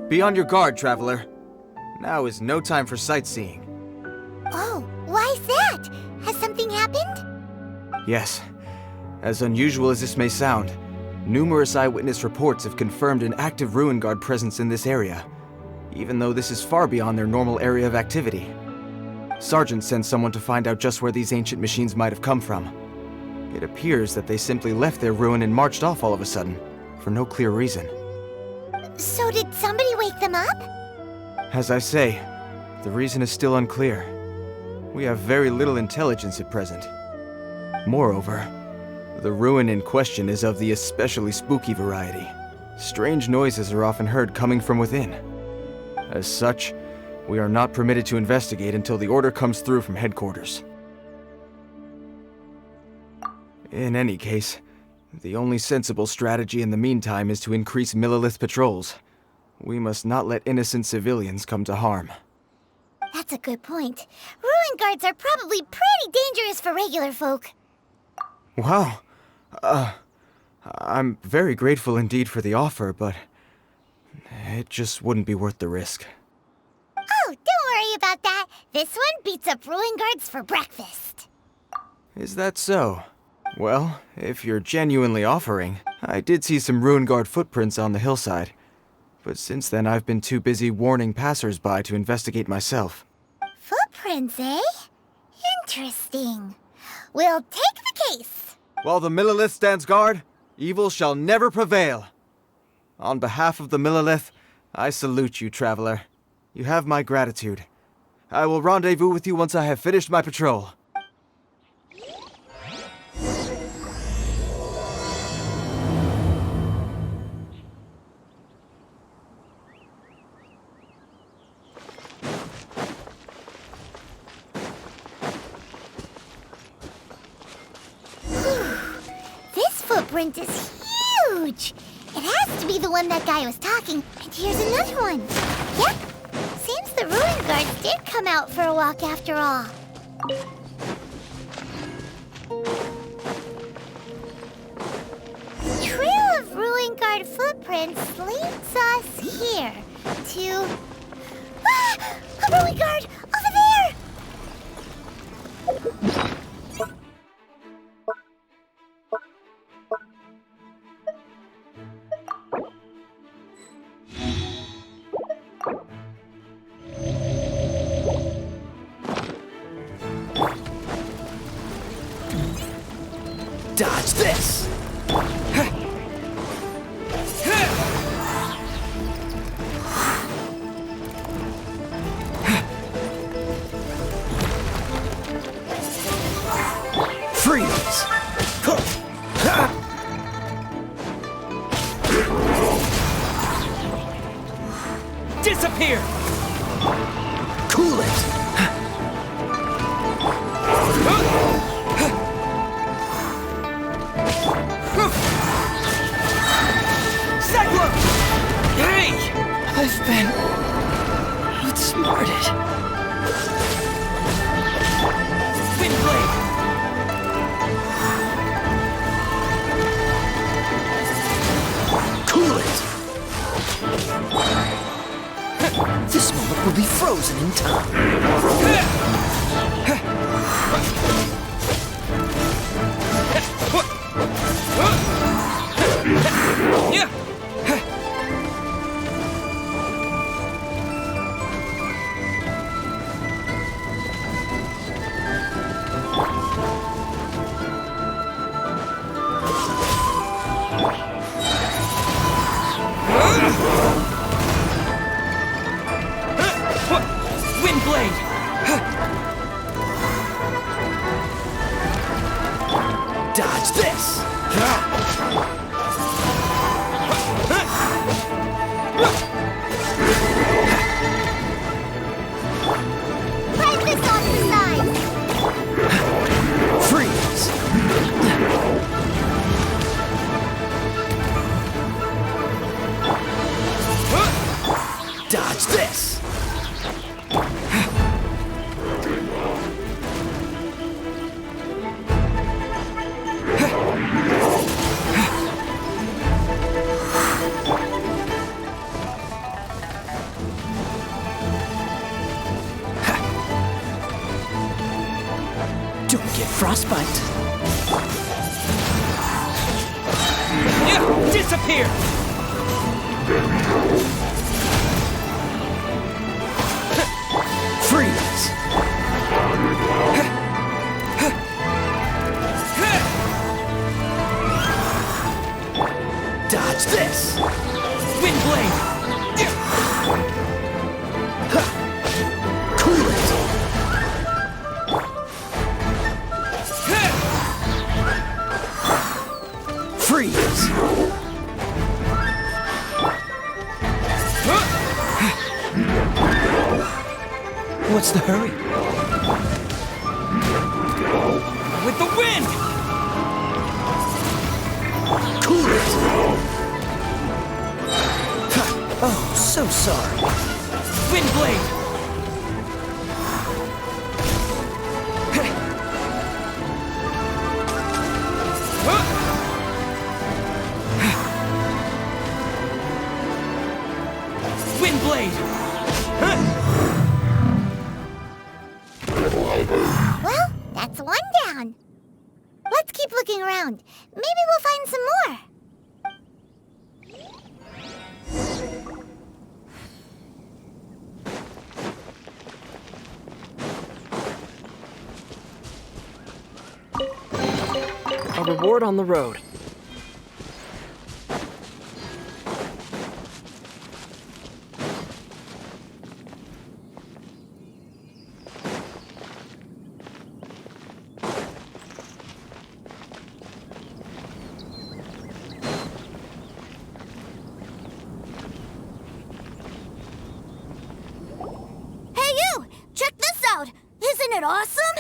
Be on your guard, traveler. Now is no time for sightseeing. Oh, why's that? Has something happened? Yes. As unusual as this may sound, numerous eyewitness reports have confirmed an active Ruin Guard presence in this area, even though this is far beyond their normal area of activity. Sergeant sent someone to find out just where these ancient machines might have come from. It appears that they simply left their ruin and marched off all of a sudden, for no clear reason. So did somebody wake them up? As I say, the reason is still unclear. We have very little intelligence at present. Moreover, the ruin in question is of the especially spooky variety. Strange noises are often heard coming from within. As such, we are not permitted to investigate until the order comes through from headquarters. In any case, the only sensible strategy in the meantime is to increase Millilith patrols. We must not let innocent civilians come to harm. That's a good point. Ruin guards are probably pretty dangerous for regular folk. Wow. I'm very grateful indeed for the offer, but it just wouldn't be worth the risk. Oh, don't worry about that. This one beats up ruin guards for breakfast. Is that so? Well, if you're genuinely offering, I did see some Ruin Guard footprints on the hillside. But since then, I've been too busy warning passers-by to investigate myself. Footprints, eh? Interesting. We'll take the case. While the Millilith stands guard, evil shall never prevail. On behalf of the Millilith, I salute you, traveler. You have my gratitude. I will rendezvous with you once I have finished my patrol. Footprint is huge! It has to be the one that guy was talking. And here's another one. Yep. Seems the ruin guards did come out for a walk after all. The trail of ruin guard footprints leads us here to... Ah! A ruin guard! Over there! Dodge this! Freeze! Disappear! Cool it! Cyclops! Hey! I've been outsmarted. Windblade! Cool it! This moment will be frozen in time. Yeah! Windblade! Dodge this! Right this off the side! Freeze! Dodge this! Don't get frostbite. Disappear! Freeze! Dodge this! Windblade! Cool it! Freeze! What's the hurry? With the wind! Cool it! Oh, so sorry. Windblade! Windblade! Well, that's one down. Let's keep looking around. Maybe we'll find some more. A reward on the road. Hey, you! Check this out! Isn't it awesome?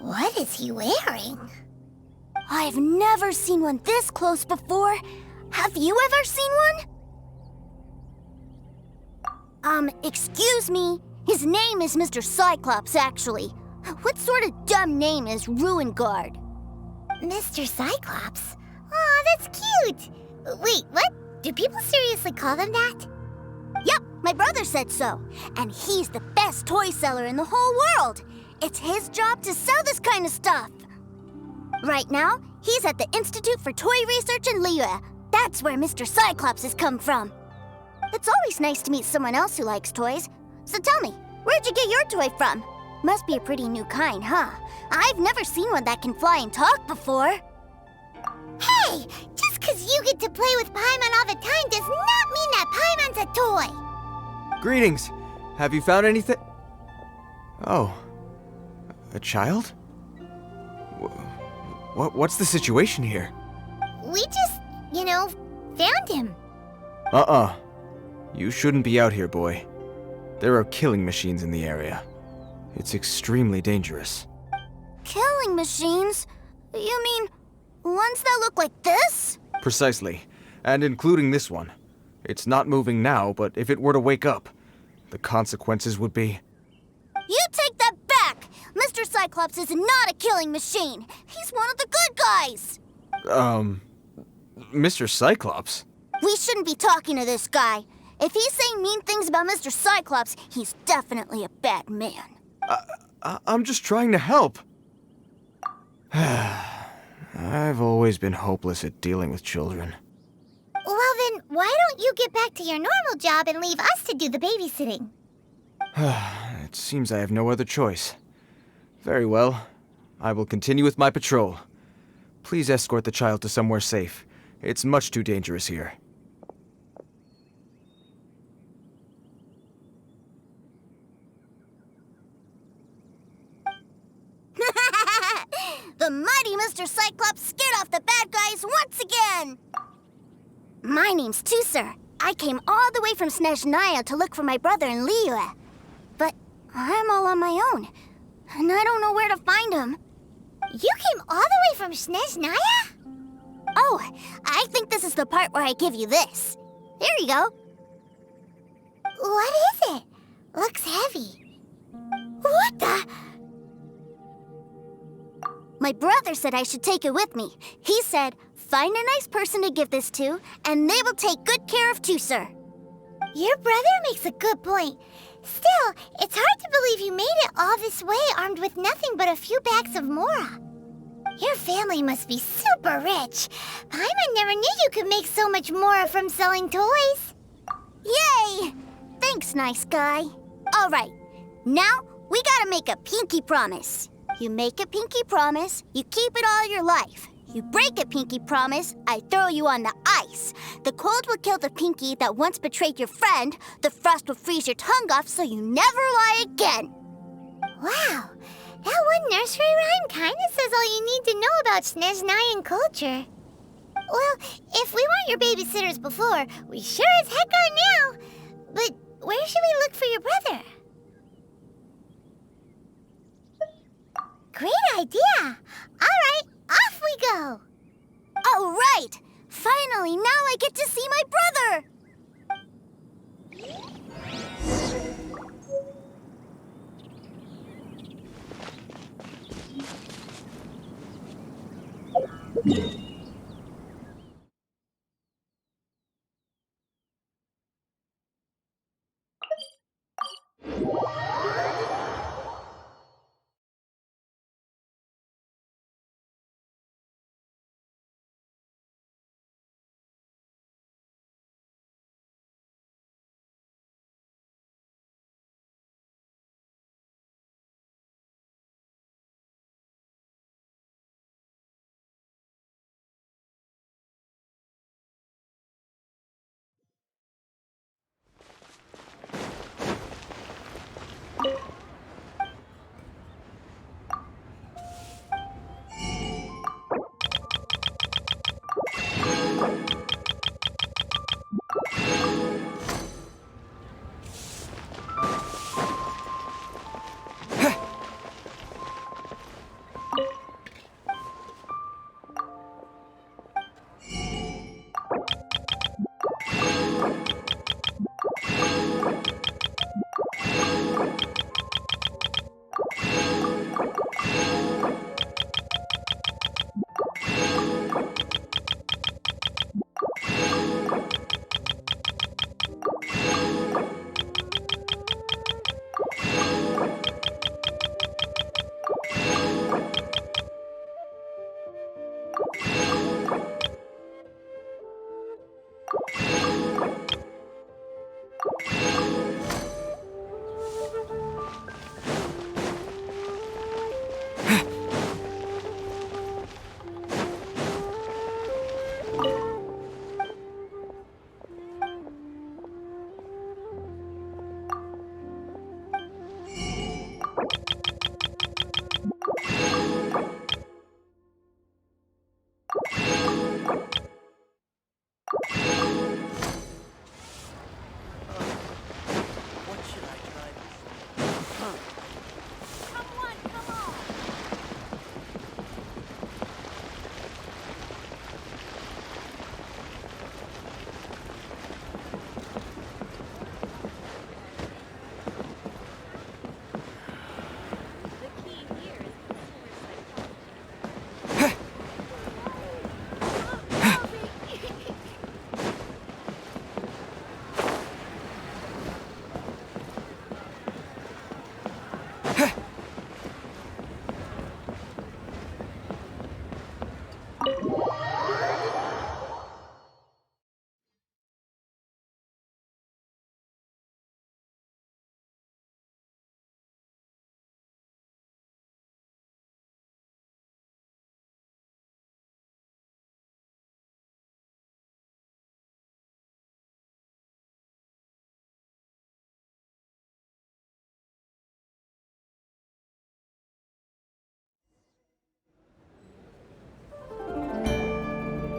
What is he wearing? I've never seen one this close before. Have you ever seen one? Excuse me. His name is Mr. Cyclops, actually. What sort of dumb name is Ruin Guard? Mr. Cyclops? Aw, that's cute. Wait, what? Do people seriously call them that? Yep, my brother said so. And he's the best toy seller in the whole world. It's his job to sell this kind of stuff. Right now, he's at the Institute for Toy Research in Liyue. That's where Mr. Cyclops has come from. It's always nice to meet someone else who likes toys. So tell me, where'd you get your toy from? Must be a pretty new kind, huh? I've never seen one that can fly and talk before. Hey, just 'cause you get to play with Paimon all the time does not mean that Paimon's a toy. Greetings. Have you found anything? Oh. A child? What's the situation here? We just, found him. You shouldn't be out here, boy. There are killing machines in the area. It's extremely dangerous. Killing machines? You mean ones that look like this? Precisely. And including this one. It's not moving now, but if it were to wake up, the consequences would be... You take that back! Mr. Cyclops is not a killing machine. He's one of the good guys. Mr. Cyclops? We shouldn't be talking to this guy. If he's saying mean things about Mr. Cyclops, he's definitely a bad man. I'm just trying to help. I've always been hopeless at dealing with children. Well then, why don't you get back to your normal job and leave us to do the babysitting? It seems I have no other choice. Very well. I will continue with my patrol. Please escort the child to somewhere safe. It's much too dangerous here. The mighty Mr. Cyclops scared off the bad guys once again! My name's Tusser. I came all the way from Snezhnaya to look for my brother in Liyue. But I'm all on my own, and I don't know where to find him. You came all the way from Snezhnaya? Oh, I think this is the part where I give you this. Here you go. What is it? Looks heavy. What the... My brother said I should take it with me. He said, find a nice person to give this to, and they will take good care of Tusser. Your brother makes a good point. Still, it's hard to believe you made it all this way armed with nothing but a few bags of Mora. Your family must be super rich. Paimon never knew you could make so much Mora from selling toys. Yay! Thanks, nice guy. All right, now we gotta make a pinky promise. You make a pinky promise, you keep it all your life. You break a pinky promise, I throw you on the ice. The cold will kill the pinky that once betrayed your friend. The frost will freeze your tongue off so you never lie again. Wow, that one nursery rhyme kinda says all you need to know about Snezhnayan culture. Well, if we weren't your babysitters before, we sure as heck are now. But where should we look for your brother? Great idea! All right, off we go! All right! Finally, now I get to see my brother!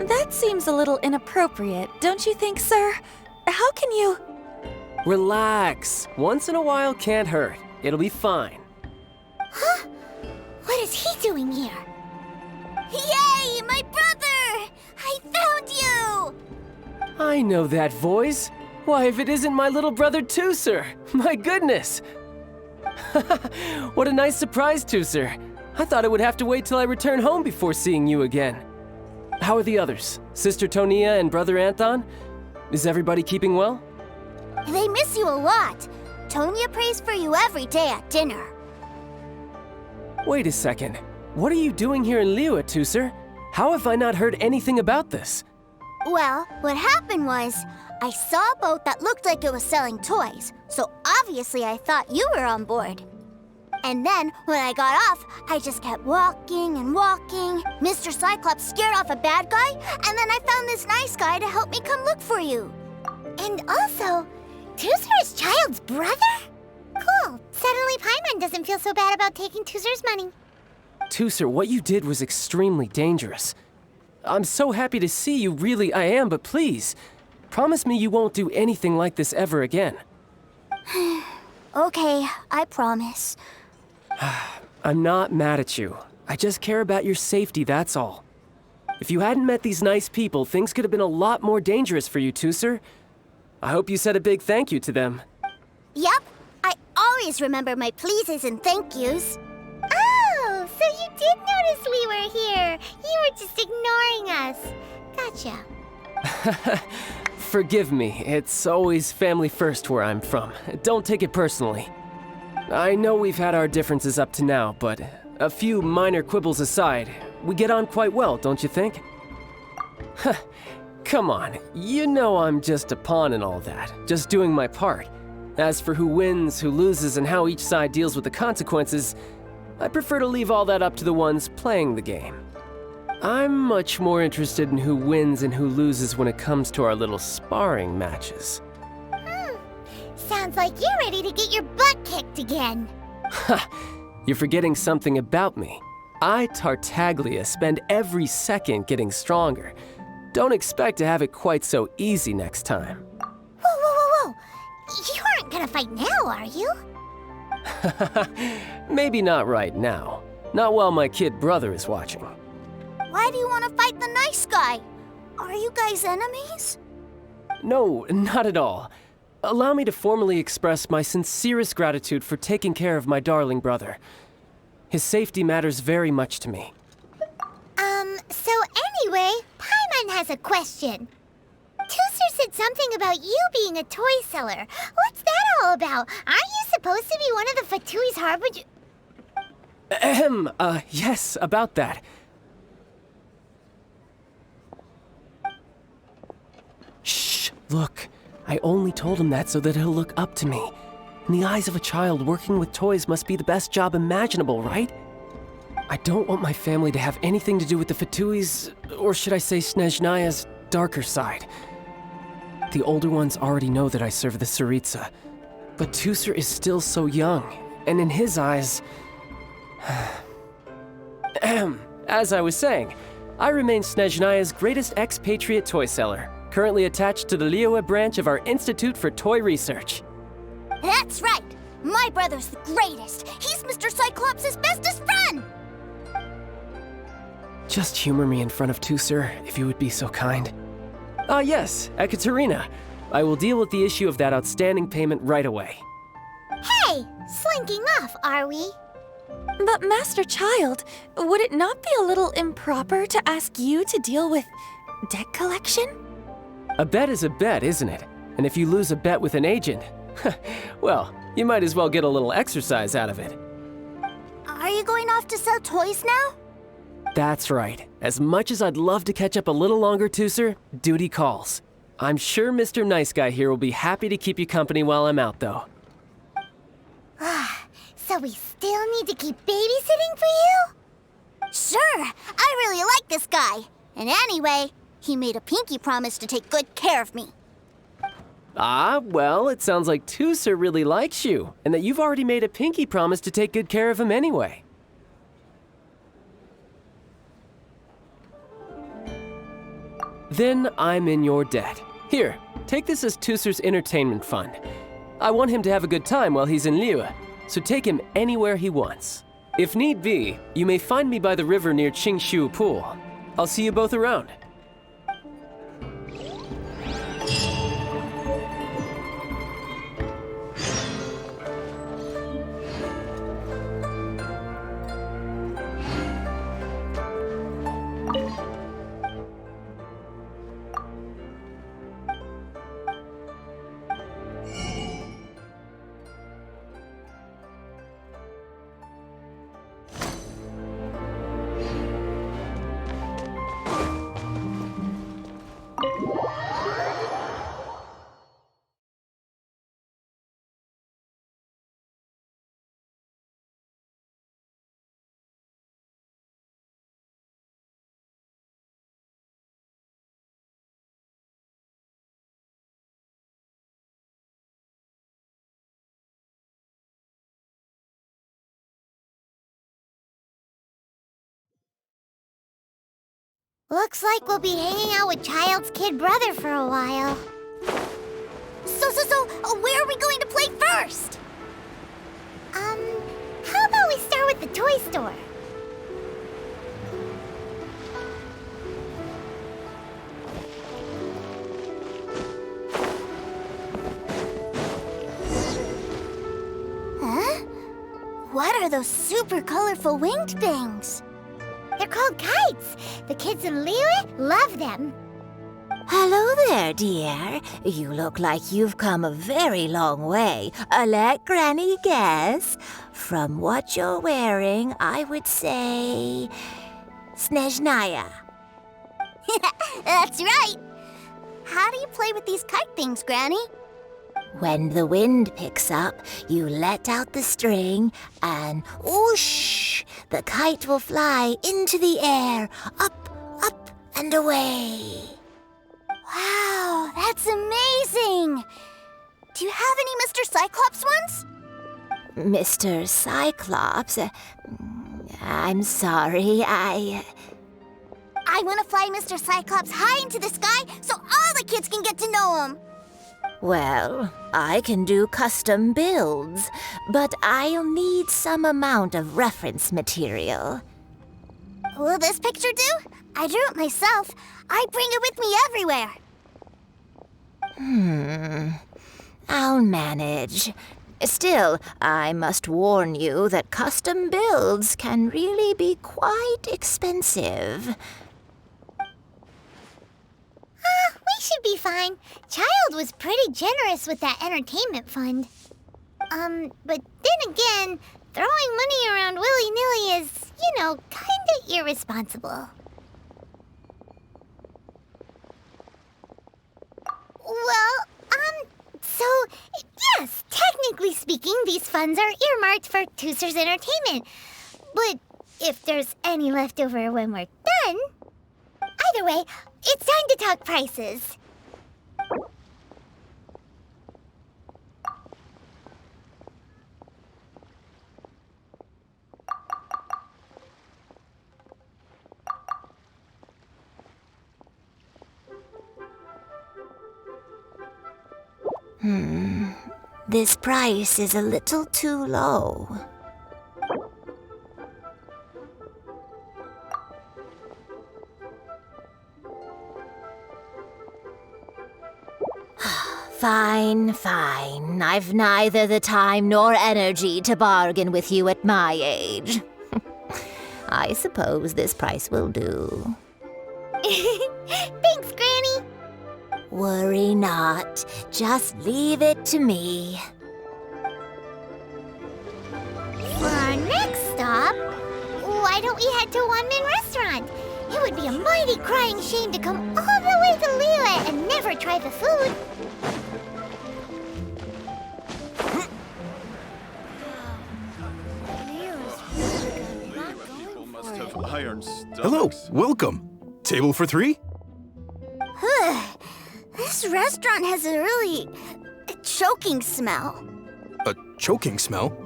That seems a little inappropriate, don't you think, sir? How can you... Relax. Once in a while can't hurt. It'll be fine. Huh? What is he doing here? Yay, my brother! I found you! I know that voice. Why, if it isn't my little brother Tooser! My goodness! What a nice surprise, Tooser. I thought I would have to wait till I return home before seeing you again. How are the others? Sister Tonia and Brother Anthon? Is everybody keeping well? They miss you a lot. Tonya prays for you every day at dinner. Wait a second. What are you doing here in Liyue, Tusser? How have I not heard anything about this? Well, what happened was, I saw a boat that looked like it was selling toys, so obviously I thought you were on board. And then, when I got off, I just kept walking and walking. Mr. Cyclops scared off a bad guy, and then I found this nice guy to help me come look for you. And also, Tusser is Child's brother? Cool. Suddenly Paimon doesn't feel so bad about taking Tusser's money. Tusser, what you did was extremely dangerous. I'm so happy to see you, really I am, but please, promise me you won't do anything like this ever again. Okay, I promise. I'm not mad at you. I just care about your safety, that's all. If you hadn't met these nice people, things could have been a lot more dangerous for you, Tusser. I hope you said a big thank you to them. Yep, I always remember my pleases and thank yous. Oh, so you did notice we were here. You were just ignoring us. Gotcha. Forgive me, it's always family first where I'm from. Don't take it personally. I know we've had our differences up to now, but a few minor quibbles aside, we get on quite well, don't you think? Come on, you know I'm just a pawn and all that, just doing my part. As for who wins, who loses, and how each side deals with the consequences, I prefer to leave all that up to the ones playing the game. I'm much more interested in who wins and who loses when it comes to our little sparring matches. Sounds like you're ready to get your butt kicked again. Ha! You're forgetting something about me. I, Tartaglia, spend every second getting stronger. Don't expect to have it quite so easy next time. Whoa. You aren't gonna fight now, are you? Maybe not right now. Not while my kid brother is watching. Why do you want to fight the nice guy? Are you guys enemies? No, not at all. Allow me to formally express my sincerest gratitude for taking care of my darling brother. His safety matters very much to me. So anyway, Paimon has a question. Tusser said something about you being a toy seller. What's that all about? Aren't you supposed to be one of the Fatui's harbinger? Yes, about that. Shh, look. I only told him that so that he'll look up to me. In the eyes of a child, working with toys must be the best job imaginable, right? I don't want my family to have anything to do with the Fatui's, or should I say Snezhnaya's, darker side. The older ones already know that I serve the Tsaritsa, but Tusser is still so young, and in his eyes... As I was saying, I remain Snezhnaya's greatest expatriate toy seller, currently attached to the Liyue branch of our Institute for Toy Research. That's right! My brother's the greatest! He's Mr. Cyclops' bestest friend! Just humor me in front of Tusser, if you would be so kind. Yes, Ekaterina. I will deal with the issue of that outstanding payment right away. Hey! Slinking off, are we? But Master Child, would it not be a little improper to ask you to deal with debt collection? A bet is a bet, isn't it? And if you lose a bet with an agent, well, you might as well get a little exercise out of it. Are you going off to sell toys now? That's right. As much as I'd love to catch up a little longer, Tusser, duty calls. I'm sure Mr. Nice Guy here will be happy to keep you company while I'm out, though. So we still need to keep babysitting for you? Sure, I really like this guy. And anyway, he made a pinky promise to take good care of me. Well, it sounds like Tusser really likes you, and that you've already made a pinky promise to take good care of him anyway. Then I'm in your debt. Here, take this as Tusser's entertainment fund. I want him to have a good time while he's in Liyue, so take him anywhere he wants. If need be, you may find me by the river near Qingshu Pool. I'll see you both around. Looks like we'll be hanging out with Child's kid brother for a while. So, where are we going to play first? How about we start with the toy store? Huh? What are those super colorful winged things? They're called kites. The kids in Liyue love them. Hello there, dear. You look like you've come a very long way. Let Granny guess. From what you're wearing, I would say... Snezhnaya. That's right. How do you play with these kite things, Granny? When the wind picks up, you let out the string and whoosh! The kite will fly into the air, up, up, and away. Wow, that's amazing! Do you have any Mr. Cyclops ones? Mr. Cyclops? I'm sorry, I want to fly Mr. Cyclops high into the sky so all the kids can get to know him. Well, I can do custom builds, but I'll need some amount of reference material. Will this picture do? I drew it myself. I bring it with me everywhere. I'll manage. Still, I must warn you that custom builds can really be quite expensive. We should be fine. Child was pretty generous with that entertainment fund. But then again, throwing money around willy-nilly is, kinda irresponsible. Well, so, yes, technically speaking, these funds are earmarked for Tooser's entertainment. But if there's any left over when we're done... Either way, it's time to talk prices. This price is a little too low. Fine. I've neither the time nor energy to bargain with you at my age. I suppose this price will do. Thanks, Granny. Worry not. Just leave it to me. For our next stop, why don't we head to One Man Restaurant? It would be a mighty crying shame to come all the way to Liyue and never try the food. Hello, welcome. Table for 3? This restaurant has a really choking smell. A choking smell?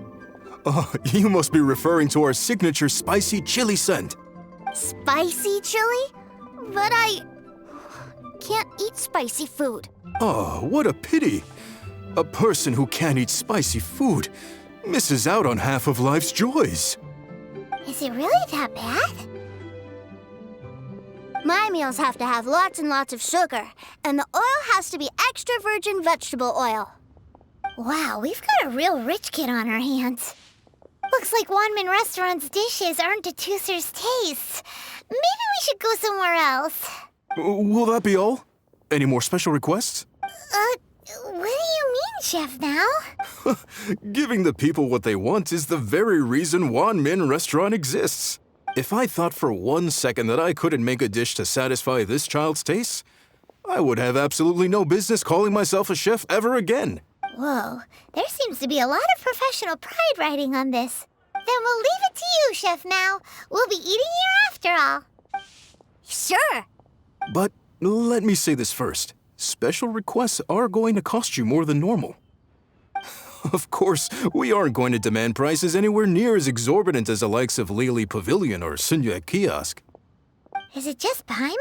Oh, you must be referring to our signature spicy chili scent. Spicy chili? But I can't eat spicy food. Oh, what a pity. A person who can't eat spicy food misses out on half of life's joys. Is it really that bad? My meals have to have lots and lots of sugar, and the oil has to be extra virgin vegetable oil. Wow, we've got a real rich kid on our hands. Looks like Wanman Restaurant's dishes aren't to Tooser's taste. Maybe we should go somewhere else. Will that be all? Any more special requests? What do you mean, Chef Now? Giving the people what they want is the very reason Wanmin Restaurant exists. If I thought for 1 second that I couldn't make a dish to satisfy this child's taste, I would have absolutely no business calling myself a chef ever again. Whoa, there seems to be a lot of professional pride riding on this. Then we'll leave it to you, Chef Now. We'll be eating here after all. Sure. But let me say this first. Special requests are going to cost you more than normal. Of course, we aren't going to demand prices anywhere near as exorbitant as the likes of Lily Pavilion or Sunye Kiosk. Is it just Paimon,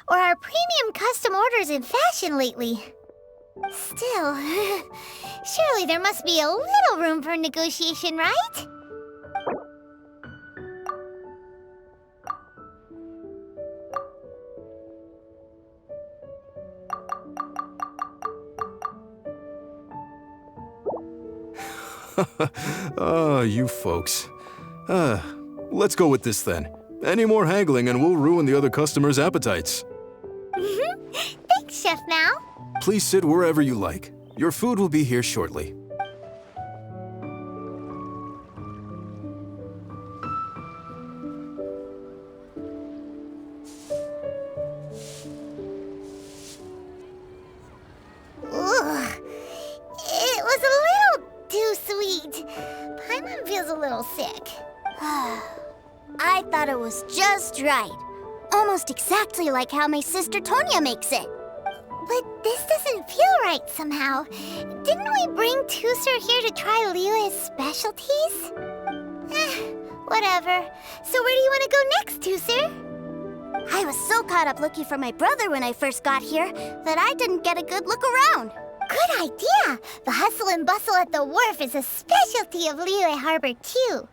or are premium custom orders in fashion lately? Still, surely there must be a little room for negotiation, right? You folks. Let's go with this then. Any more haggling and we'll ruin the other customers' appetites. Thanks, Chef Mao. Please sit wherever you like. Your food will be here shortly. Ugh. It was a little too sweet. Paimon feels a little sick. I thought it was just right. Almost exactly like how my sister Tonya makes it. But this doesn't feel right somehow. Didn't we bring Tusser here to try Liyue's specialties? Whatever. So where do you want to go next, Tusser? I was so caught up looking for my brother when I first got here that I didn't get a good look around. Good idea! The hustle and bustle at the wharf is a specialty of Liyue Harbor, too.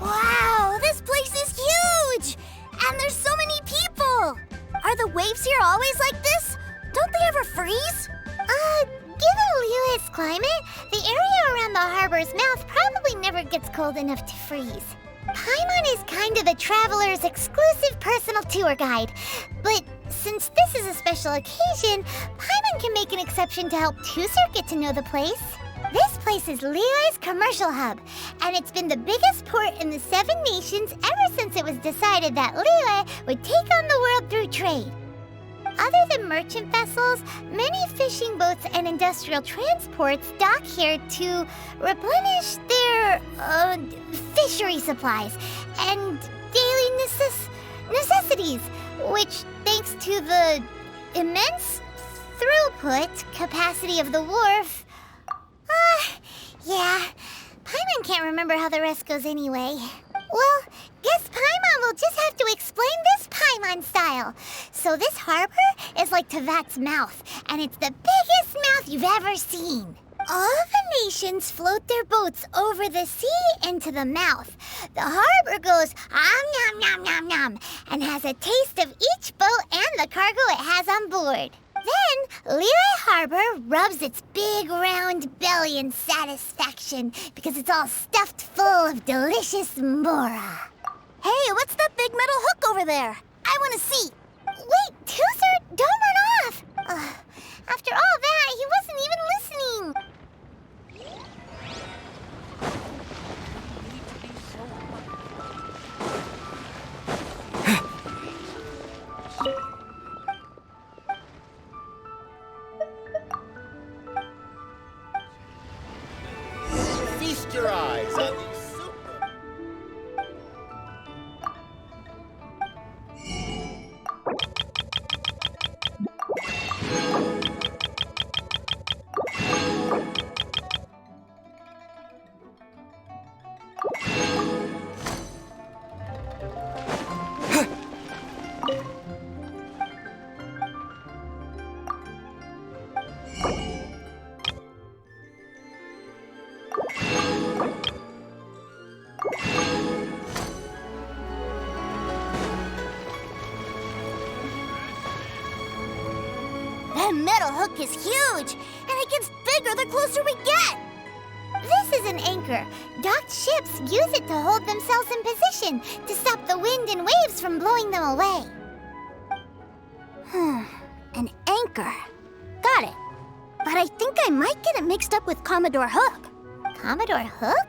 Wow, this place is huge! And there's so many people! Are the waves here always like this? Don't they ever freeze? Given Liyue's climate, the area around the harbor's mouth probably never gets cold enough to freeze. Paimon is kind of the traveler's exclusive personal tour guide, but since this is a special occasion, Paimon can make an exception to help Tusser get to know the place. This place is Liyue's commercial hub, and it's been the biggest port in the 7 nations ever since it was decided that Liyue would take on the world through trade. Other than merchant vessels, many fishing boats and industrial transports dock here to replenish their fishery supplies and daily necessities, which, thanks to the immense throughput capacity of the wharf, yeah, Paimon can't remember how the rest goes anyway. Well, guess Paimon will just have to explain this Paimon style. So this harbor is like Tevat's mouth, and it's the biggest mouth you've ever seen. All the nations float their boats over the sea into the mouth. The harbor goes nom nom nom nom and has a taste of each boat and the cargo it has on board. Then, Liyue Harbor rubs its big round belly in satisfaction because it's all stuffed full of delicious mora. Hey, what's that big metal hook over there? I want to see. Wait, Tusser, don't run off! After all that, he wasn't even listening. Feast your eyes on these super... That metal hook is huge, and it gets bigger the closer we get. This is an anchor. Docked ships use it to hold themselves in position to stop the wind and waves from blowing them away. An anchor. Got it. But I think I might get it mixed up with Commodore Hook. Commodore Hook?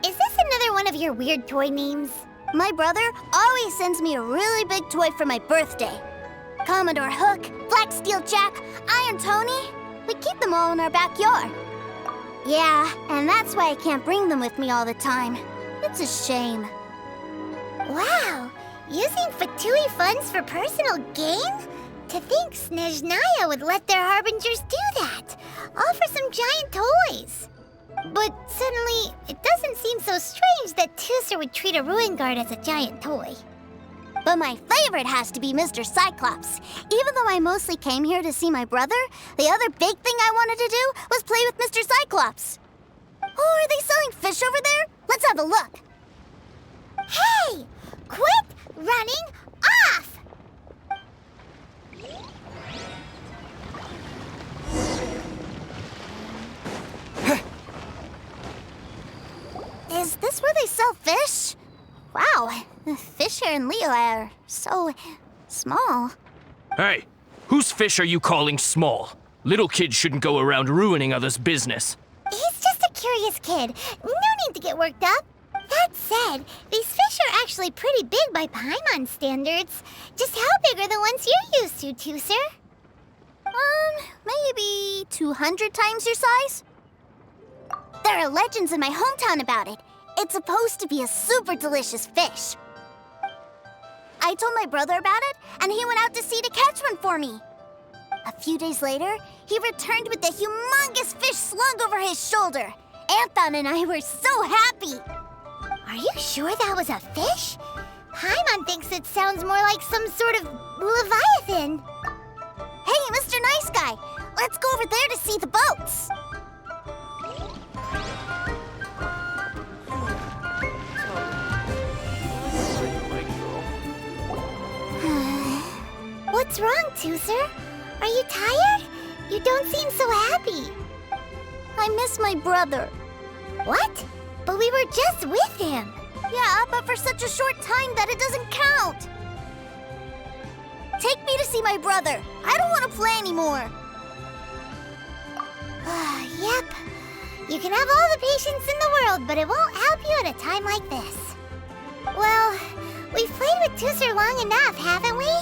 Is this another one of your weird toy names? My brother always sends me a really big toy for my birthday. Commodore Hook, Black Steel Jack, Iron Tony. We keep them all in our backyard. Yeah, and that's why I can't bring them with me all the time. It's a shame. Wow, using Fatui funds for personal gain? To think Snezhnaya would let their harbingers do that, all for some giant toys. But suddenly, it doesn't seem so strange that Tusser would treat a ruin guard as a giant toy. But my favorite has to be Mr. Cyclops. Even though I mostly came here to see my brother, the other big thing I wanted to do was play with Mr. Cyclops. Oh, are they selling fish over there? Let's have a look. Hey! Quit running off! Is this where they sell fish? Wow, the fish here in Leo are so small. Hey, whose fish are you calling small? Little kids shouldn't go around ruining others' business. He's just a curious kid. No need to get worked up. That said, these fish are actually pretty big by Paimon standards. Just how big are the ones you're used to, Tusser? Maybe 200 times your size? There are legends in my hometown about it. It's supposed to be a super delicious fish. I told my brother about it, and he went out to sea to catch one for me. A few days later, he returned with a humongous fish slung over his shoulder. Anthon and I were so happy. Are you sure that was a fish? Paimon thinks it sounds more like some sort of leviathan. Hey, Mr. Nice Guy, let's go over there to see the boats. What's wrong, Tusser? Are you tired? You don't seem so happy. I miss my brother. What? But we were just with him. Yeah, but for such a short time that it doesn't count. Take me to see my brother. I don't want to play anymore. Yep. You can have all the patience in the world, but it won't help you at a time like this. Well, we've played with Tusser long enough, haven't we?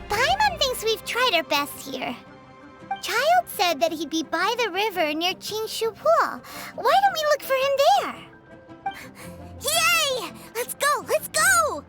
Paimon thinks we've tried our best here. Child said that he'd be by the river near Qingshu Pool. Why don't we look for him there? Yay! Let's go! Let's go!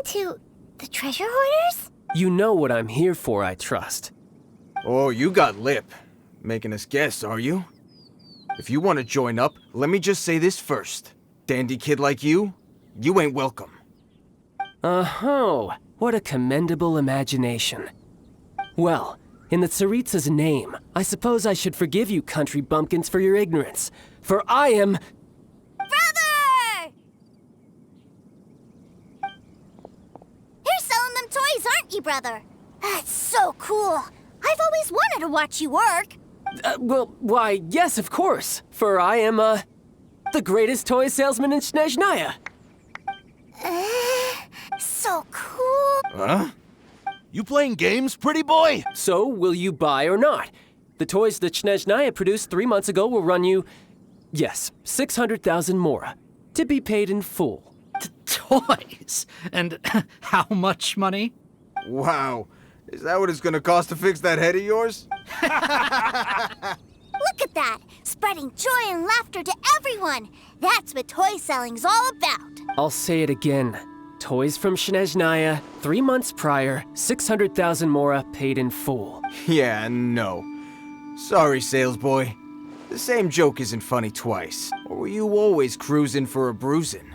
To the treasure hoarders? You know what I'm here for, I trust. Oh, you got lip. Making us guess, are you? If you want to join up, let me just say this first. Dandy kid like you ain't welcome. Oh, what a commendable imagination. Well, in the Tsaritsa's name, I suppose I should forgive you country bumpkins for your ignorance, for I am... Brother! You're selling them aren't you, brother? That's so cool. I've always wanted to watch you work. Why, yes, of course. For I am, the greatest toy salesman in Snezhnaya. So cool. Huh? You playing games, pretty boy? So, will you buy or not? The toys that Snezhnaya produced 3 months ago will run you, yes, 600,000 mora, to be paid in full. Toys? And how much money? Wow. Is that what it's gonna cost to fix that head of yours? Look at that! Spreading joy and laughter to everyone! That's what toy selling's all about! I'll say it again. Toys from Snezhnaya, 3 months prior, 600,000 mora paid in full. Yeah, no. Sorry, salesboy. The same joke isn't funny twice. Or were you always cruising for a bruising?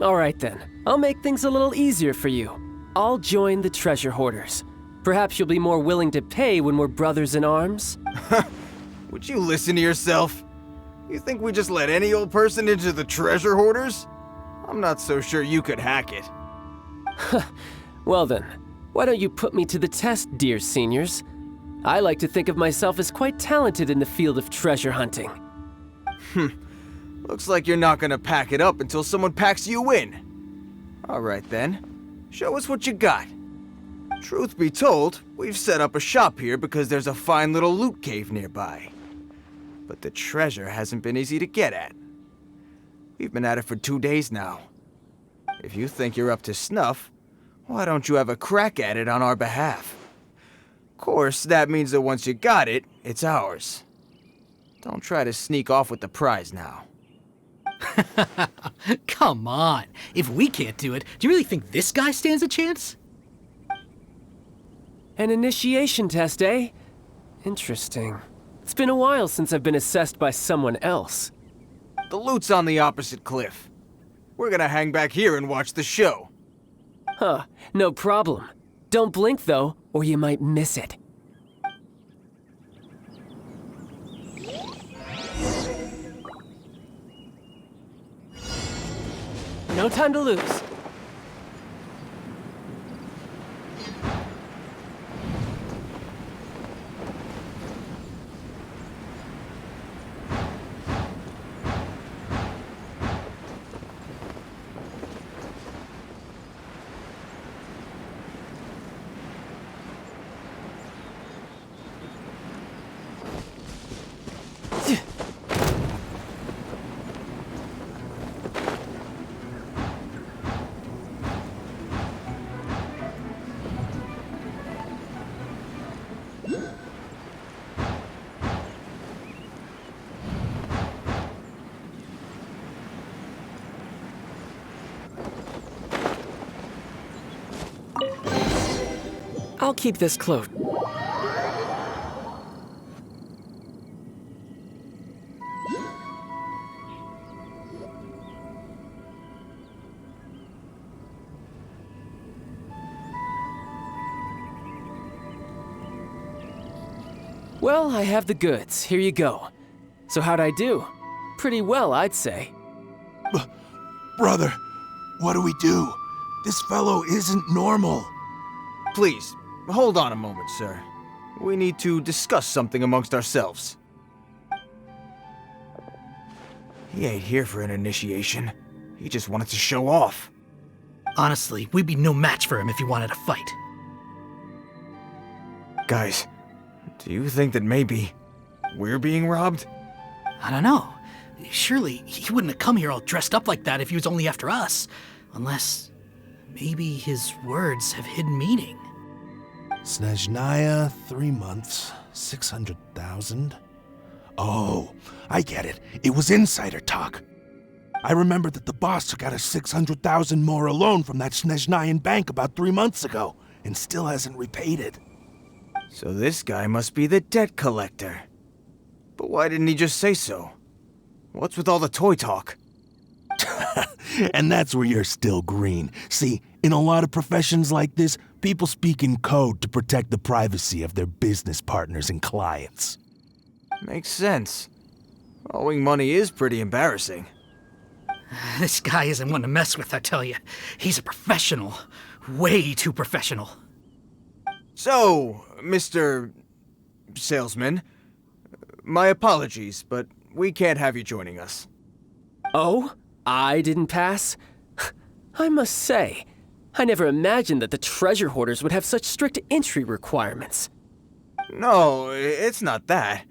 All right then, I'll make things a little easier for you. I'll join the treasure hoarders. Perhaps you'll be more willing to pay when we're brothers in arms? Would you listen to yourself? You think we just let any old person into the treasure hoarders? I'm not so sure you could hack it. Well then, why don't you put me to the test, dear seniors? I like to think of myself as quite talented in the field of treasure hunting. Looks like you're not gonna pack it up until someone packs you in. Alright then, show us what you got. Truth be told, we've set up a shop here because there's a fine little loot cave nearby. But the treasure hasn't been easy to get at. We've been at it for 2 days now. If you think you're up to snuff, why don't you have a crack at it on our behalf? Of course, that means that once you got it, it's ours. Don't try to sneak off with the prize now. Come on. If we can't do it, do you really think this guy stands a chance? An initiation test, eh? Interesting. It's been a while since I've been assessed by someone else. The loot's on the opposite cliff. We're gonna hang back here and watch the show. Huh, no problem. Don't blink though, or you might miss it. No time to lose. I'll keep this cloak. Well, I have the goods. Here you go. So how'd I do? Pretty well, I'd say. Brother, what do we do? This fellow isn't normal. Please, hold on a moment, sir. We need to discuss something amongst ourselves. He ain't here for an initiation. He just wanted to show off. Honestly, we'd be no match for him if he wanted to fight. Guys, do you think that maybe we're being robbed? I don't know. Surely he wouldn't have come here all dressed up like that if he was only after us. Unless maybe his words have hidden meaning. Snezhnaya, 3 months, 600,000. Oh, I get it. It was insider talk. I remember that the boss took out a 600,000 mora loan from that Snezhnayan bank about 3 months ago, and still hasn't repaid it. So this guy must be the debt collector. But why didn't he just say so? What's with all the toy talk? And that's where you're still green. See, in a lot of professions like this, people speak in code to protect the privacy of their business partners and clients. Makes sense. Owing money is pretty embarrassing. This guy isn't one to mess with, I tell you. He's a professional. Way too professional. So, Mr. Salesman, my apologies, but we can't have you joining us. Oh, I didn't pass? I must say, I never imagined that the treasure hoarders would have such strict entry requirements. No, it's not that.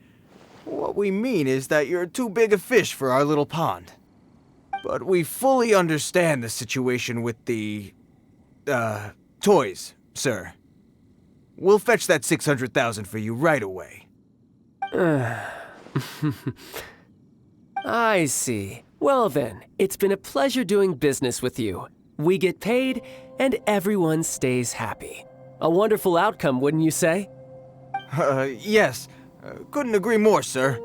What we mean is that you're too big a fish for our little pond. But we fully understand the situation with the, toys, sir. We'll fetch that 600,000 for you right away. I see. Well then, it's been a pleasure doing business with you. We get paid, and everyone stays happy. A wonderful outcome, wouldn't you say? Yes. Couldn't agree more, sir.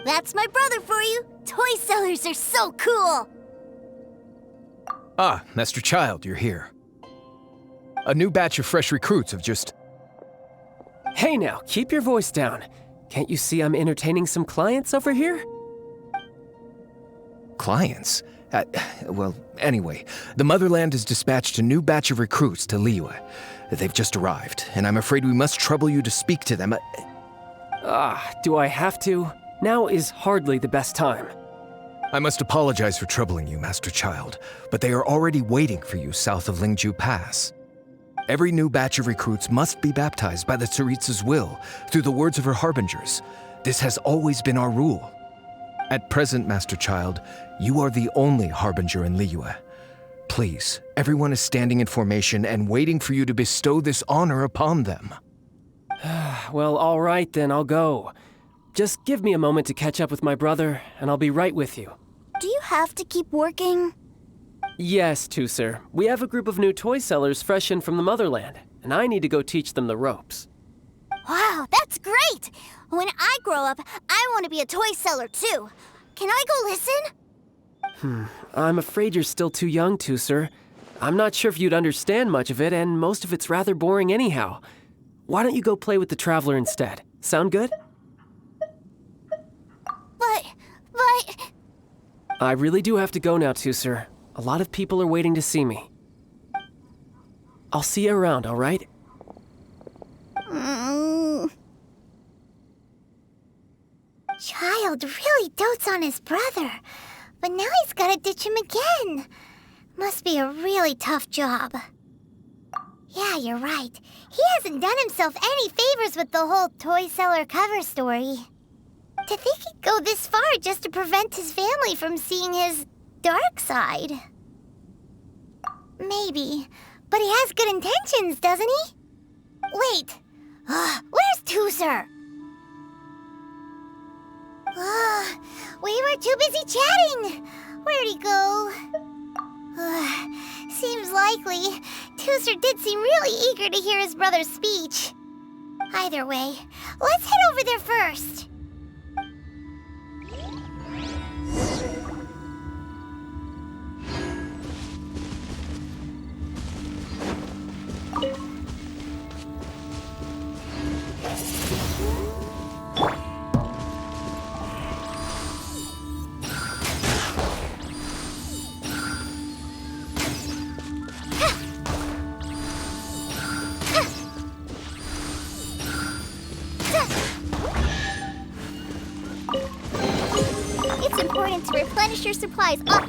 That's my brother for you. Toy sellers are so cool. Ah, Master Child, you're here. A new batch of fresh recruits have just... Hey now, keep your voice down. Can't you see I'm entertaining some clients over here? Clients? Well, anyway, the Motherland has dispatched a new batch of recruits to Liyue. They've just arrived, and I'm afraid we must trouble you to speak to them. Do I have to? Now is hardly the best time. I must apologize for troubling you, Master Child, but they are already waiting for you south of Lingju Pass. Every new batch of recruits must be baptized by the Tsaritsa's will, through the words of her harbingers. This has always been our rule. At present, Master Child, you are the only harbinger in Liyue. Please, everyone is standing in formation and waiting for you to bestow this honor upon them. Well, all right then, I'll go. Just give me a moment to catch up with my brother, and I'll be right with you. Do you have to keep working? Yes, Tusser. We have a group of new toy sellers fresh in from the Motherland, and I need to go teach them the ropes. Wow, that's great! When I grow up, I want to be a toy seller too. Can I go listen? I'm afraid you're still too young, Tusser. I'm not sure if you'd understand much of it, and most of it's rather boring anyhow. Why don't you go play with the Traveler instead? Sound good? But... I really do have to go now, Tusser. A lot of people are waiting to see me. I'll see you around, all right? Child really dotes on his brother, but now he's gotta ditch him again. Must be a really tough job. Yeah, you're right. He hasn't done himself any favors with the whole toy seller cover story. To think he'd go this far just to prevent his family from seeing his dark side. Maybe, but he has good intentions, doesn't he? Wait, where's Tusser? We were too busy chatting. Where'd he go? Seems likely. Tusser did seem really eager to hear his brother's speech. Either way, let's head over there first. It's important to replenish your supplies up.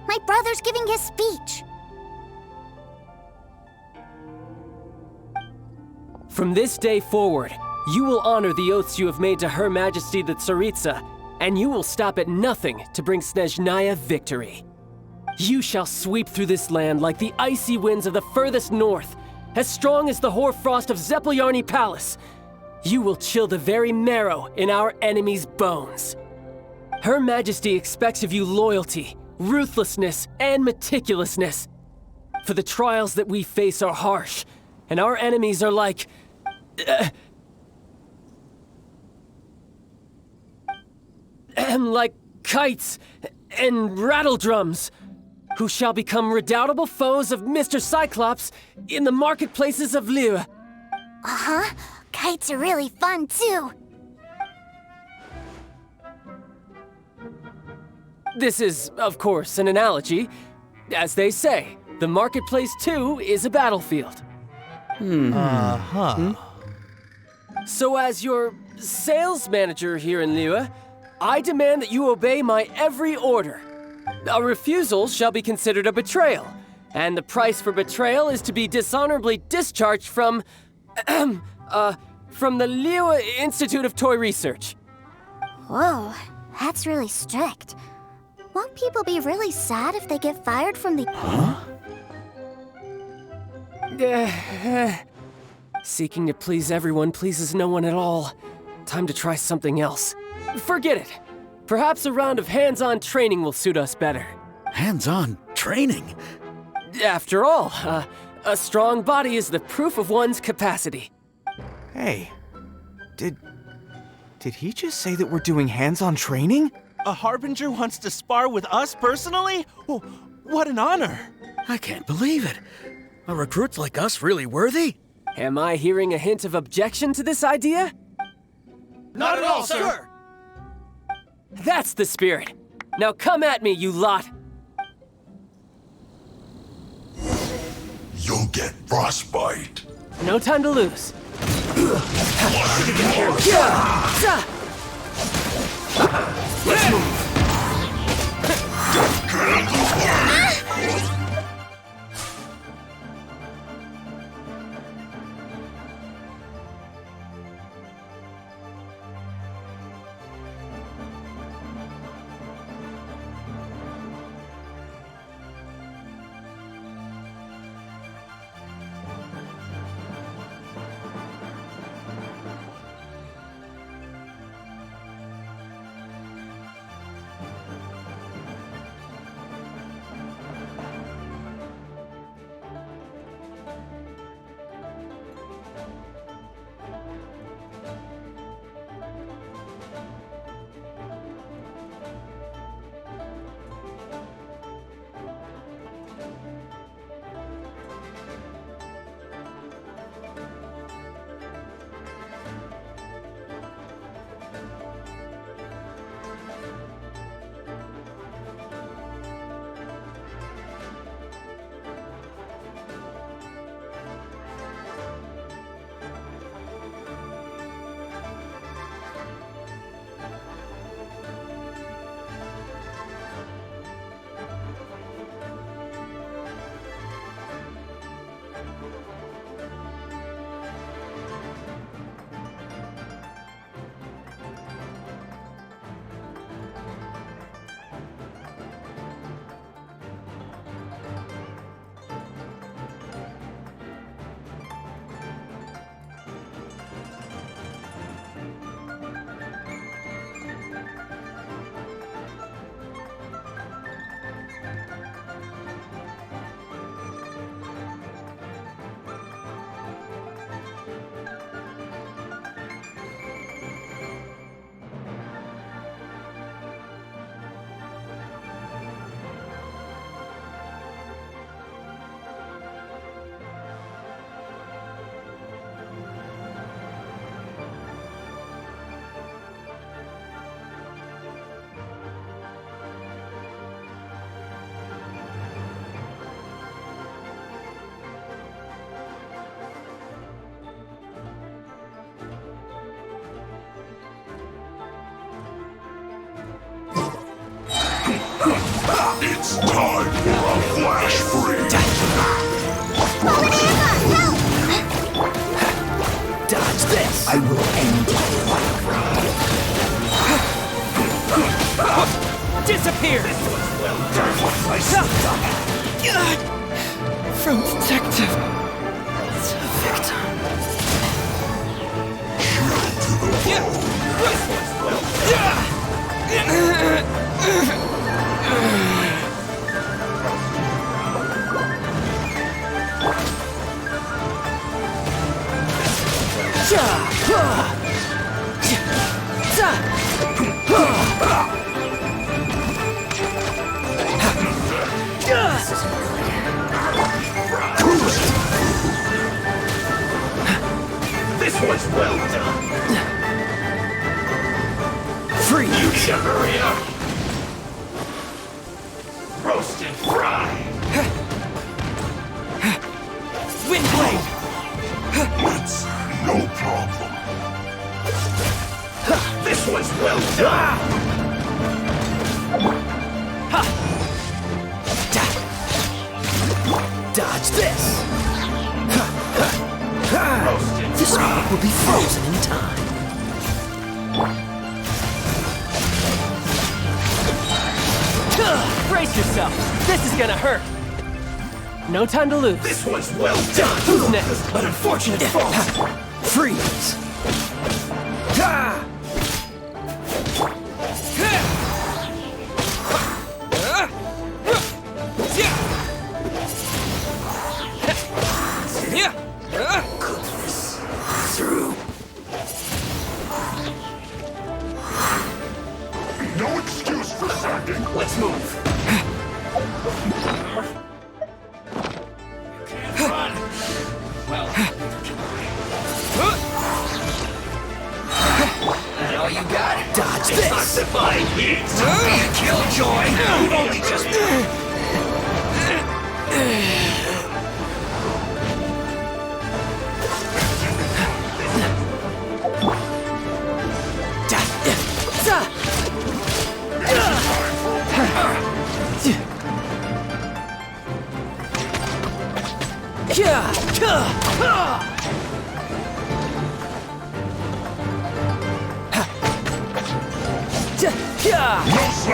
My brother's giving his speech. From this day forward, you will honor the oaths you have made to Her Majesty the Tsaritsa, and you will stop at nothing to bring Snezhnaya victory. You shall sweep through this land like the icy winds of the furthest north, as strong as the hoarfrost of Zepelyarny Palace. You will chill the very marrow in our enemies' bones. Her Majesty expects of you loyalty, ruthlessness, and meticulousness. For the trials that we face are harsh, and our enemies are like... like kites and rattledrums, who shall become redoubtable foes of Mr. Cyclops in the marketplaces of Liyue. Uh-huh. Kites are really fun, too. This is, of course, an analogy. As they say, the marketplace, too, is a battlefield. So as your sales manager here in Liyue, I demand that you obey my every order. A refusal shall be considered a betrayal, and the price for betrayal is to be dishonorably discharged from the Liyue Institute of Toy Research. Whoa, that's really strict. Won't people be really sad if they get fired from the... Seeking to please everyone pleases no one at all. Time to try something else. Forget it. Perhaps a round of hands-on training will suit us better. Hands-on training? After all, a strong body is the proof of one's capacity. Hey, did he just say that we're doing hands-on training? A Harbinger wants to spar with us personally? Oh, what an honor! I can't believe it. Are recruits like us really worthy? Am I hearing a hint of objection to this idea? Not at all, sir! That's the spirit. Now come at me, you lot. You'll get frostbite. No time to lose. Let's move. Time for a flash freeze! Dodge this! I will end you. Disappear! From detective to victim. This was well done. Free! You should hurry up. Roast and fry. Windblade! It's no problem. This was well done. Dodge this! This spot will be frozen in time. Brace yourself! This is gonna hurt! No time to lose. This was well done. Who's next? An unfortunate fault. Freeze! No excuse for sagging. Let's move. Run. That all you got? Dodge It's not this! divine heat. Killjoy! We've only just...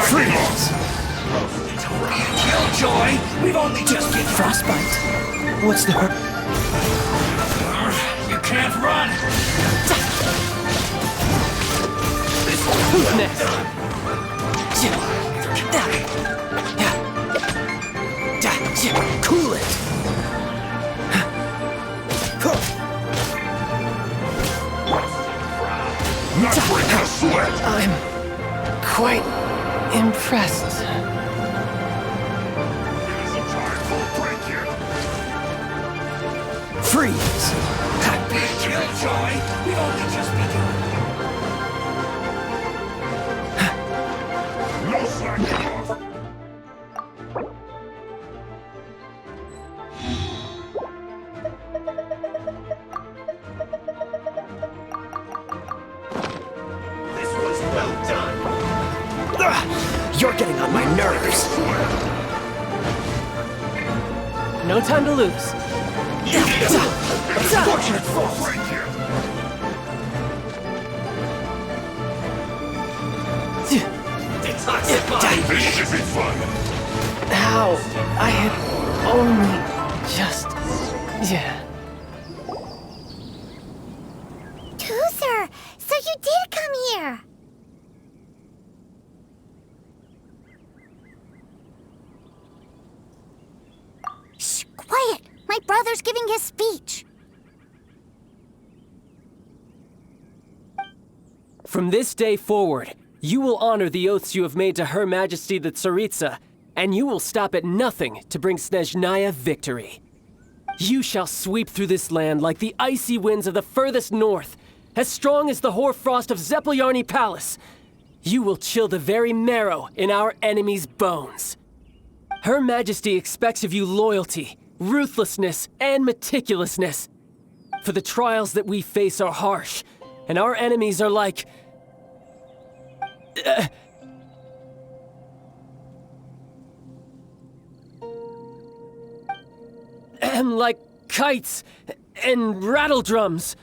Freeze! Killjoy! We've only just get Frostbite. What's the hurt? You can't run! Who's next? Cool it! Not break a sweat. I'm quite impressed. It's a time for a break here. Freeze! Killjoy! We've only just begun. No slacking off. This was well done. You're getting on my nerves. No time to lose. Fortunate fall right here. Detoxify! This should be fun. How? I had only just... Yeah. Toozer, so you did come here. Shh, quiet. My brother's giving his speech. From this day forward, you will honor the oaths you have made to Her Majesty the Tsaritsa, and you will stop at nothing to bring Snezhnaya victory. You shall sweep through this land like the icy winds of the furthest north, as strong as the hoarfrost of Zepelyarny Palace. You will chill the very marrow in our enemies' bones. Her Majesty expects of you loyalty, ruthlessness, and meticulousness. For the trials that we face are harsh, and our enemies are like... like kites and rattle drums,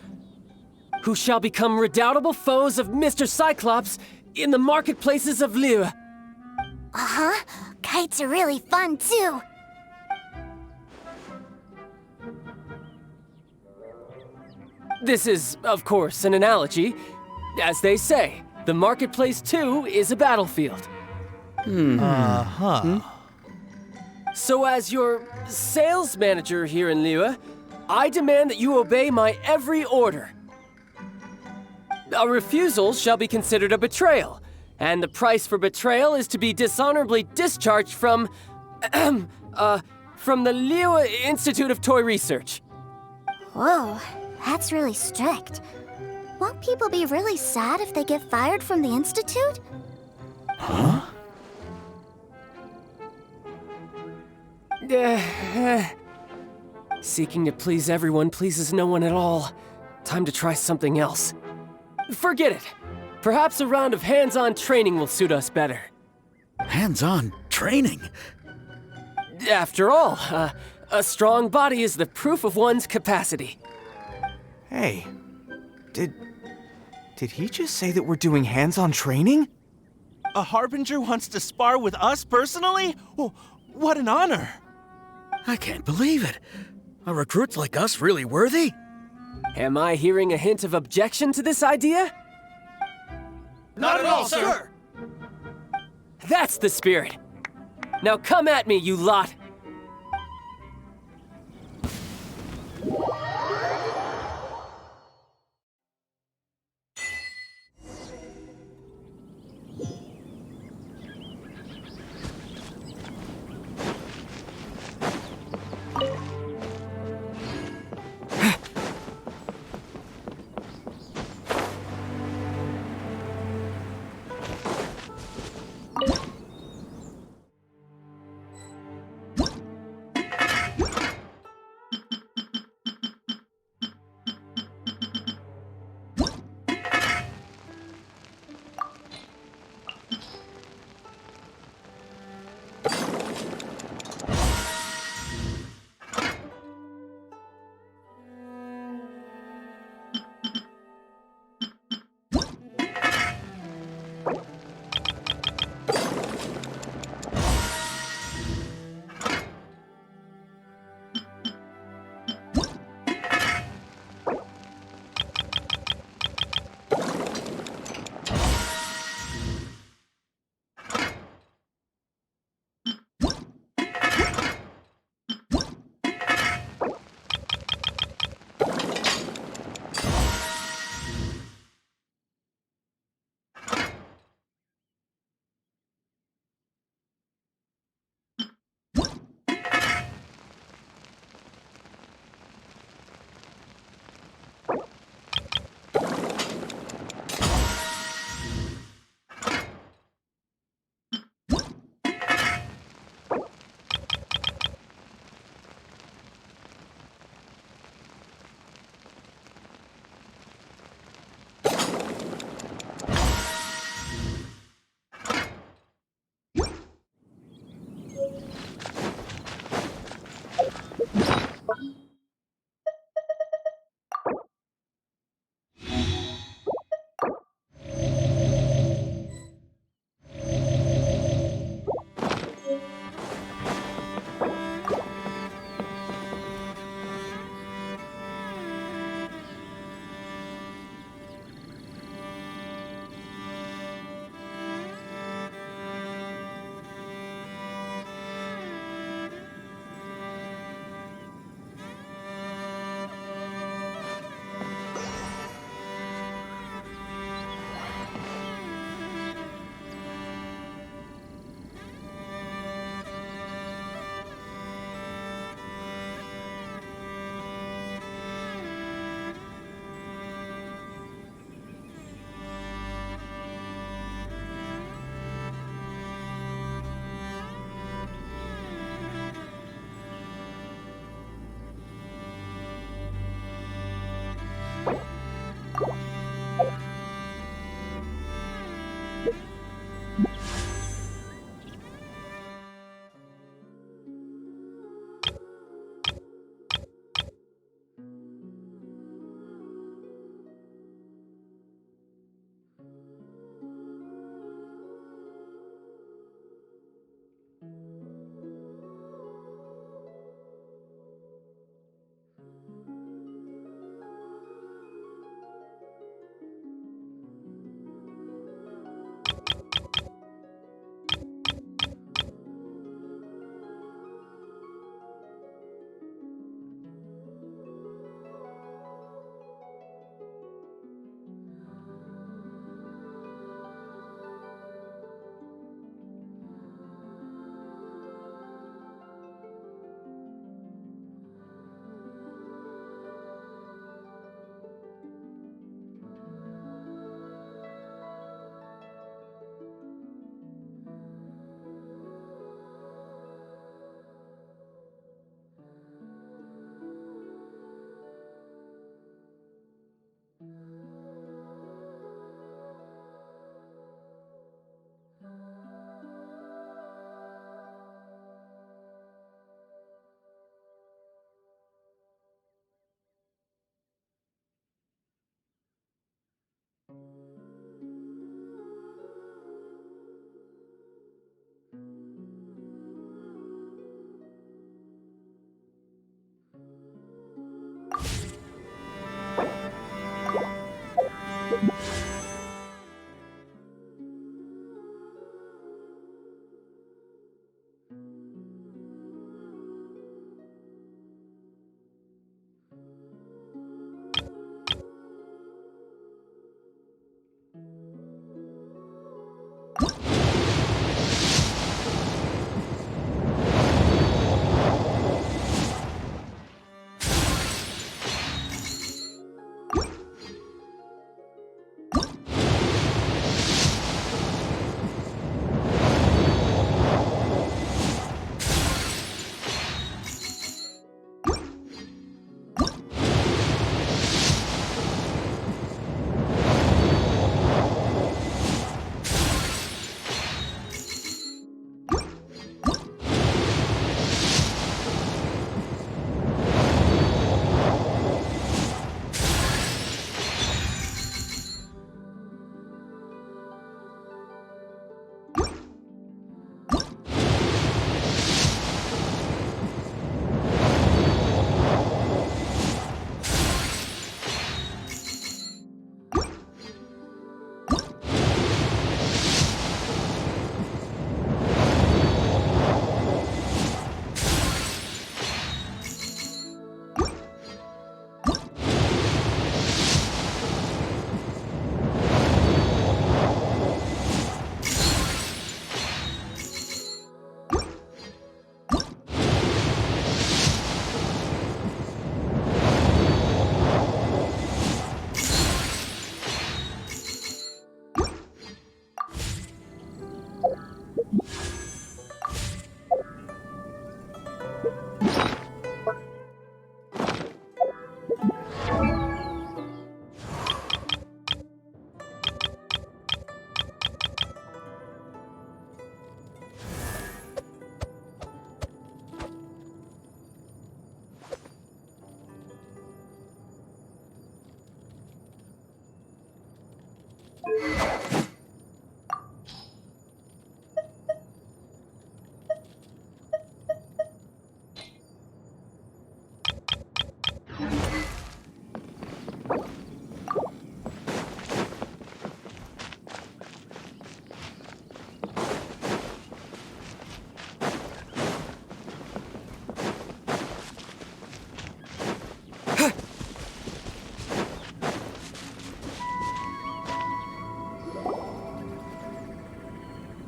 who shall become redoubtable foes of Mr. Cyclops in the marketplaces of Liyue. Uh-huh. Kites are really fun, too. This is, of course, an analogy. As they say, the marketplace too is a battlefield. So as your sales manager here in Liyue, I demand that you obey my every order. A refusal shall be considered a betrayal, and the price for betrayal is to be dishonorably discharged from the Liyue Institute of Toy Research. Whoa, that's really strict. Won't people be really sad if they get fired from the Institute? Huh? Seeking to please everyone pleases no one at all. Time to try something else. Forget it. Perhaps a round of hands-on training will suit us better. Hands-on training? After all, a strong body is the proof of one's capacity. Hey, did he just say that we're doing hands-on training? A Harbinger wants to spar with us personally? Oh, what an honor! I can't believe it. Are recruits like us really worthy? Am I hearing a hint of objection to this idea? Not at all, sir! That's the spirit. Now come at me, you lot!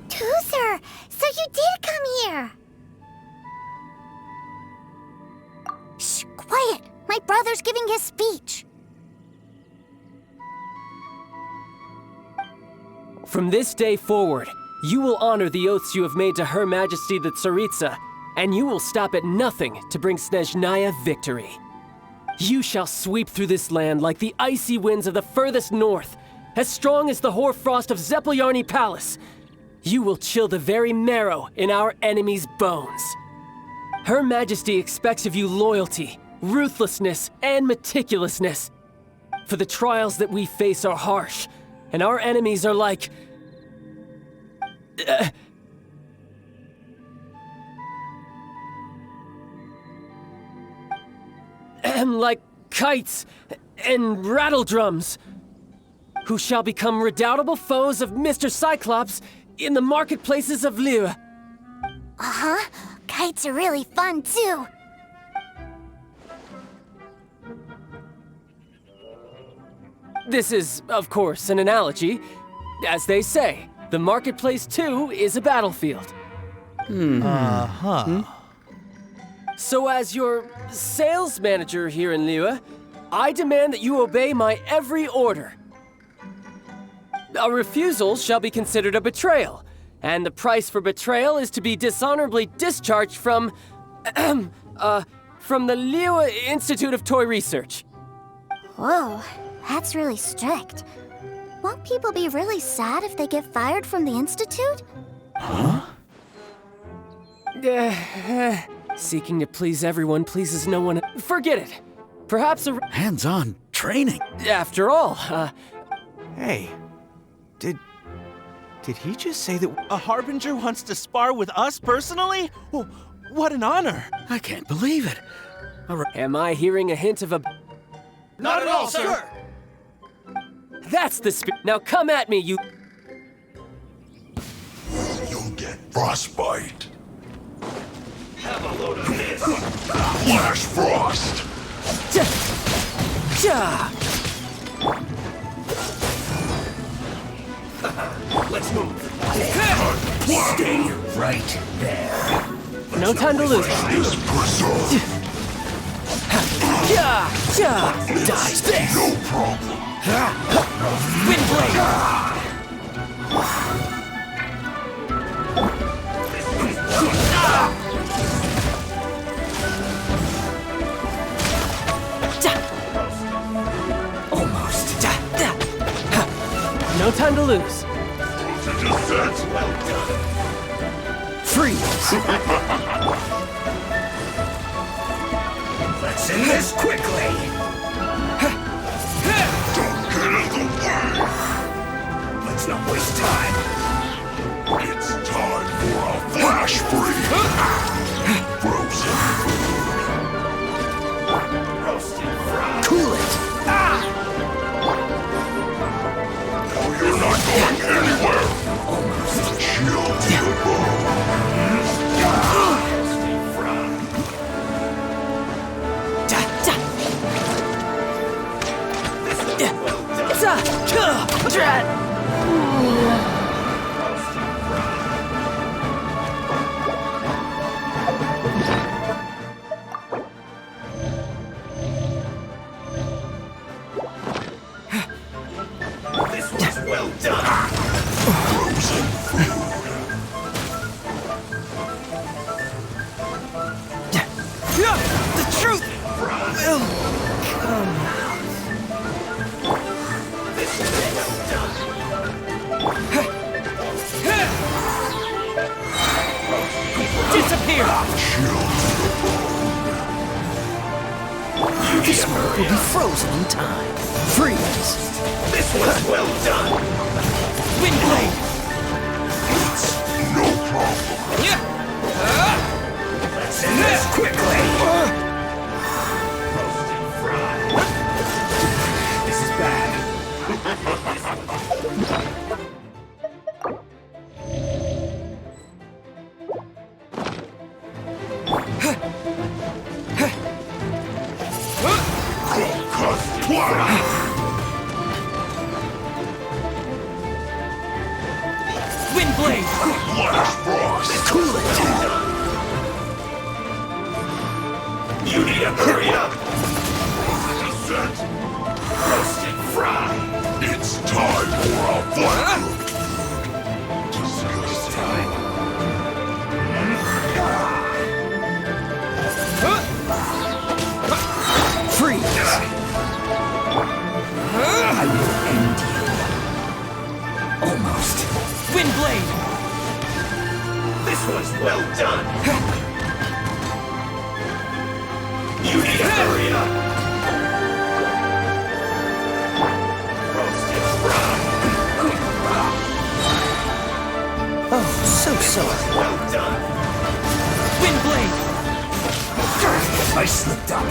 Toozer, so you did come here. Shh, quiet. My brother's giving his speech. From this day forward, you will honor the oaths you have made to Her Majesty the Tsaritsa, and you will stop at nothing to bring Snezhnaya victory. You shall sweep through this land like the icy winds of the furthest north, as strong as the hoarfrost of Zepelyarny Palace. You will chill the very marrow in our enemies' bones. Her Majesty expects of you loyalty, ruthlessness, and meticulousness. For the trials that we face are harsh, and our enemies are like... like kites and rattledrums, who shall become redoubtable foes of Mr. Cyclops in the marketplaces of Liyue. Uh-huh. Kites are really fun, too. This is, of course, an analogy. As they say, the marketplace, too, is a battlefield. So as your sales manager here in Liyue, I demand that you obey my every order. A refusal shall be considered a betrayal, and the price for betrayal is to be dishonorably discharged from the Liyue Institute of Toy Research. Whoa, that's really strict. Won't people be really sad if they get fired from the Institute? Seeking to please everyone pleases no one. Forget it. Perhaps a... Hands-on training. After all, Hey, did he just say that... A Harbinger wants to spar with us personally? Oh, what an honor! I can't believe it. Am I hearing a hint of a... Not at all, sir! That's the spirit. Now come at me, you... You'll get frostbite. Have a load of this. Flash frost. Let's move. Stay right there. No time to lose. This preserve. Die this. No problem. Windblade. Almost. No time to lose. Well done. Freeze. Let's end this quickly. Don't get in the way. Let's not waste time. It's time for a flash freeze. Frozen Roasted fries. Cool it. No, you're not going anywhere. Chill to the bone. Roasted fries. This was well done. Frozen food. The truth will come out. This was well done. Disappear. Chill to the bone. This moment will be frozen in time. Freeze! This was well done! Windblade! No problem. Let's end this quickly! Roasted fry. This is bad. Windblade! Flash frost! Cool it! You need to hurry up! Set! Roasted fry! It's time for a fight! Just time. Freeze! I will end you. Almost. Windblade! This was well done! You need to hurry up! Roasted fry! Oh, so sorry. Well done! Windblade! I slipped up!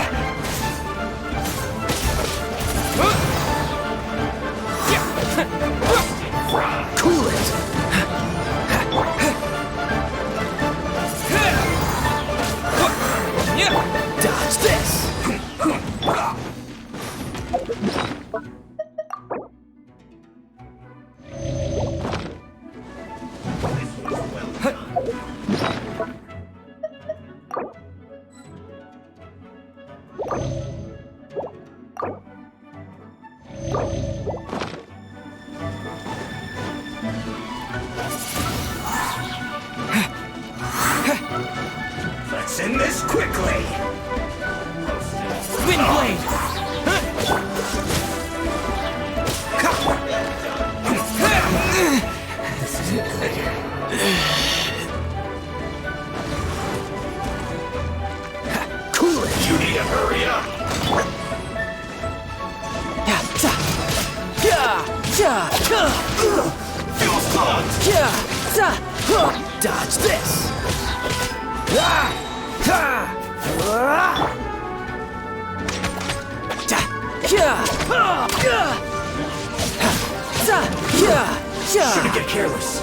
Cool it! Dodge this! Let's end this quickly! Windblade! Cool it! You need to hurry up! Fuel slugs! Dodge this! Shouldn't get careless.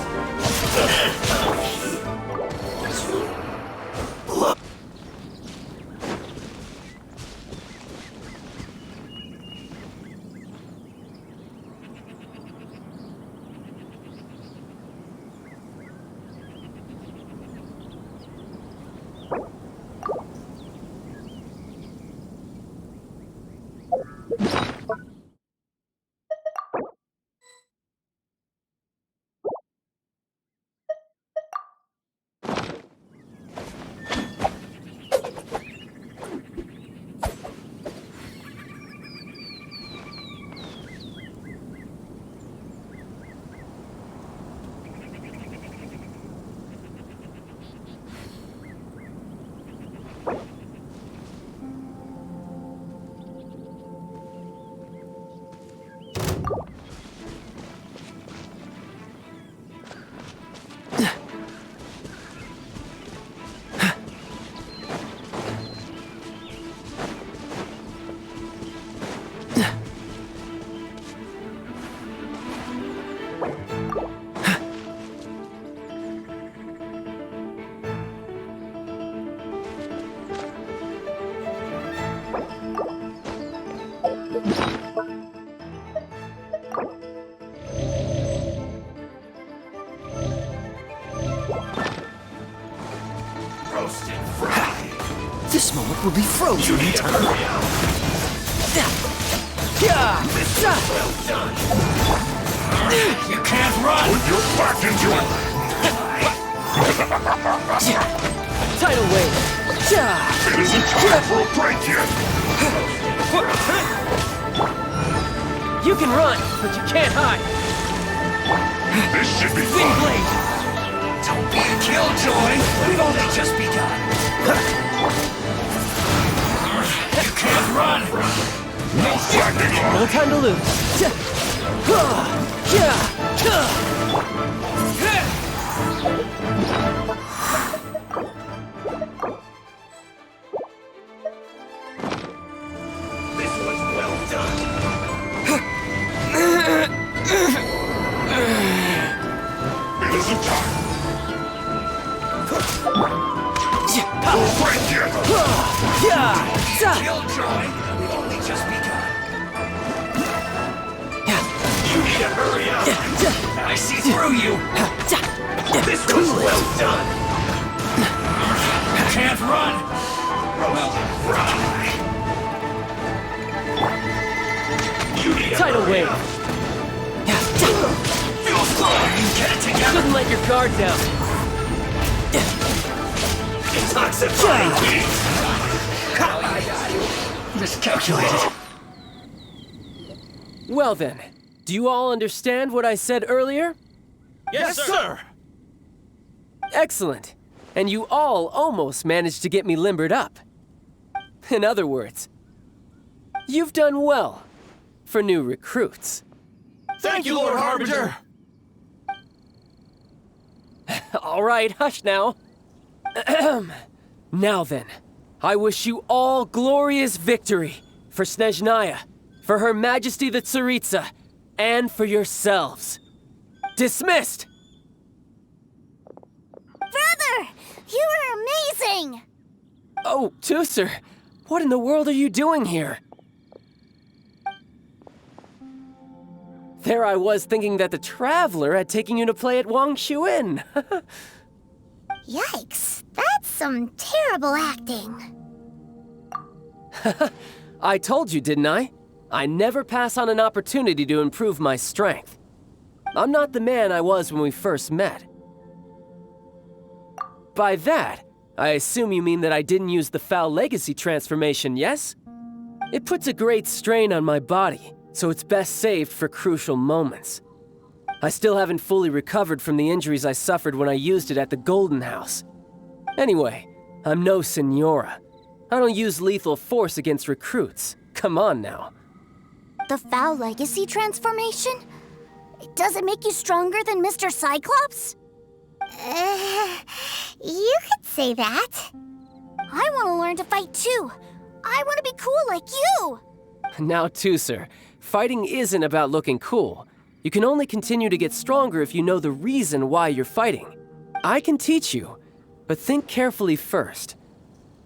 This moment will be frozen in time. You can't run! Put your back into it! Tidal wave! It isn't time for a break yet! You can run, but you can't hide! This should be fun! Windblade! Don't be a killjoy! We've only just begun! You can't run! No time to lose. This was well done. It isn't time. Break it! Killjoy, we've only just begun. You need to hurry up. I see through you. This was well done. You can't run. Well, run. You need to Tidal hurry wave. up. Feel fine. Get it together. Shouldn't let your guard down. Detoxifying heat. Miscalculated. Well then, do you all understand what I said earlier? Yes, sir! Excellent. And you all almost managed to get me limbered up. In other words, you've done well for new recruits. Thank you, Lord Harbinger! All right, hush now. Now then, I wish you all glorious victory for Snezhnaya, for Her Majesty the Tsaritsa, and for yourselves. Dismissed! Brother, you were amazing! Oh, Tusser, what in the world are you doing here? There I was thinking that the Traveler had taken you to play at Wang Xuan. Yikes, that's some terrible acting. I told you, didn't I? I never pass on an opportunity to improve my strength. I'm not the man I was when we first met. By that, I assume you mean that I didn't use the Foul Legacy transformation, yes? It puts a great strain on my body, so it's best saved for crucial moments. I still haven't fully recovered from the injuries I suffered when I used it at the Golden House. Anyway, I'm no Senora. I don't use lethal force against recruits. Come on now. The Foul Legacy transformation? Does it make you stronger than Mr. Cyclops? You could say that. I want to learn to fight too. I want to be cool like you. Now, Tusser, fighting isn't about looking cool. You can only continue to get stronger if you know the reason why you're fighting. I can teach you, but think carefully first.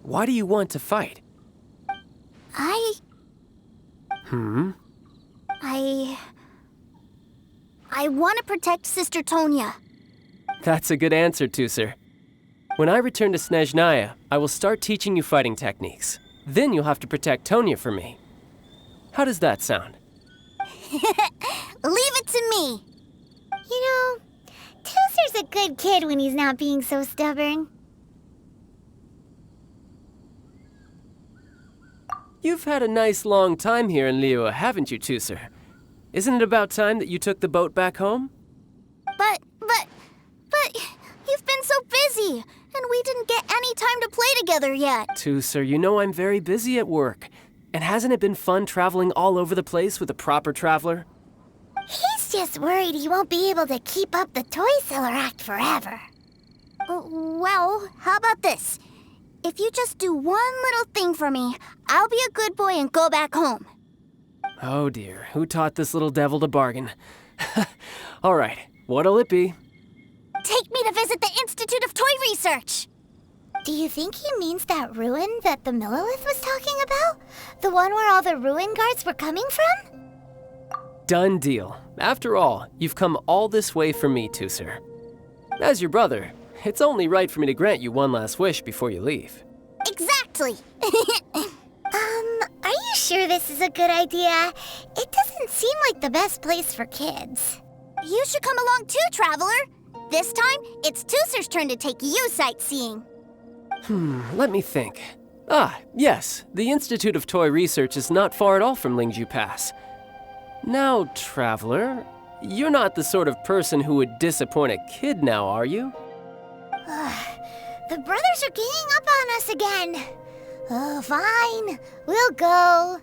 Why do you want to fight? I want to protect Sister Tonya. That's a good answer, Tusser. When I return to Snezhnaya, I will start teaching you fighting techniques. Then you'll have to protect Tonya for me. How does that sound? Leave it to me. You know, Tusser's a good kid when he's not being so stubborn. You've had a nice long time here in Liyue, haven't you, Tusser? Isn't it about time that you took the boat back home? But you've been so busy, and we didn't get any time to play together yet. Tusser, you know I'm very busy at work. And hasn't it been fun traveling all over the place with a proper traveler? He's just worried he won't be able to keep up the toy seller act forever. Well, how about this? If you just do one little thing for me, I'll be a good boy and go back home. Oh dear, who taught this little devil to bargain? All right, what'll it be? Take me to visit the Institute of Toy Research. Do you think he means that ruin that the Millilith was talking about? The one where all the ruin guards were coming from? Done deal. After all, you've come all this way for me, Tusser. As your brother, it's only right for me to grant you one last wish before you leave. Exactly. Are you sure this is a good idea? It doesn't seem like the best place for kids. You should come along too, Traveler. This time, it's Tusser's turn to take you sightseeing. Let me think. Ah, yes, the Institute of Toy Research is not far at all from Lingju Pass. Now, Traveler, you're not the sort of person who would disappoint a kid now, are you? The brothers are ganging up on us again. Oh, fine. We'll go.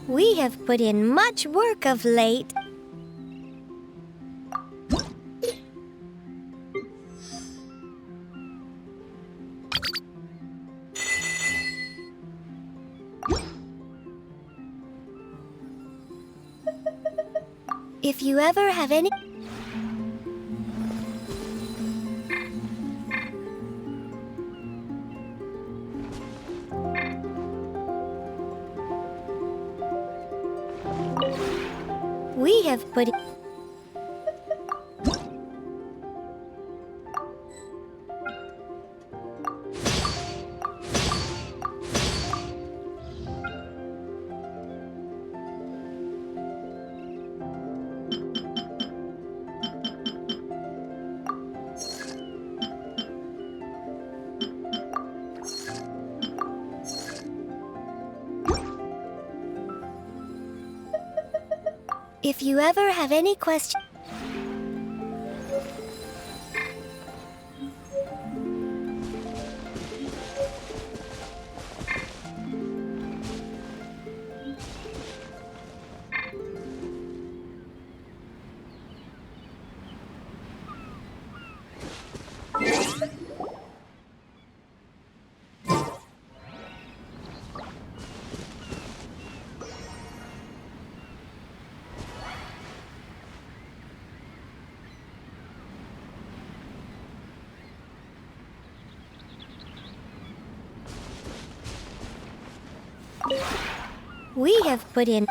We have put in much work of late. If you ever have any... We have put... If you ever have any questions... We have put in...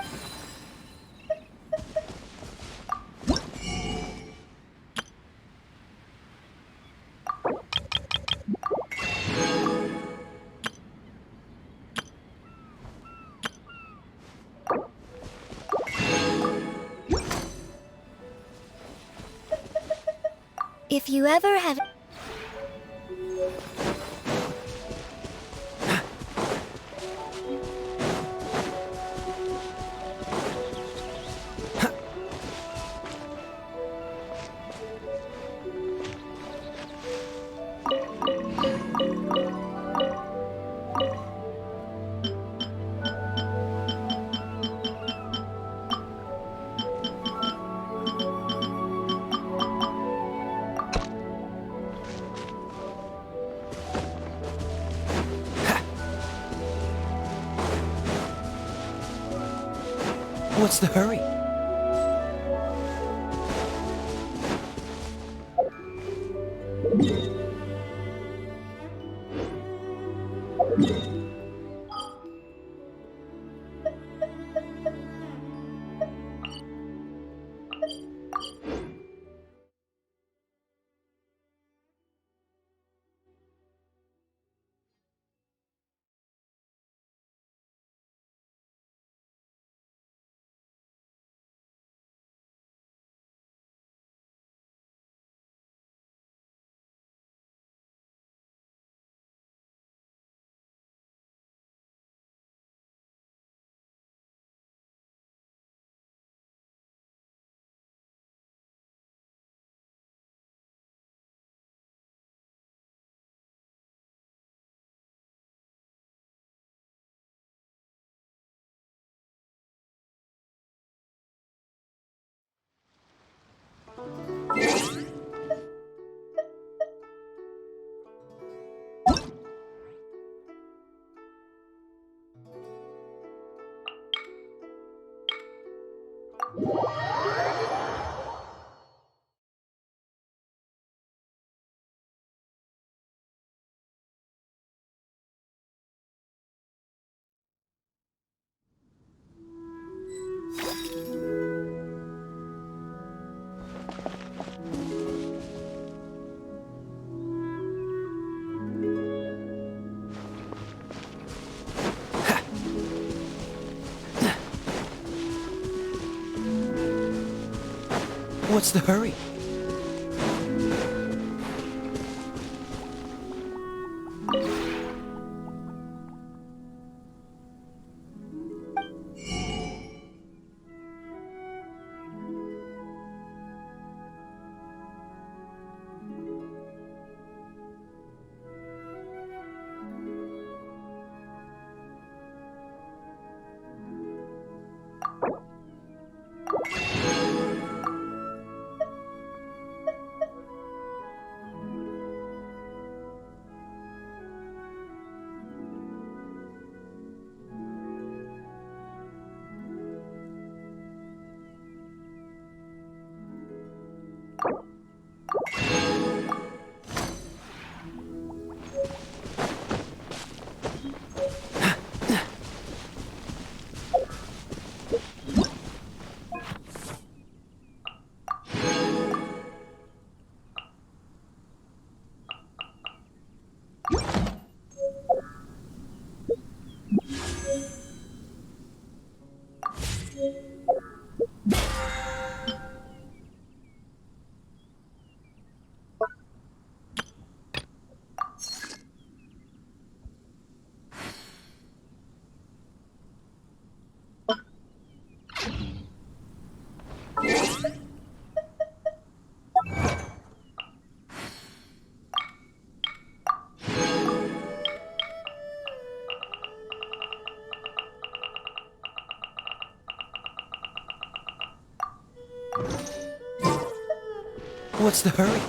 If you ever have... What's the hurry? What's the hurry? What's the hurry?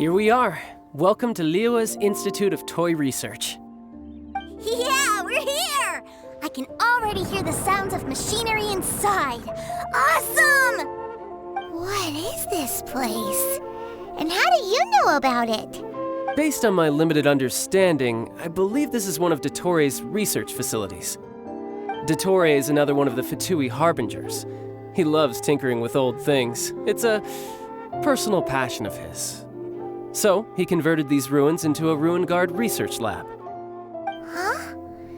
Here we are. Welcome to Liyue's Institute of Toy Research. Yeah, we're here! I can already hear the sounds of machinery inside. Awesome! What is this place? And how do you know about it? Based on my limited understanding, I believe this is one of Dottoro's research facilities. Dottore is another one of the Fatui Harbingers. He loves tinkering with old things. It's a personal passion of his. So, he converted these ruins into a Ruin Guard research lab. Huh?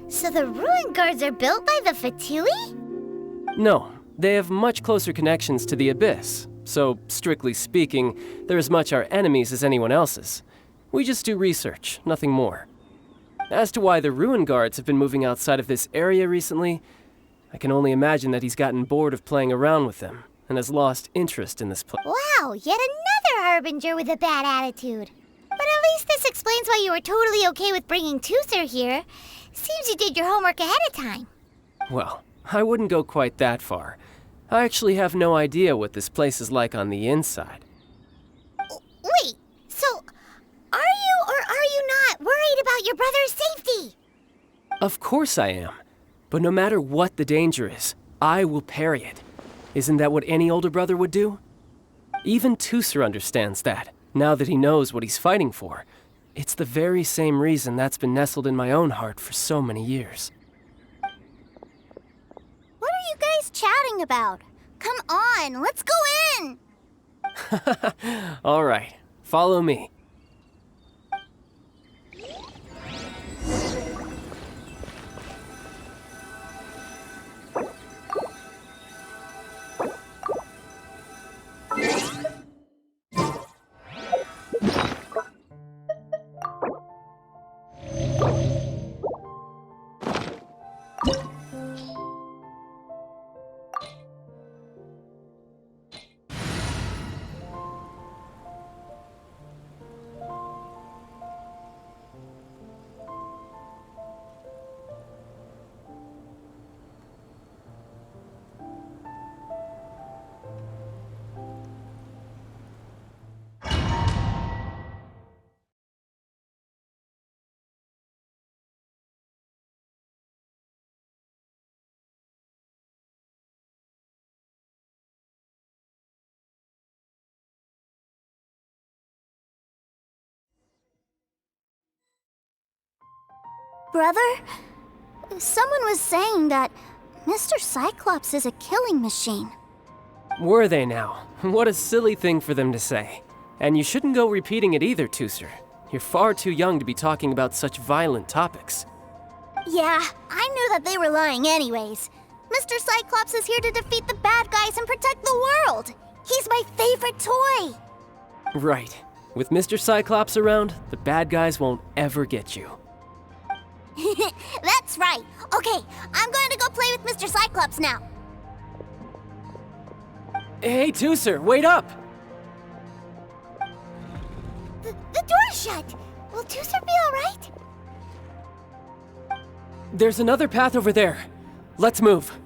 So the Ruin Guards are built by the Fatui? No, they have much closer connections to the Abyss. So, strictly speaking, they're as much our enemies as anyone else's. We just do research, nothing more. As to why the Ruin Guards have been moving outside of this area recently, I can only imagine that he's gotten bored of playing around with them and has lost interest in this place. Wow, yet another Harbinger with a bad attitude. But at least this explains why you were totally okay with bringing Tooser here. Seems you did your homework ahead of time. Well, I wouldn't go quite that far. I actually have no idea what this place is like on the inside. Wait, so are you or are you not worried about your brother's safety? Of course I am. But no matter what the danger is, I will parry it. Isn't that what any older brother would do? Even Tooser understands that, now that he knows what he's fighting for. It's the very same reason that's been nestled in my own heart for so many years. What are you guys chatting about? Come on, let's go in! All right, follow me. Brother, someone was saying that Mr. Cyclops is a killing machine. Were they now? What a silly thing for them to say. And you shouldn't go repeating it either, Tooser. You're far too young to be talking about such violent topics. Yeah, I knew that they were lying anyways. Mr. Cyclops is here to defeat the bad guys and protect the world. He's my favorite toy. Right. With Mr. Cyclops around, the bad guys won't ever get you. That's right. Okay, I'm going to go play with Mr. Cyclops now. Hey, Tooser, wait up! The door's shut. Will Tooser be all right? There's another path over there. Let's move.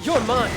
You're mine!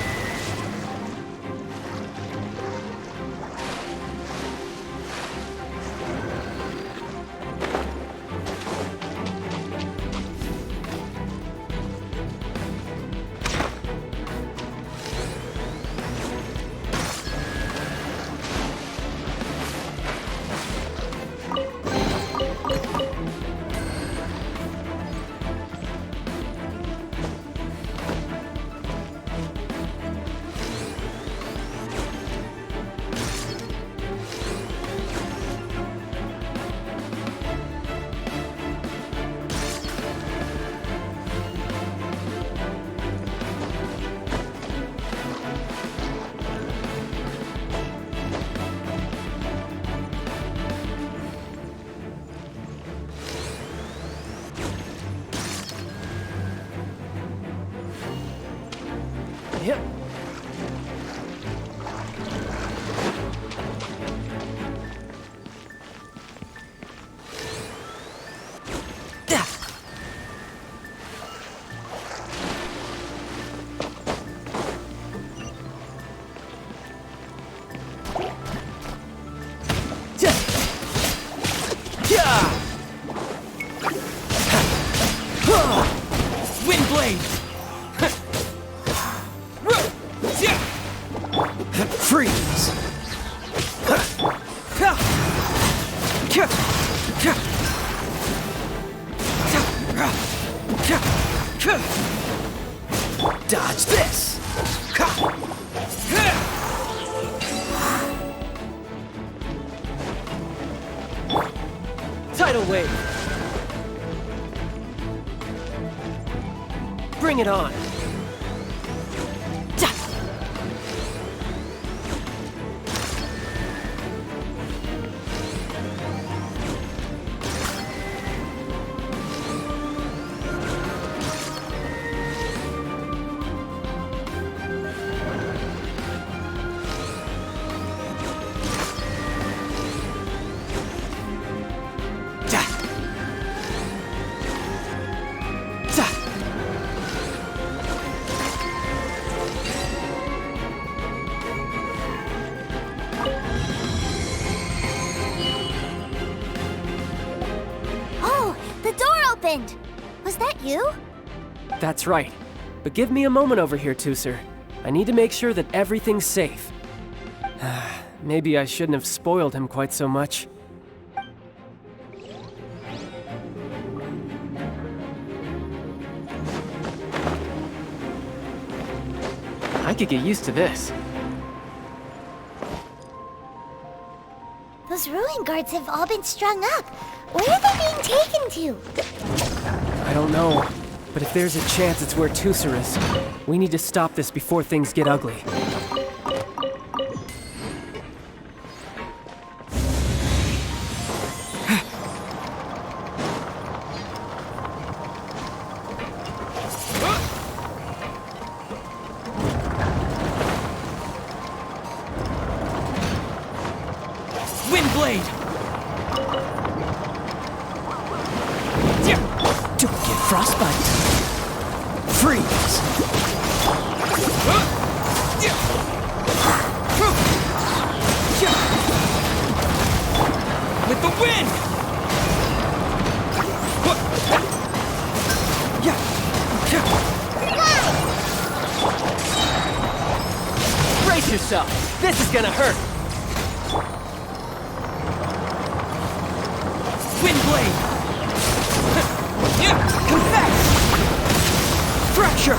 Yep. Windblade! Freeze! Tidal wave! Bring it on! Was that you? That's right. But give me a moment over here, Tooser. I need to make sure that everything's safe. Maybe I shouldn't have spoiled him quite so much. I could get used to this. Those ruin guards have all been strung up. Where are they being taken to? I don't know, but if there's a chance it's where Tooser is, we need to stop this before things get ugly. Windblade! Don't get frostbite. Freeze! With the wind! Brace yourself! This is gonna hurt! Windblade! Confect! Fracture!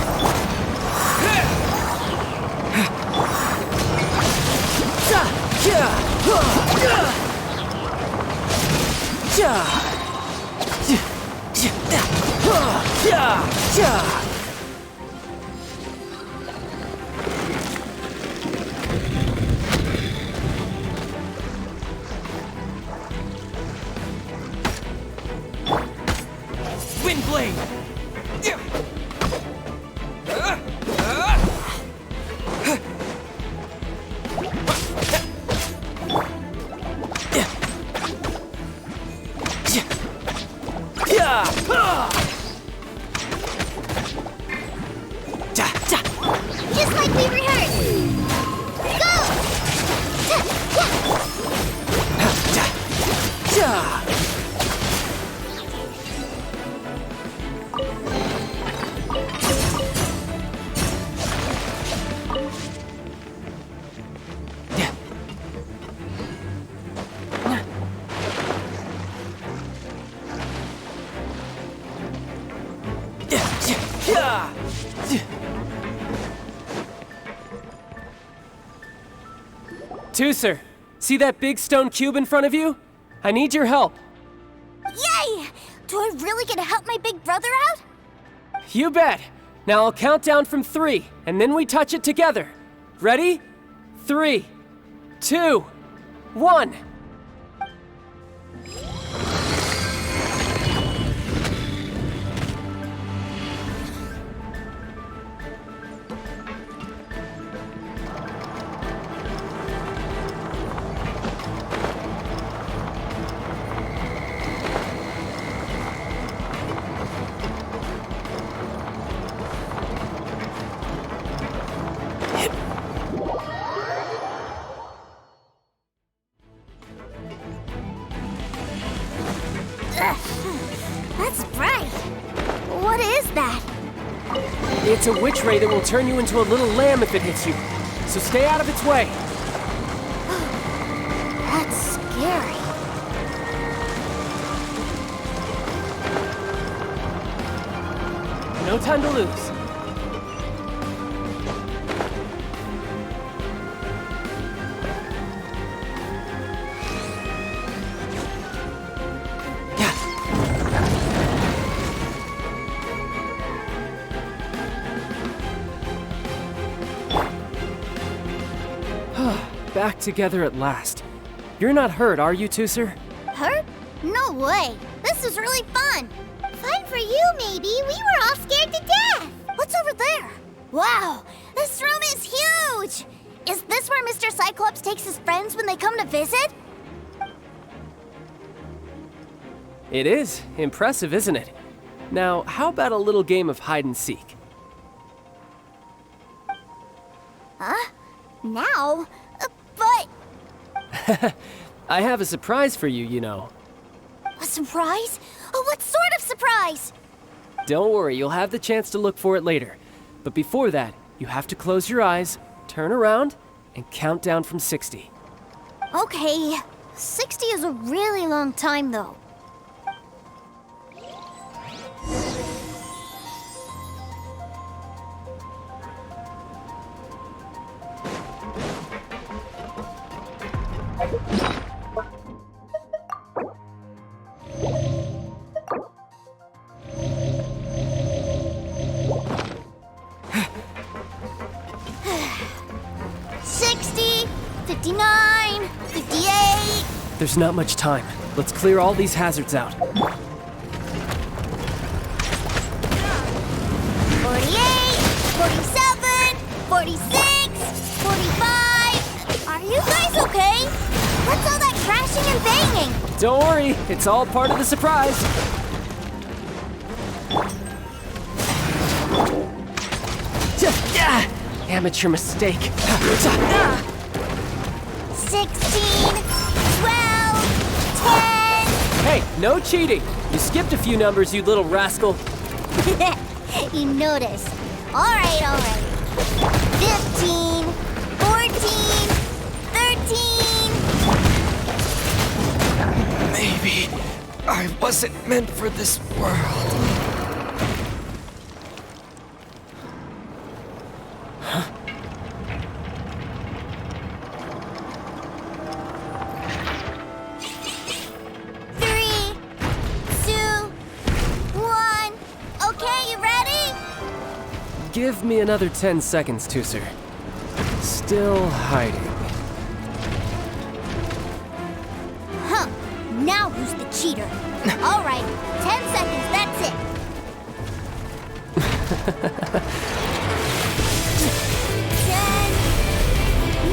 Windblade! Just like we rehearsed. Go! Tooser, see that big stone cube in front of you? I need your help. Yay! Do I really get to help my big brother out? You bet. Now I'll count down from 3, and then we touch it together. Ready? 3, 2, 1. That's bright. What is that? It's a witch ray that will turn you into a little lamb if it hits you. So stay out of its way. That's scary. No time to lose. back together at last. You're not hurt, are you, Tooser? Hurt? No way. This is really fun. Fun for you, maybe. We were all scared to death. What's over there? Wow, this room is huge. Is this where Mr. Cyclops takes his friends when they come to visit? It is. Impressive, isn't it? Now, how about a little game of hide and seek? Huh? Now? But... I have a surprise for you, you know. A surprise? Oh, what sort of surprise? Don't worry, you'll have the chance to look for it later. But before that, you have to close your eyes, turn around, and count down from 60. Okay. 60 is a really long time, though. There's not much time. Let's clear all these hazards out. 48, 46. Are you guys okay? What's all that crashing and banging? Don't worry, it's all part of the surprise. Amateur mistake. 16, 12, 10. Hey, no cheating. You skipped a few numbers, you little rascal. You noticed. All right. 15, 14, 13. Maybe I wasn't meant for this world. Give me another 10 seconds, Tooser. Still hiding. Huh. Now who's the cheater? All right, 10 seconds, that's it. 10,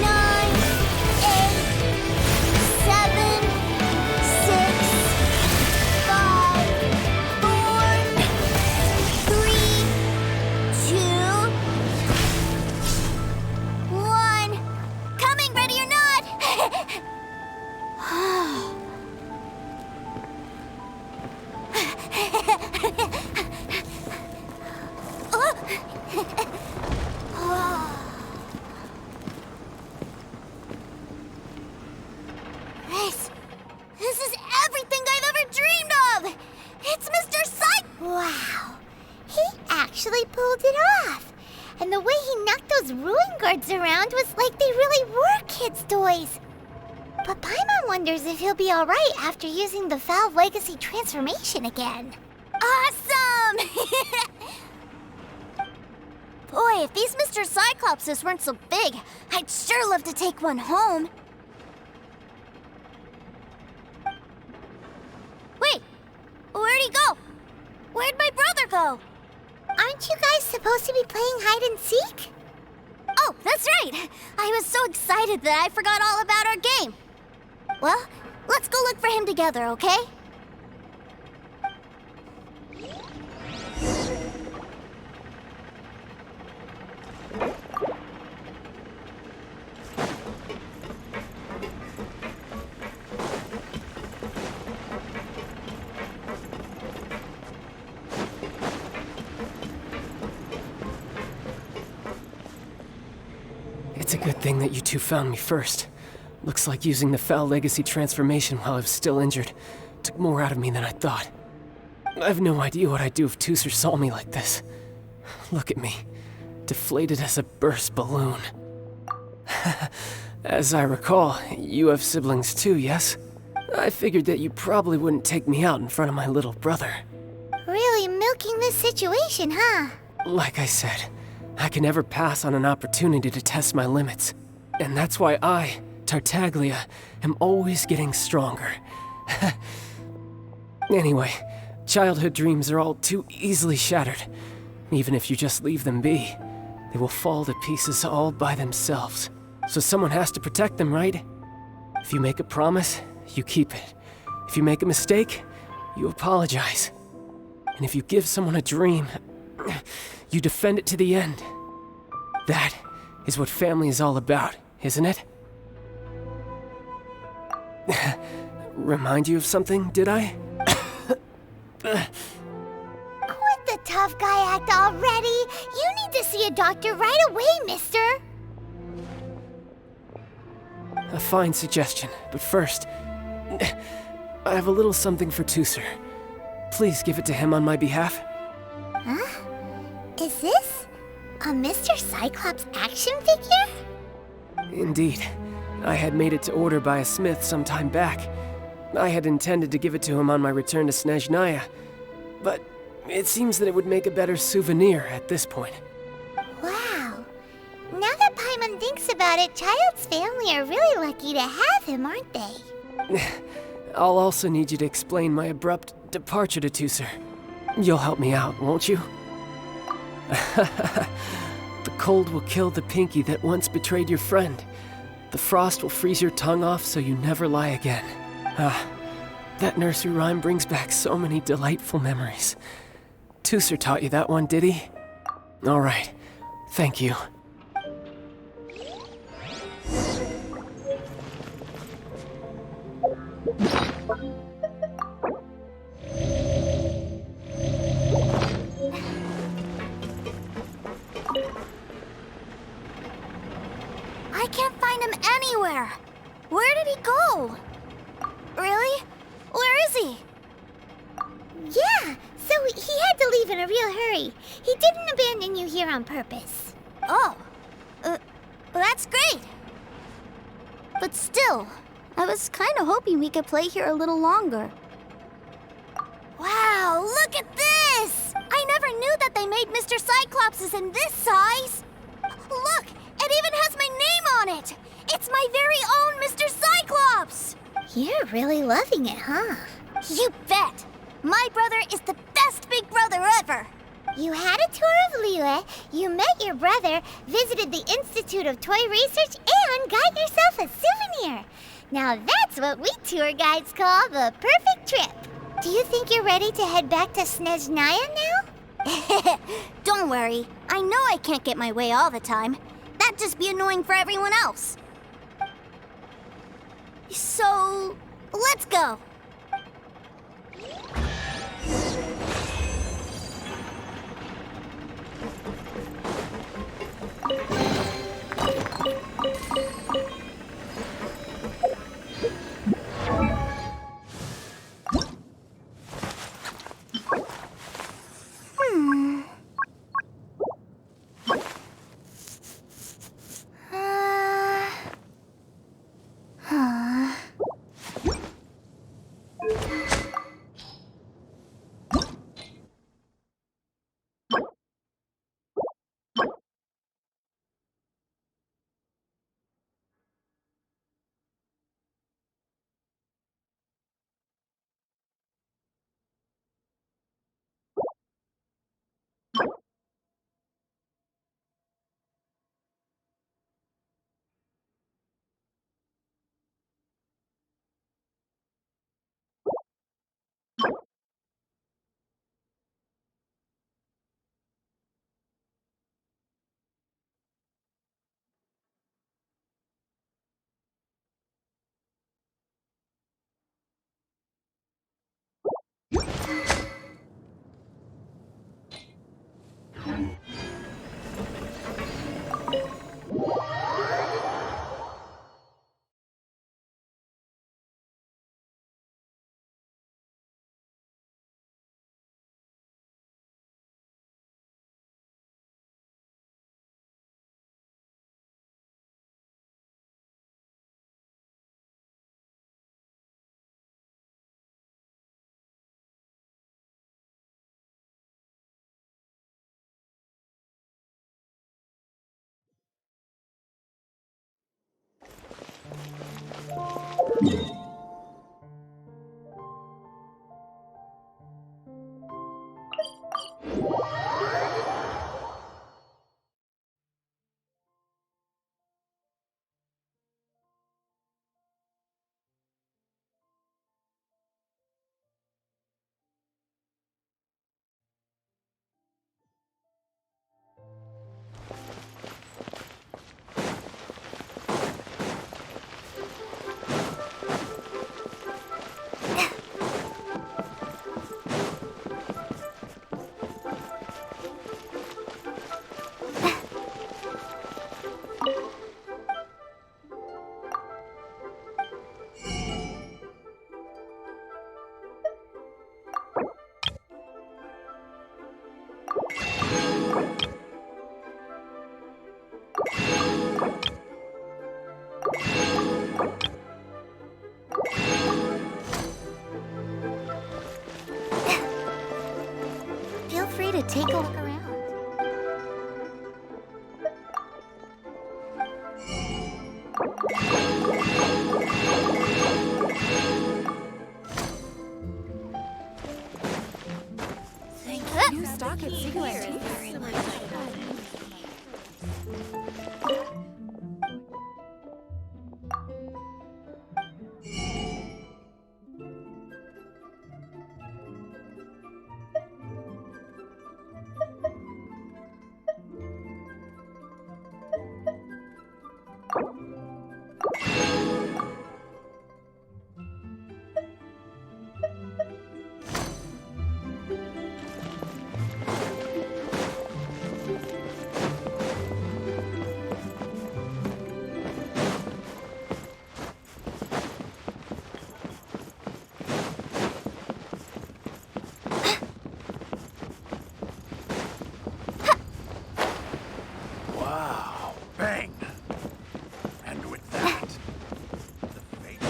9, 8, 7, 6, 5, 4, 3, 2, 1. Coming, ready or not? This is everything I've ever dreamed of! It's Mr. Wow, he actually pulled it off. And the way he knocked those ruin guards around was like they really were kids' toys. But Paimon wonders if he'll be alright after using the Valve Legacy transformation again. Awesome! Boy, if these Mr. Cyclopses weren't so big, I'd sure love to take one home. Wait, where'd he go? Where'd my brother go? Aren't you guys supposed to be playing hide and seek? Oh, that's right! I was so excited that I forgot all about our game. Well, let's go look for him together, okay? It's a good thing that you two found me first. Looks like using the Foul Legacy transformation while I was still injured took more out of me than I thought. I have no idea what I'd do if Tooser saw me like this. Look at me, deflated as a burst balloon. As I recall, you have siblings too, yes? I figured that you probably wouldn't take me out in front of my little brother. Really milking this situation, huh? Like I said, I can never pass on an opportunity to test my limits. And that's why I, Tartaglia, am always getting stronger. Anyway, childhood dreams are all too easily shattered. Even if you just leave them be, they will fall to pieces all by themselves. So someone has to protect them, right? If you make a promise, you keep it. If you make a mistake, you apologize. And if you give someone a dream, you defend it to the end. That is what family is all about, isn't it? Remind you of something, did I? Quit the tough guy act already. You need to see a doctor right away, mister. A fine suggestion, but first, I have a little something for Tooser. Please give it to him on my behalf. Huh? Is this a Mr. Cyclops action figure? Indeed. I had made it to order by a smith some time back. I had intended to give it to him on my return to Snezhnaya, but it seems that it would make a better souvenir at this point. Wow. Now that Paimon thinks about it, Child's family are really lucky to have him, aren't they? I'll also need you to explain my abrupt departure to Tooser. You'll help me out, won't you? The cold will kill the pinky that once betrayed your friend. The frost will freeze your tongue off so you never lie again. Ah, that nursery rhyme brings back so many delightful memories. Tooser taught you that one, did he? All right, thank you. I can't find him anywhere. Where did he go? Really? Where is he? Yeah, so he had to leave in a real hurry. He didn't abandon you here on purpose. Oh, that's great. But still, I was kind of hoping we could play here a little longer. Wow, look at this! I never knew that they made Mr. Cyclopses in this size. Look, it even has my name on it. It's my very own Mr. Cyclops. You're really loving it, huh? You bet. My brother is the best big brother ever. You had a tour of Liyue, you met your brother, visited the Institute of Toy Research, and got yourself a souvenir. Now that's what we tour guides call the perfect trip. Do you think you're ready to head back to Snezhnaya now? Don't worry. I know I can't get my way all the time. That'd just be annoying for everyone else. So, let's go. Feel free to take a look around. Thank you. New stock at Cigarette. Wow. Bang. And with that, the fate...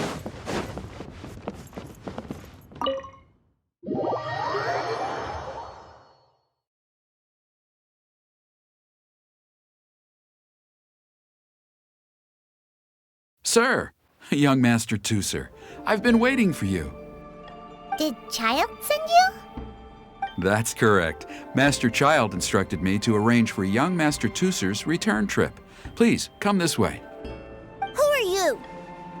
Sir, young Master Tooser, I've been waiting for you. Did Child send you? That's correct. Master Child instructed me to arrange for young Master Tooser's return trip. Please, come this way. Who are you?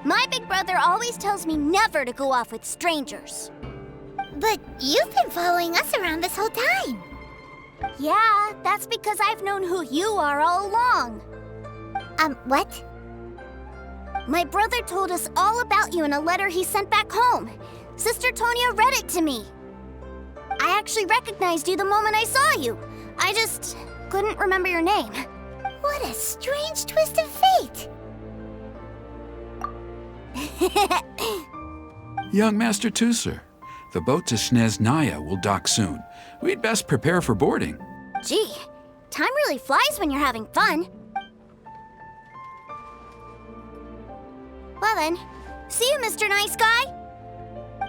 My big brother always tells me never to go off with strangers. But you've been following us around this whole time. Yeah, that's because I've known who you are all along. What? My brother told us all about you in a letter he sent back home. Sister Tonya read it to me. I actually recognized you the moment I saw you. I just couldn't remember your name. What a strange twist of fate. Young Master Tooser, the boat to Snezhnaya will dock soon. We'd best prepare for boarding. Gee, time really flies when you're having fun. Well then, see you, Mr. Nice Guy.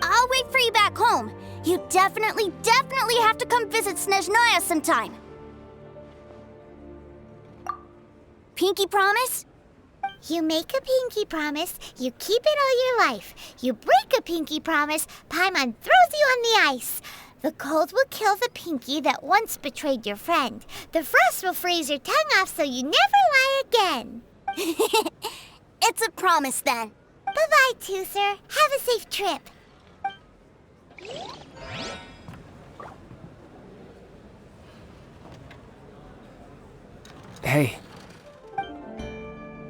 I'll wait for you back home. You definitely have to come visit Snezhnaya sometime. Pinky promise? You make a pinky promise, you keep it all your life. You break a pinky promise, Paimon throws you on the ice. The cold will kill the pinky that once betrayed your friend. The frost will freeze your tongue off so you never lie again. It's a promise then. Bye-bye, Tooser. Have a safe trip. Hey.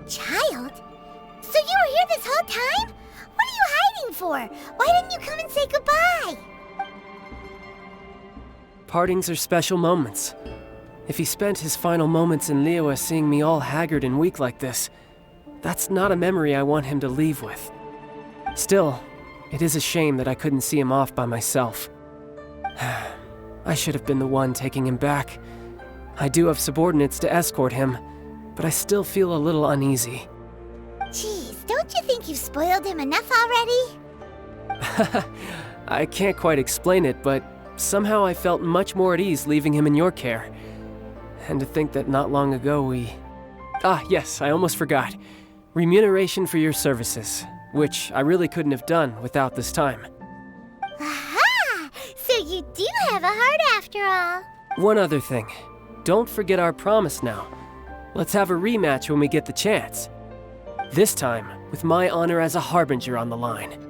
Child? So you were here this whole time? What are you hiding for? Why didn't you come and say goodbye? Partings are special moments. If he spent his final moments in Liyue seeing me all haggard and weak like this, that's not a memory I want him to leave with. Still, it is a shame that I couldn't see him off by myself. I should have been the one taking him back. I do have subordinates to escort him, but I still feel a little uneasy. Jeez, don't you think you've spoiled him enough already? I can't quite explain it, but somehow I felt much more at ease leaving him in your care. And to think that not long ago we... Ah, yes, I almost forgot. Remuneration for your services. which I really couldn't have done without this time. Aha! So you do have a heart after all. One other thing. Don't forget our promise now. Let's have a rematch when we get the chance. This time, with my honor as a harbinger on the line.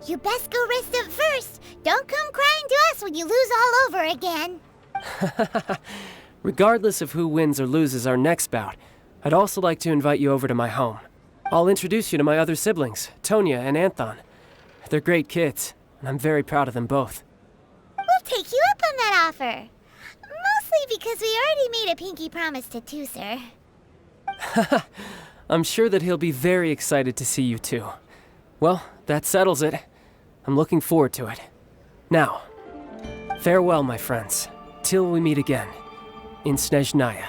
You best go rest up first. Don't come crying to us when you lose all over again. Regardless of who wins or loses our next bout, I'd also like to invite you over to my home. I'll introduce you to my other siblings, Tonya and Anthon. They're great kids, and I'm very proud of them both. We'll take you up on that offer. Mostly because we already made a pinky promise to Tooser. I'm sure that he'll be very excited to see you too. Well, that settles it. I'm looking forward to it. Now, farewell, my friends, till we meet again in Snezhnaya.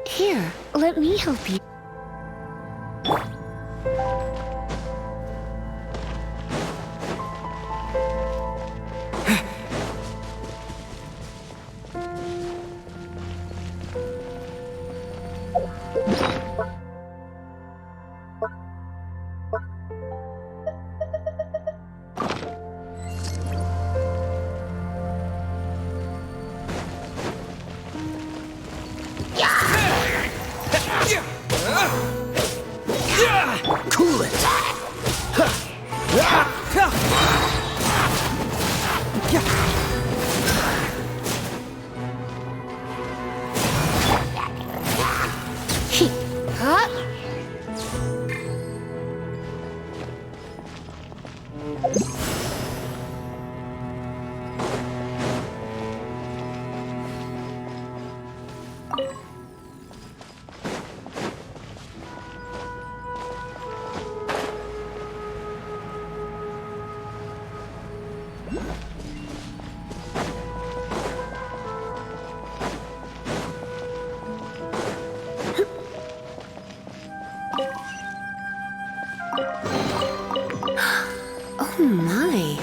Here, let me help you. Cool it! Oh my.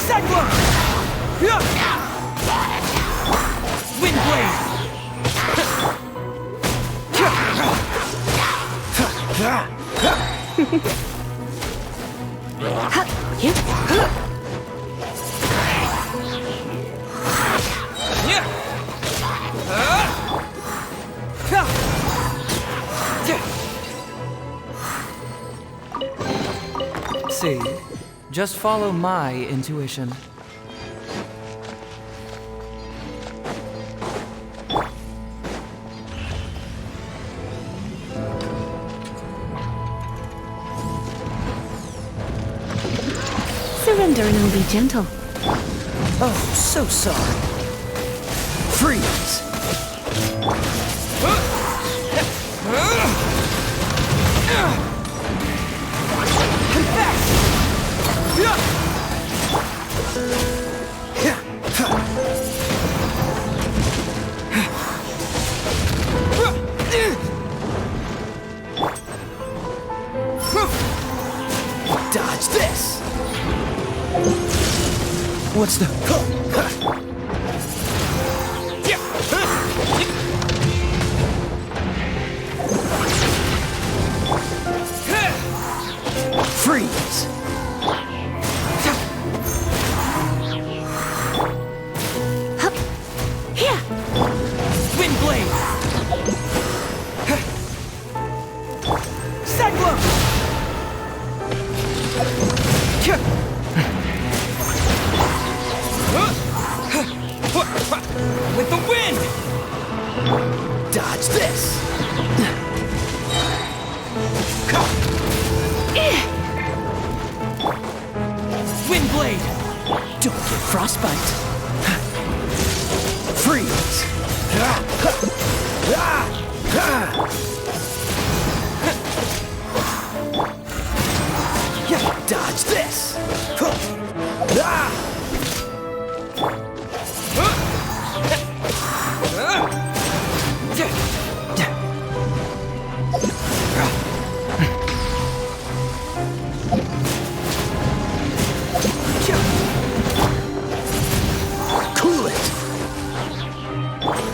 Cyclops! Wind blade! See, just follow my intuition. Surrender and I'll be gentle. Oh, so sorry. Freeze! Dodge this! What's the... Freeze! Wind blade! Cyclops! With the wind! Dodge this! Wind blade! Don't get frostbite! Freeze! Dodge this! Cool it!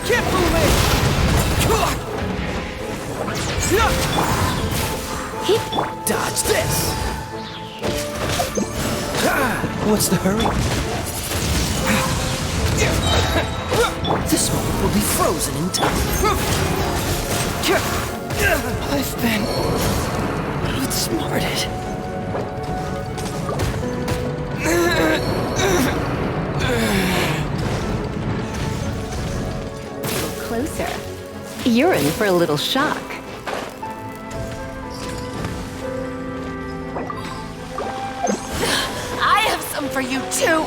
Keep moving! Dodge this! What's the hurry? This moment will be frozen in time. I've been outsmarted. Closer. You're in for a little shock. I have some for you too.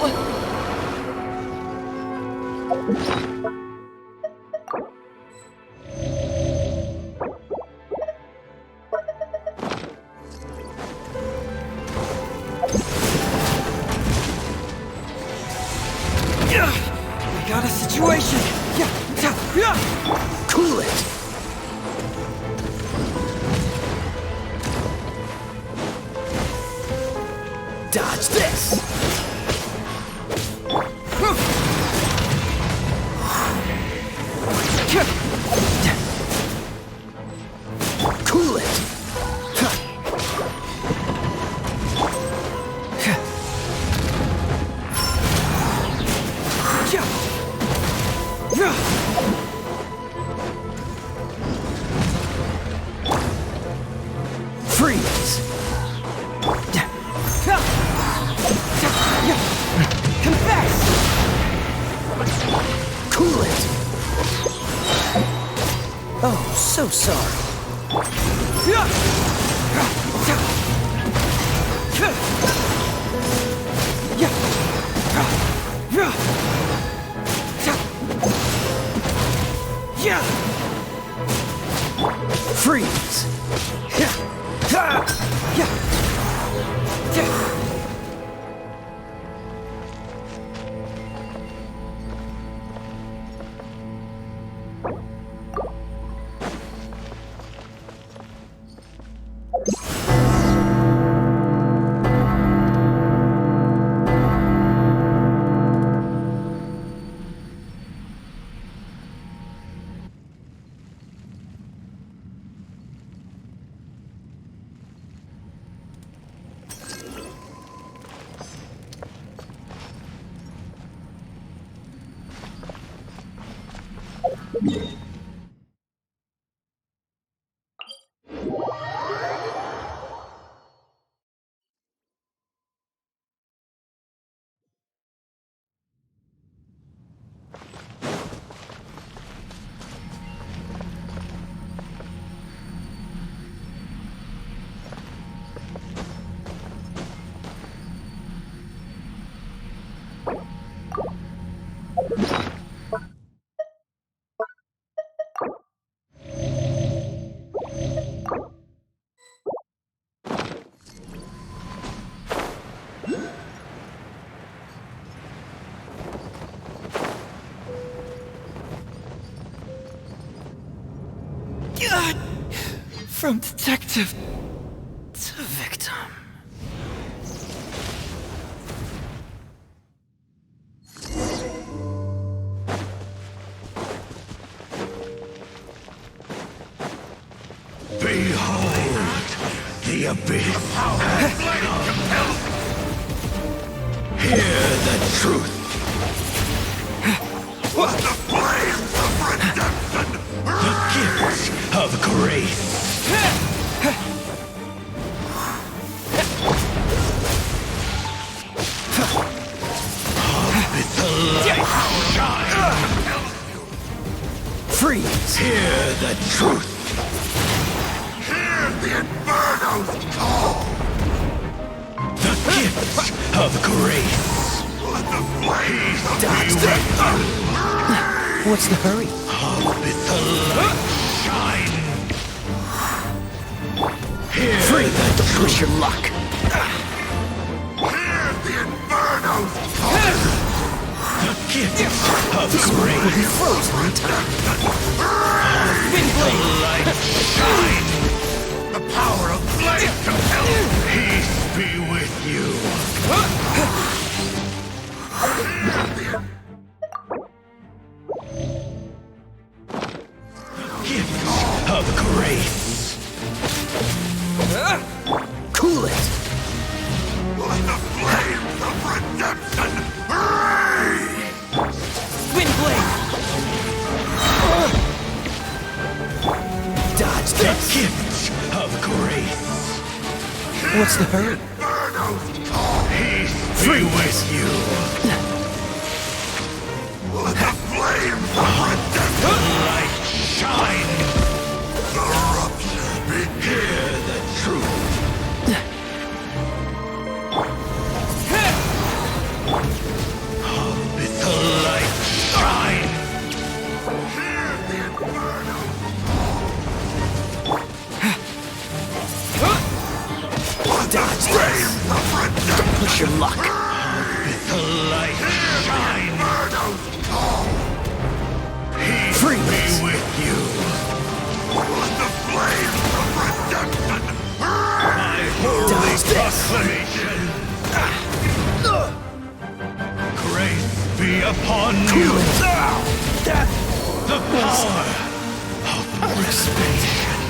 We got a situation! Cool it! Dodge this! Cool it! Freeze! Confess! Cool it! Oh, so sorry. Freeze! From detective to victim. Behold the abyss. Hear the truth. The flames of redemption. The gifts of grace. Freeze! Hear the truth! Hear the Inferno's call! The gifts of grace! Let the flames be with you! What's the hurry? Let the light shine! Hear Don't push your luck! Hear the Inferno's call! The gifts of grace! Will be frozen in time. The light shine! The power of flame compels! Peace be with you! Gifts of grace! Cool it! Let the flames of redemption burn! Windblade! Dodge The this! gifts of grace! What's the hurry? Peace be with you! Let the flames of redemption light shine! The rupture begin! Hear the truth! Let the light shine! Hear the inferno! Dodge this! Don't push your luck! Let the light shine! Peace be with you! Let the flames of redemption burn! My holy proclamation! Grace be upon you! The power of respiration!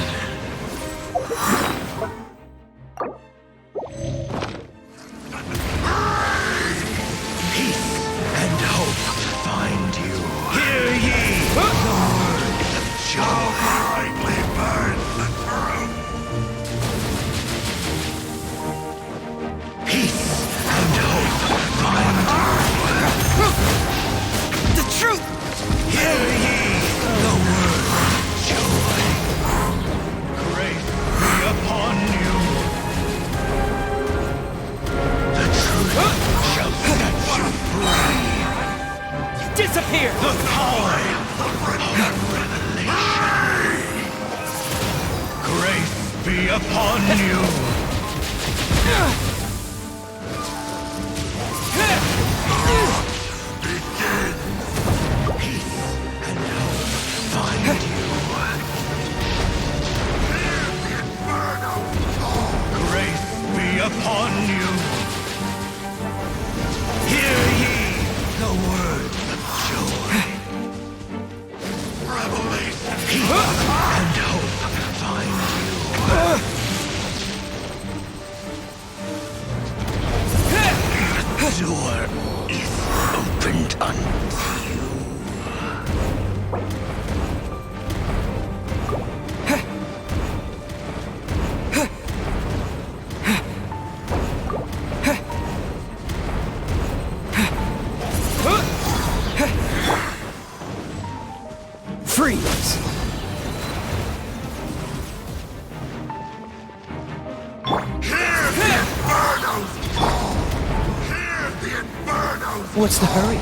Peace and hope find you. Hear ye the words of Joe brightly burns the furrow. Peace and hope find you. The truth! Hear ye the words of Joe. Disappear! The power of revelation. Grace be upon you. Begin. Peace and hope find you. Hear the inferno call. Grace be upon you. Hear ye the words of joy. Revelation. Peace and hope find you. The door is opened unto you. Freeze! Hear the inferno's call! Hear the inferno's What's the hurry?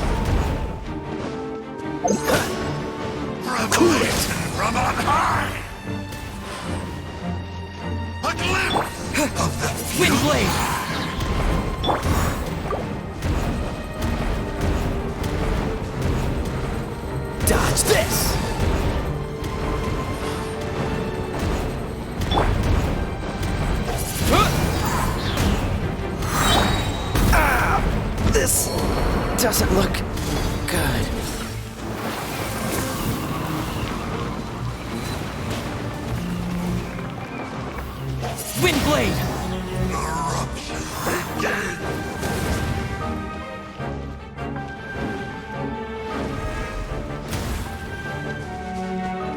revelation from on high! A glimpse of the Windblade! Dodge this! This doesn't look good. Windblade! eruption begins!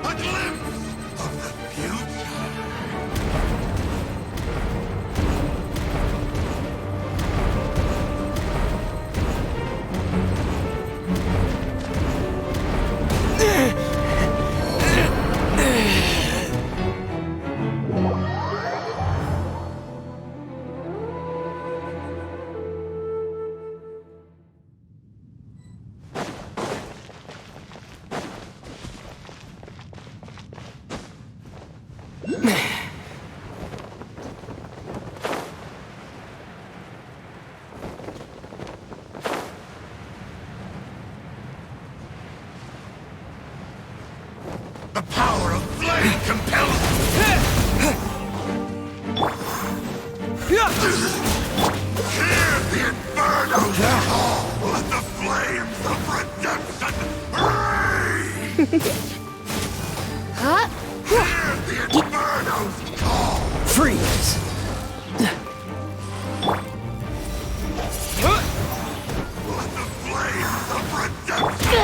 A glimpse of the future! The power of flame compels Hear the inferno's call! Let the flames of redemption rage! Hear the inferno's call! Freeze! Let the flames of redemption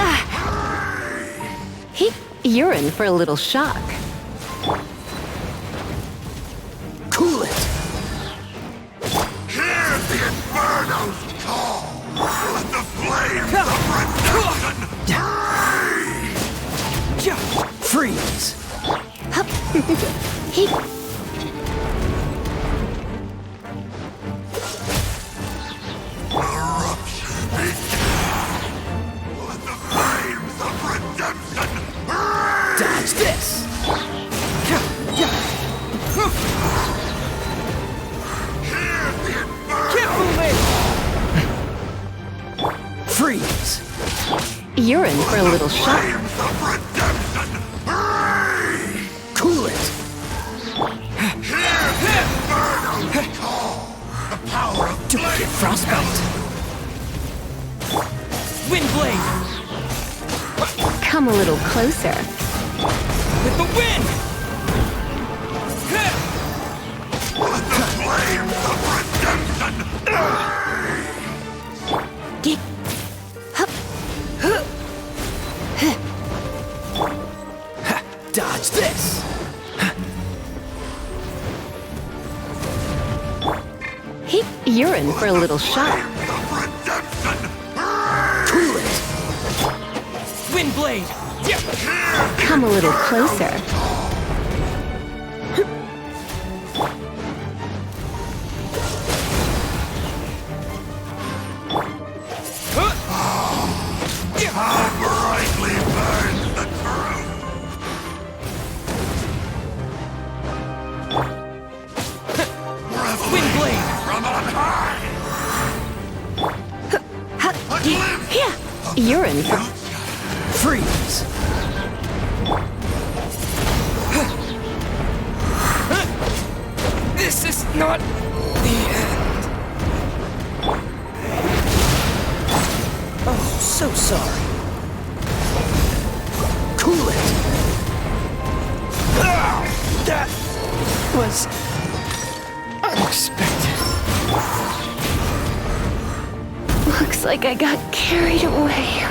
rage! You're in for a little shock. Cool it! Hear the inferno's call! Let the flames of redemption rage! Freeze! Eruption begins! Let the flames of redemption rage! Dodge this! Hear the inferno! Keep moving! Freeze! You're in for a little shock. Flames of redemption rage! Cool it! Hear the inferno's call! The power of Don't get frostbite! Windblade! Come a little closer. With the wind! Let the flames of redemption rage! Get Dodge this! You're in for a little shock. Flames of redemption rage! Cool it! Windblade! Come a little closer. from on high! Yeah, you're in for... Freeze! This is not the end. Oh, so sorry. Cool it! That was unexpected. Looks like I got carried away.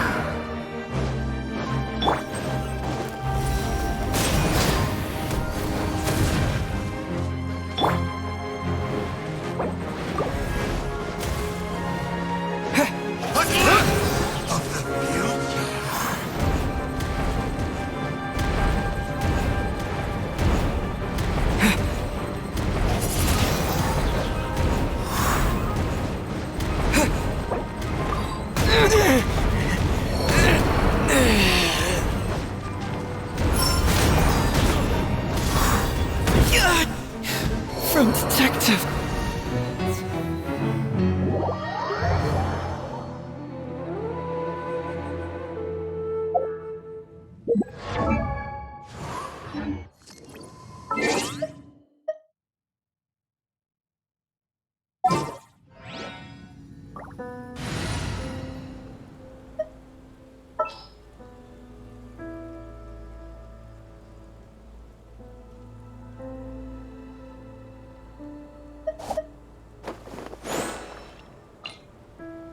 From Detective.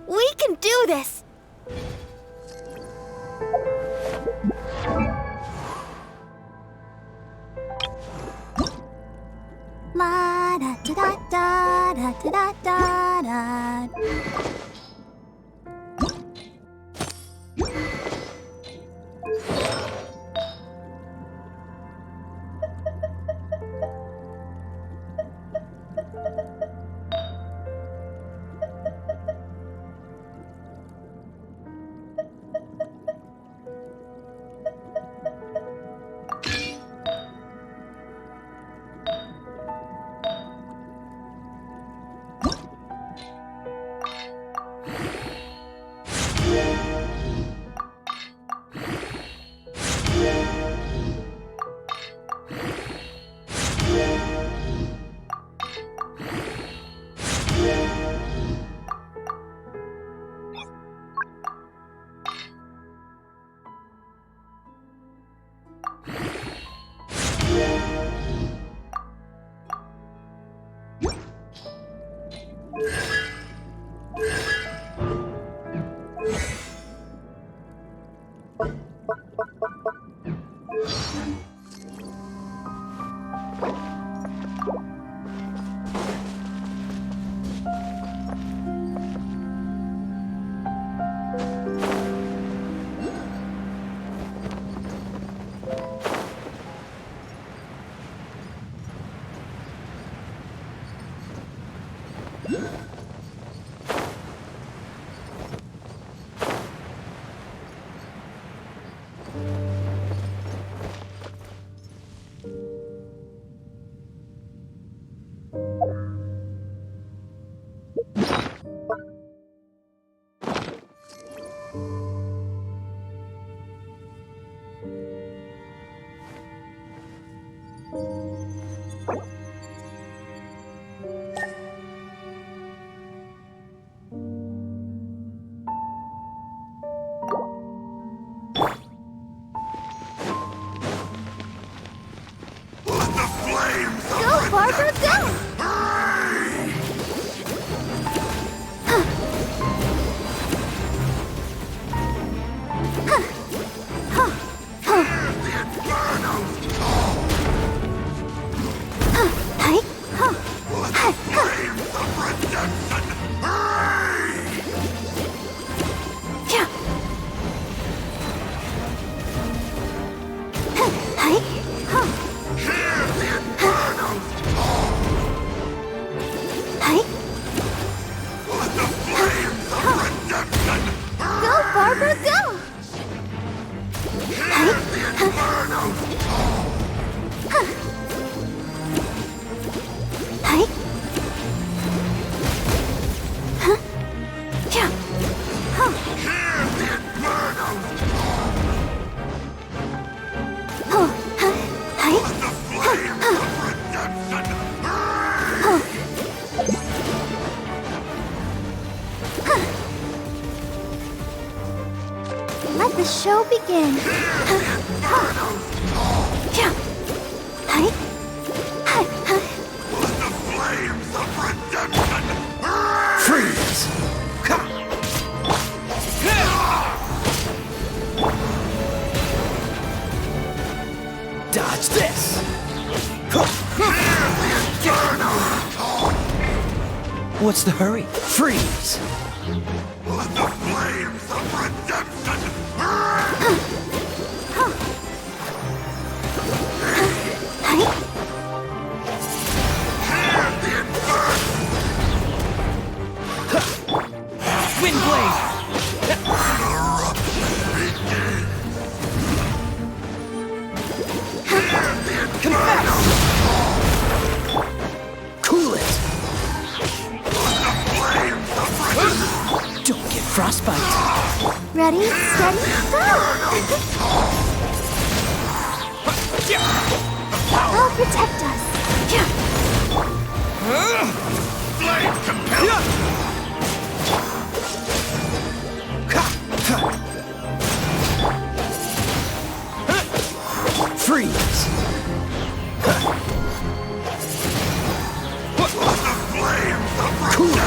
We can do this! La da da da da da da da. Go, Barbara, go! begin. Flames of redemption! Freeze! Dodge this! What's the hurry? Freeze! Let the flames of redemption! Hear the inferno! Windblade! Confess! Cool it! Don't get frostbite! Ready, steady, go! I'll protect us. Blade compel! Freeze! The flames of Cool it!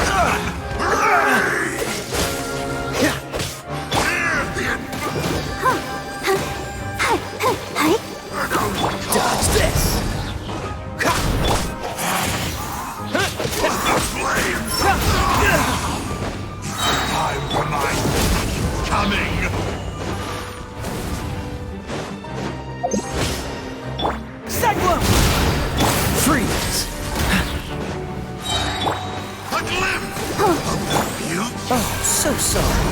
Dodge this! Time for my coming! Cyclops! Freeze! A glimpse of the future! Oh, so sorry.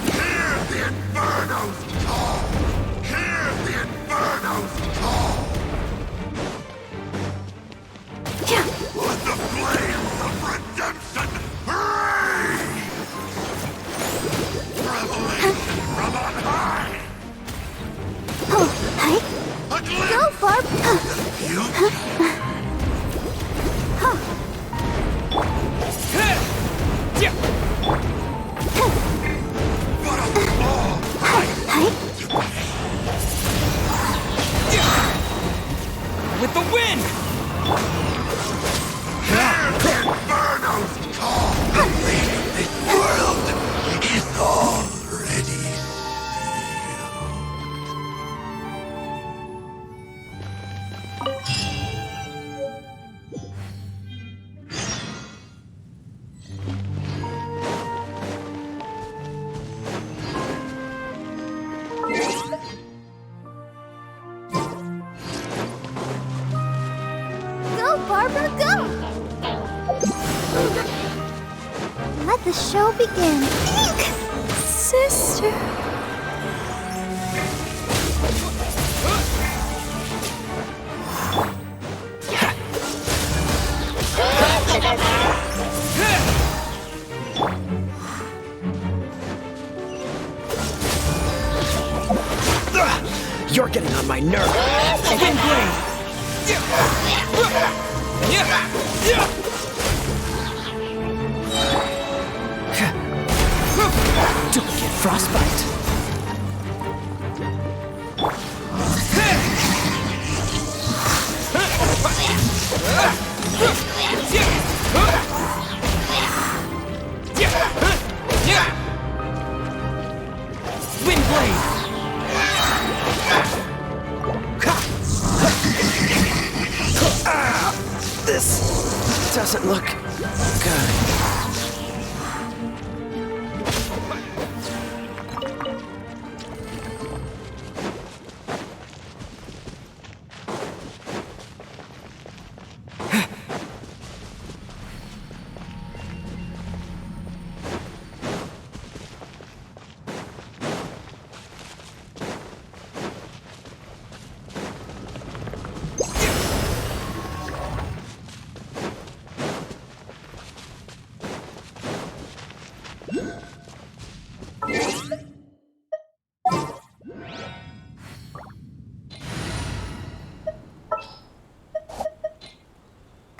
Hear the inferno's call! Hear the inferno's call! Let the flames of redemption rage! Revelation from on high! A glimpse Go, Barb! of the future! What a long price to pay! With the wind! Hear the inferno's call! This world is already Go, Barbara, go! Let the show begin. Sister. You're getting on my nerve. Windblade! Don't get frostbite. Windblade! This doesn't look good.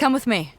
Come with me.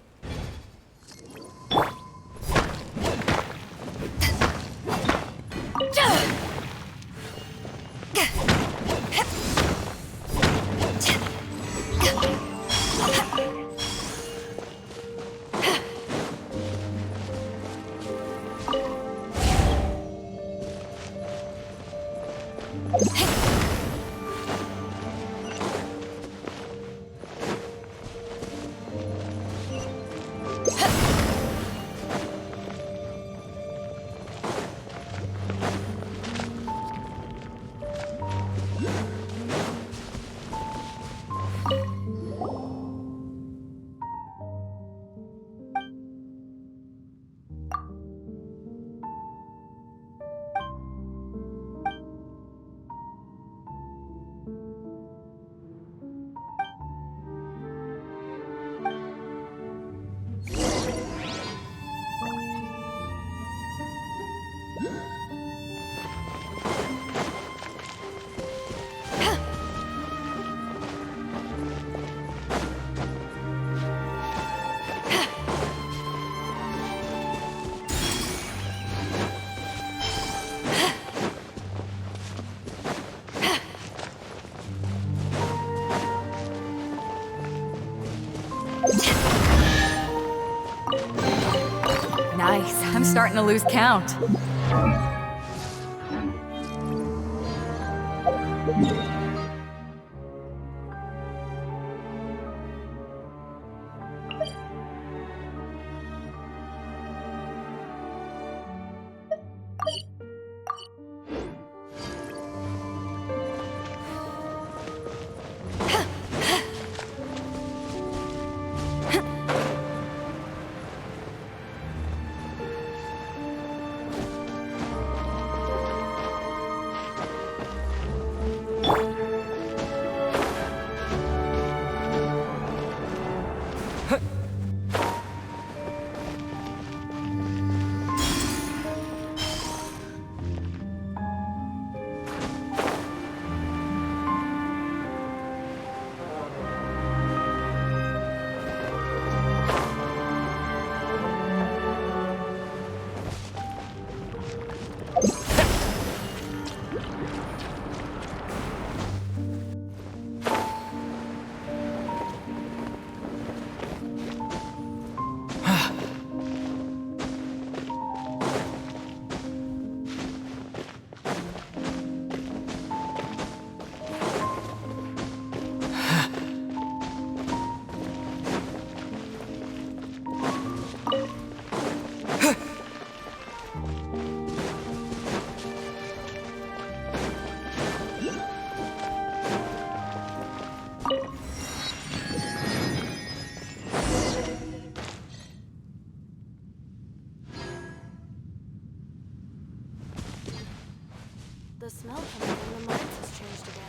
Nice. I'm starting to lose count. The smell coming from the mines has changed again.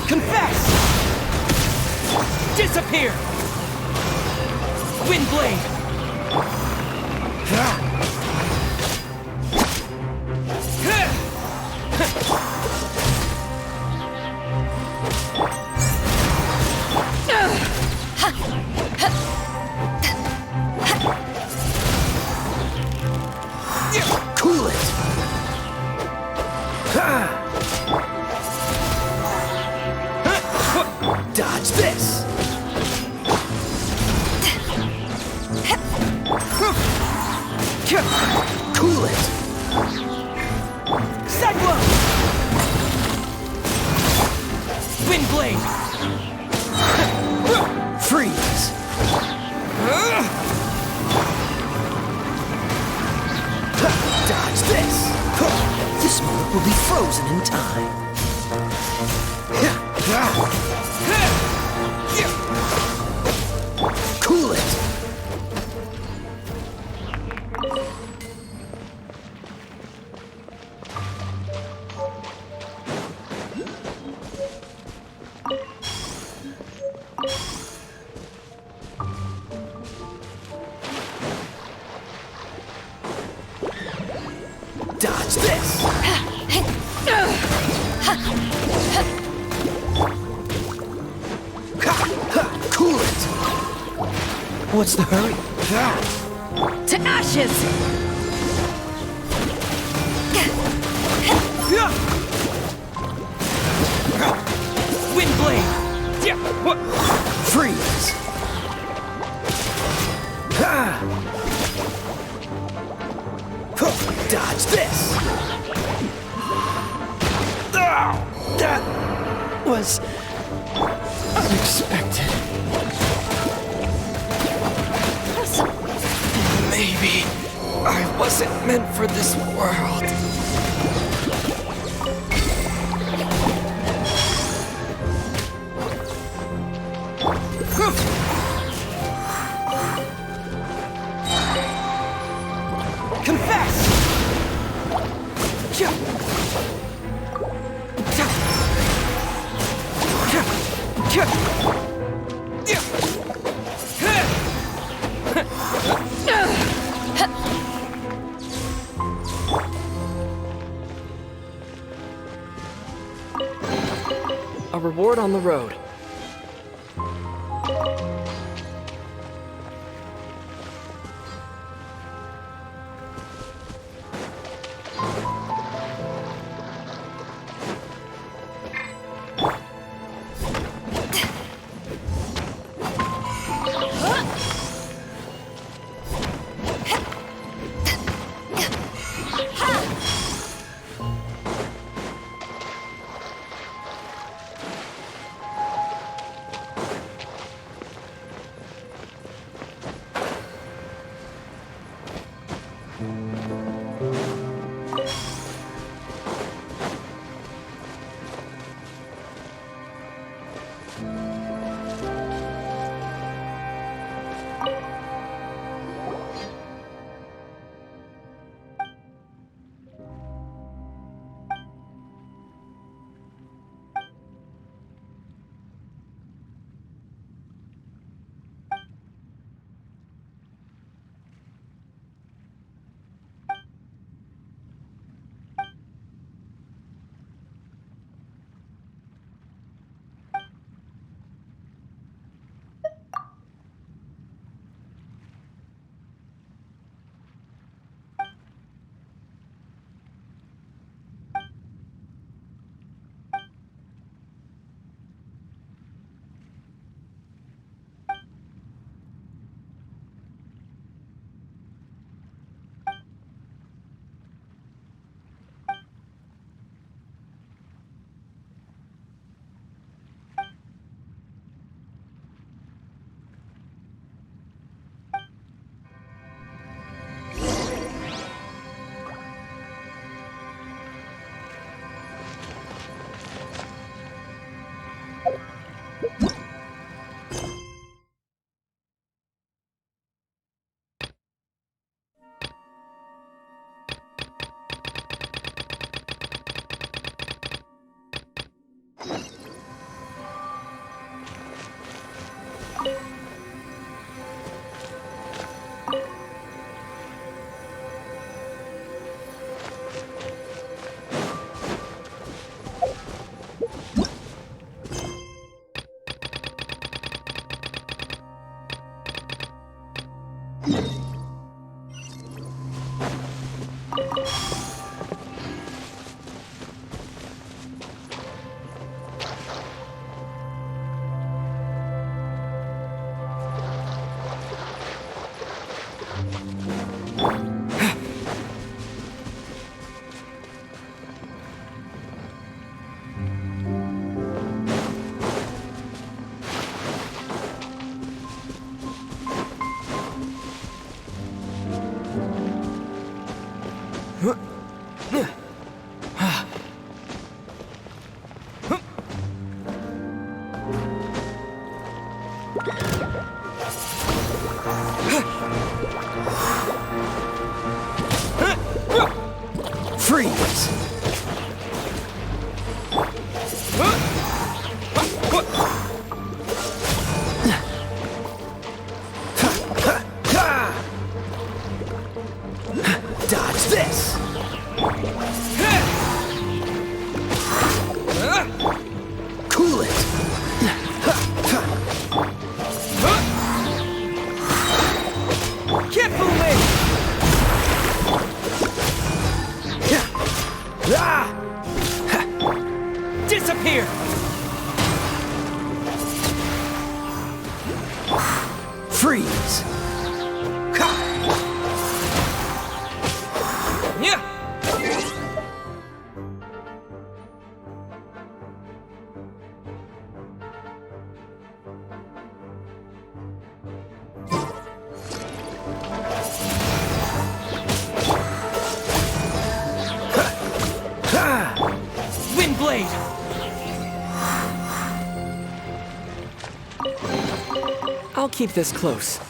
Confess! Disappear! Windblade! Cool it! Dodge this! Cool it! Cyclops! Windblade! Freeze! Dodge this! This moment will be frozen in time. Cool it! Dodge this! Cool it! What's the hurry? To ashes! Windblade! Freeze! Dodge this! That was unexpected. Maybe I wasn't meant for this world. Confess! A reward on the road. Freeze! Dodge this! Cool it! Can't fool me! Disappear! Freeze! Wind blade! I'll keep this close.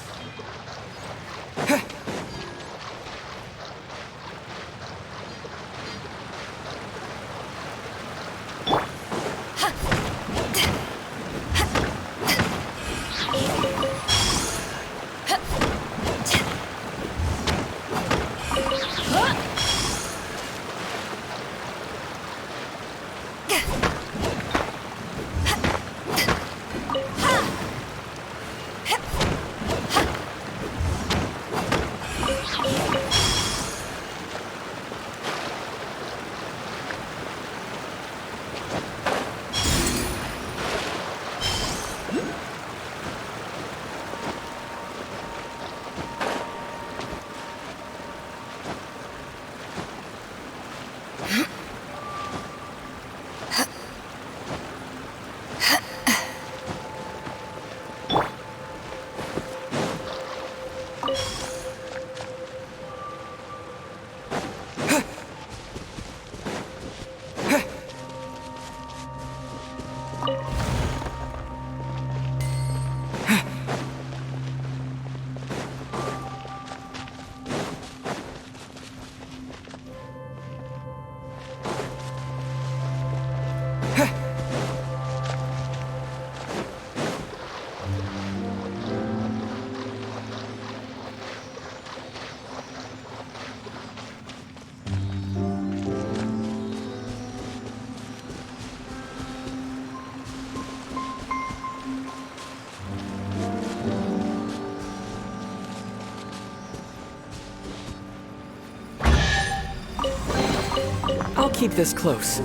I'll keep this close.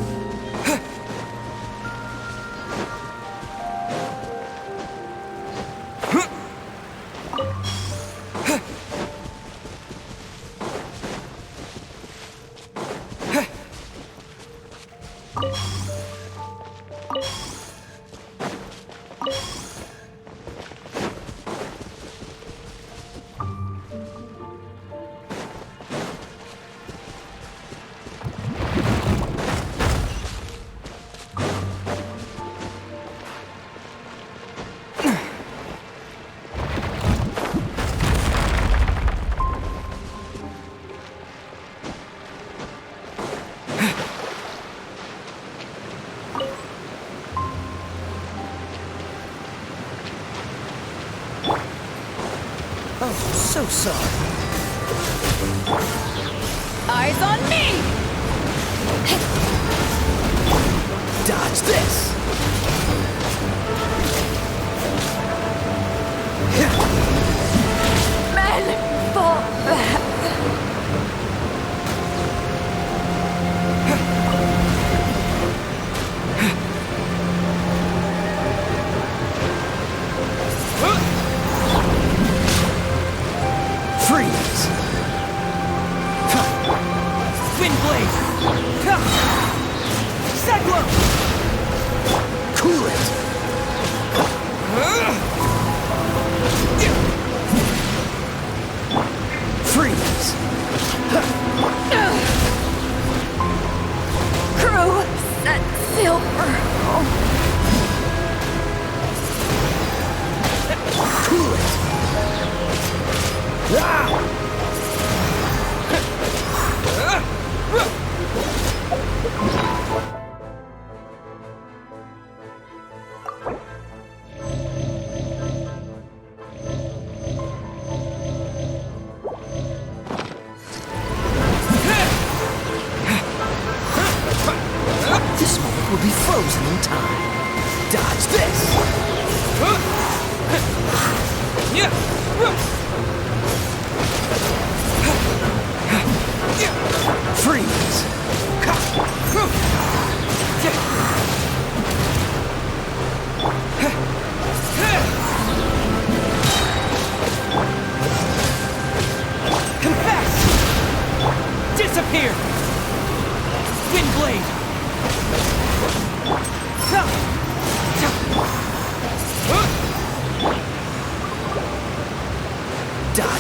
So sorry. Eyes on me! Dodge this! Men, fall back! Freeze! Wind blade! Cyclops!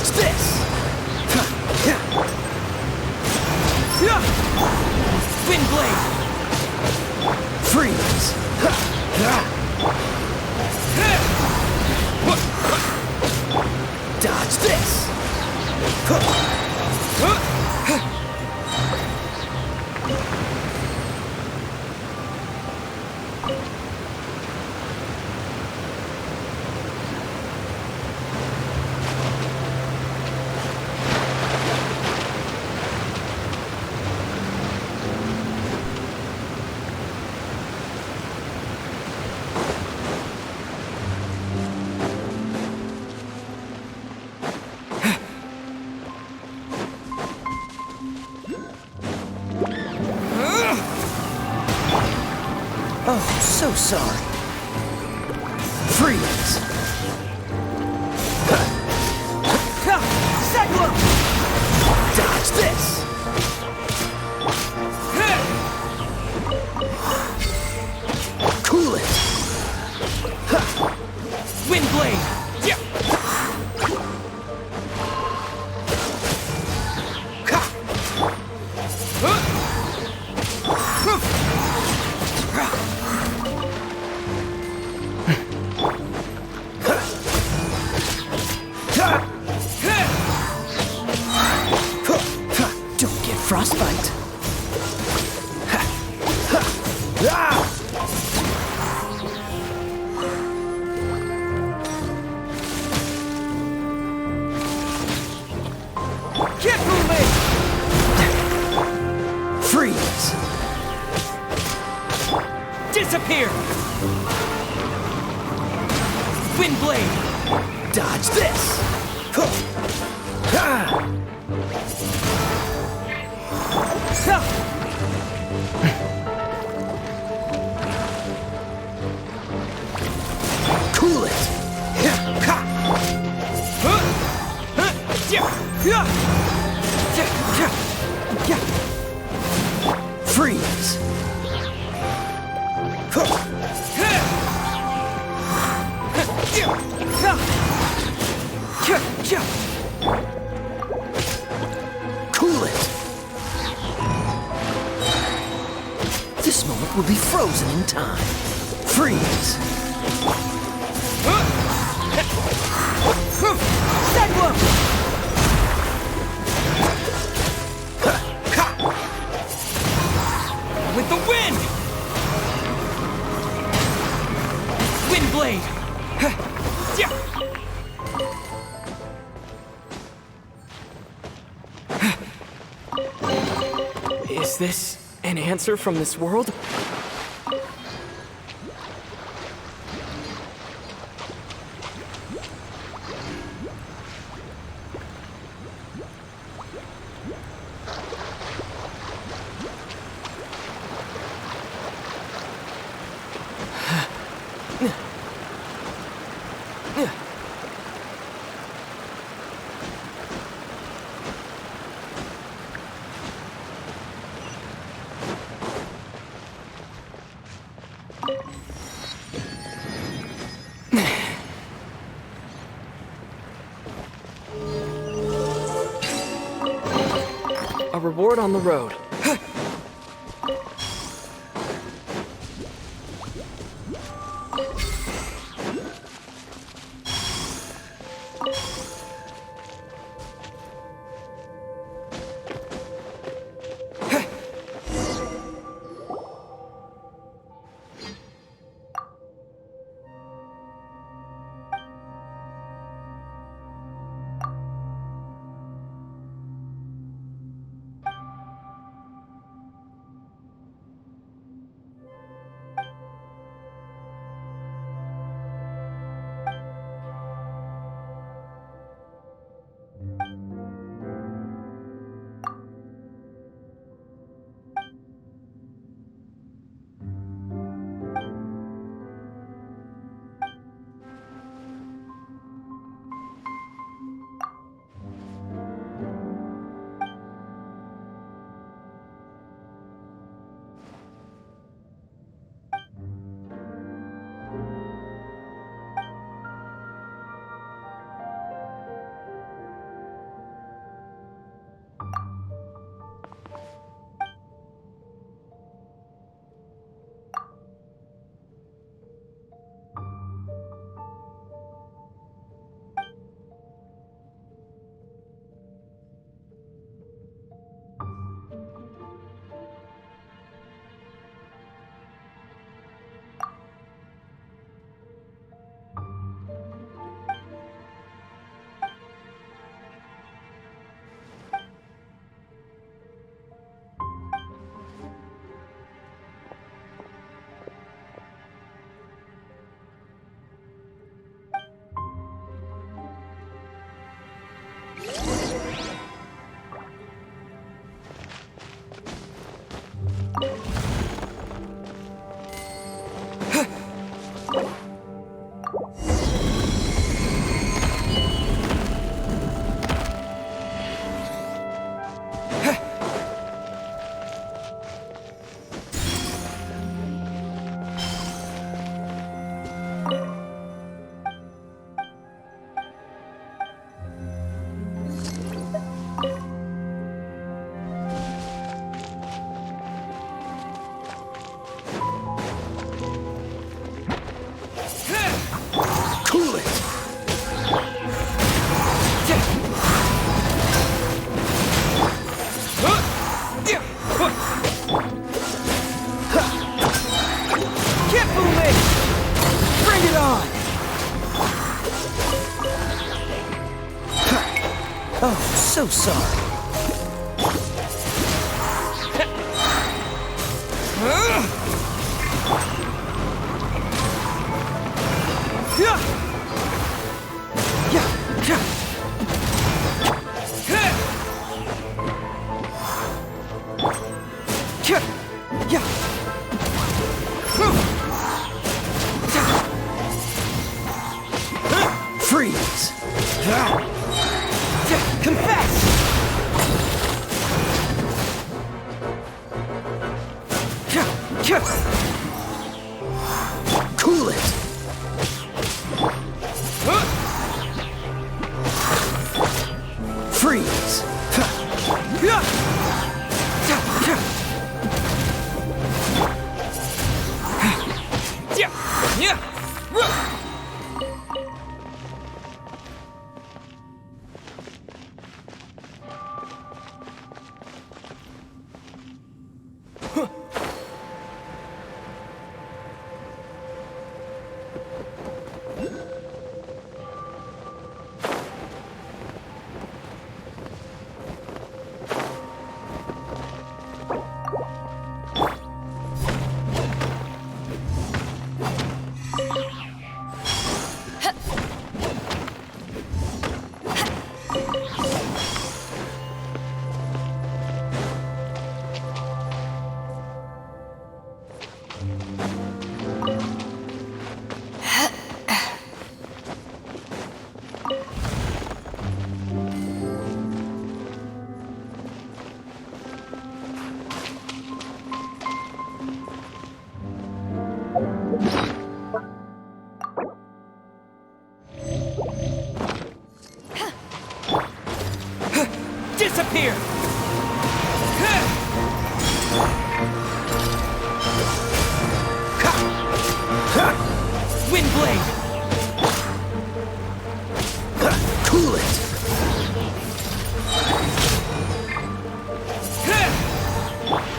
Dodge this! Wind blade! Freeze! Dodge this! Oh, so sorry. Freeze! Cyclops! Dodge this! Cool it! Wind blade! Don't get frostbite. Get moving! Freeze! Disappear! Wind blade! Dodge this! Cool it! Freeze! Cool it! This moment will be frozen in time. Freeze! Cyclops! With the wind! Wind blade! Is this an answer from this world? A reward on the road. So sorry. Freeze! Confess! Cool it! Freeze! Disappear! Windblade! Cool it!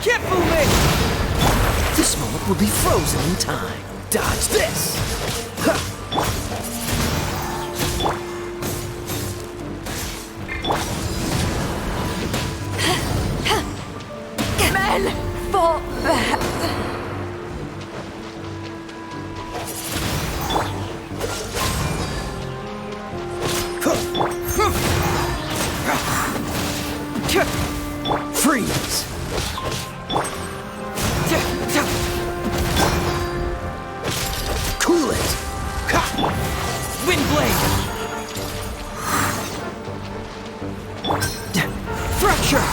Kifume! This moment will be frozen in time. Dodge this! Men for that. Freeze! Cool it! Windblade! Fracture!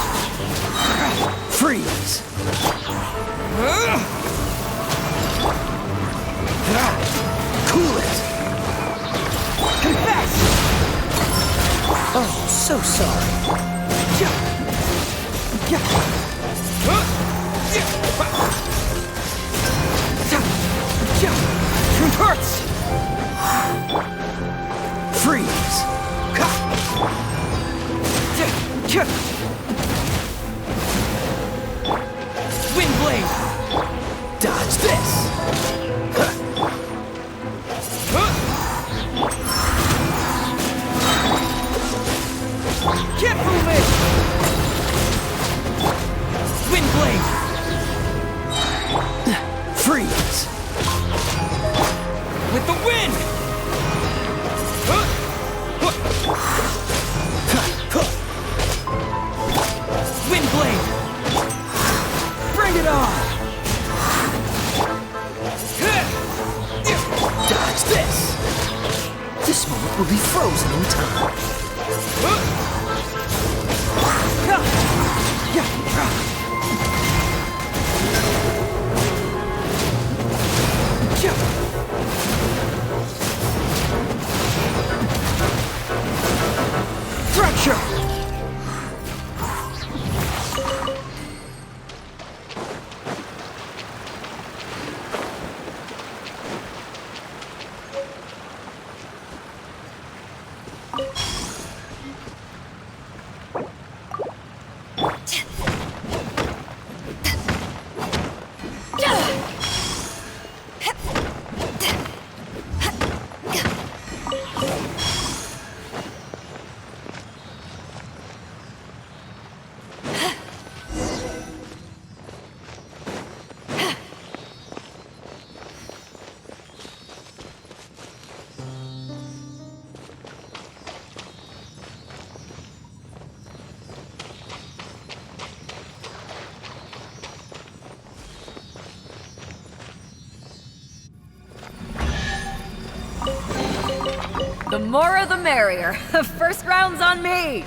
Freeze! Cool it! Confess! Oh, so sorry. Hurts! Freeze! Windblade! Dodge this! Kifume! This moment will be frozen in time. Fracture! The more the merrier. First round's on me!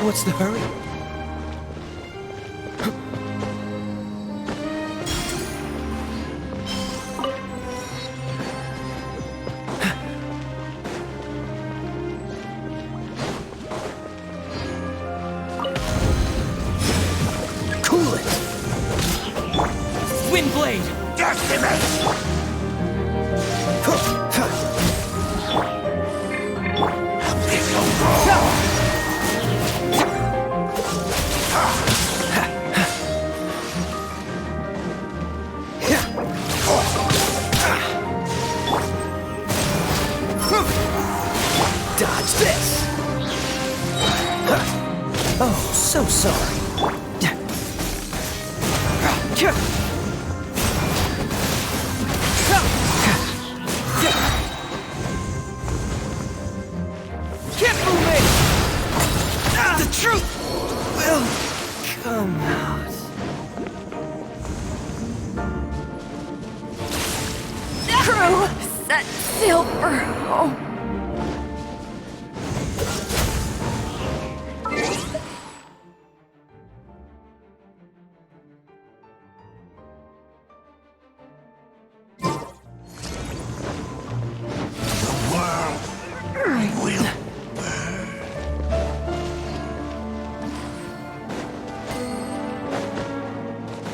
What's the hurry? Cool it! Windblade! Dodge this! Oh, so sorry. Can't fool me! The truth will come out. Crew, set sail for home.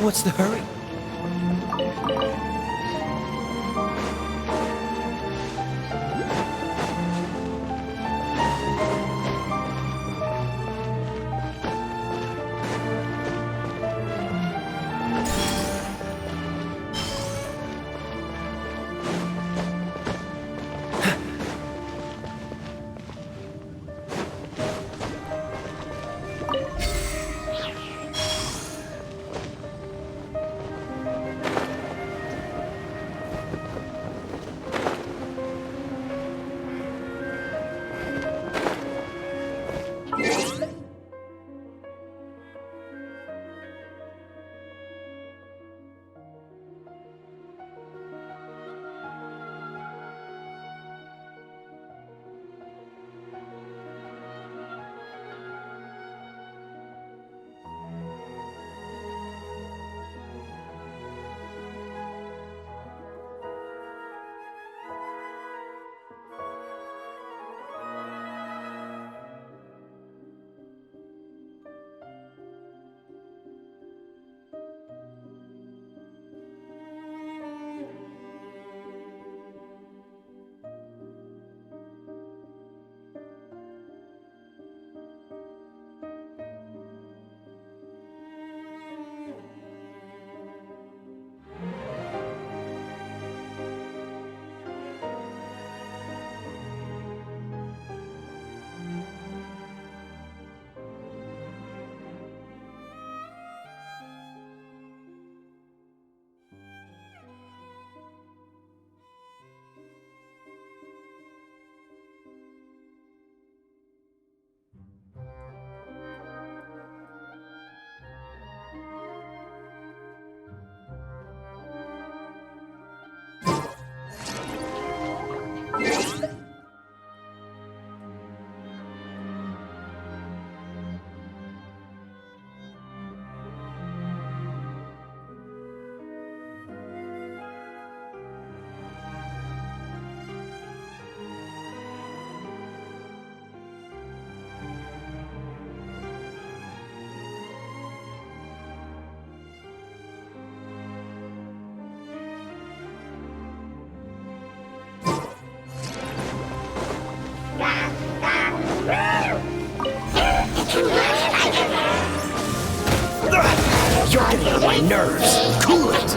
What's the hurry? You're getting on my nerves. Cool it.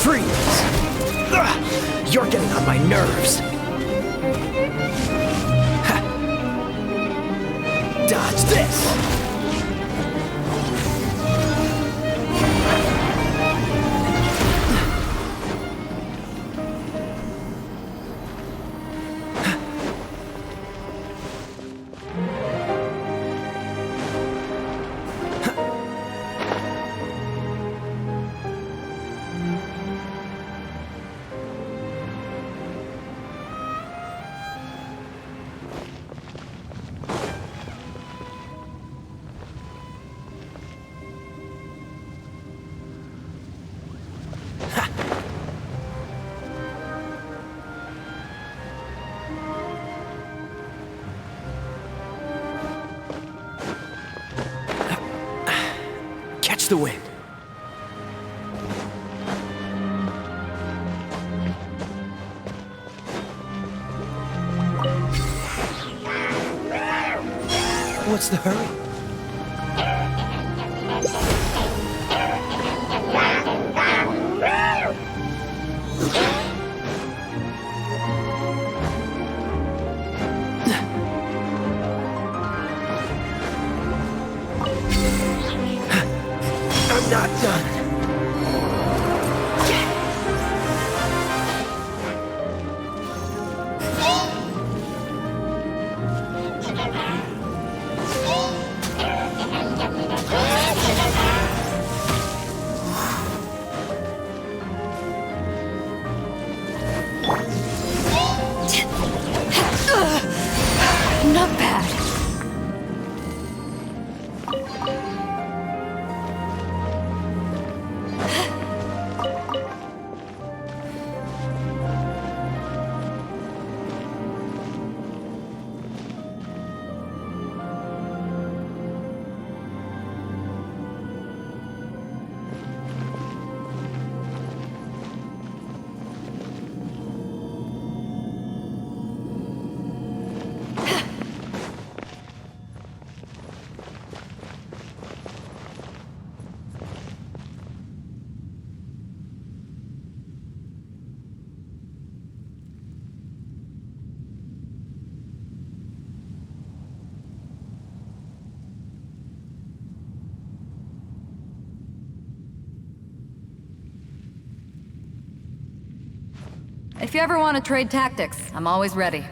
Freeze! Ugh, you're getting on my nerves. Ha. Dodge this! Catch the wind. What's the hurry? I'm not done. Not bad. If you ever want to trade tactics, I'm always ready.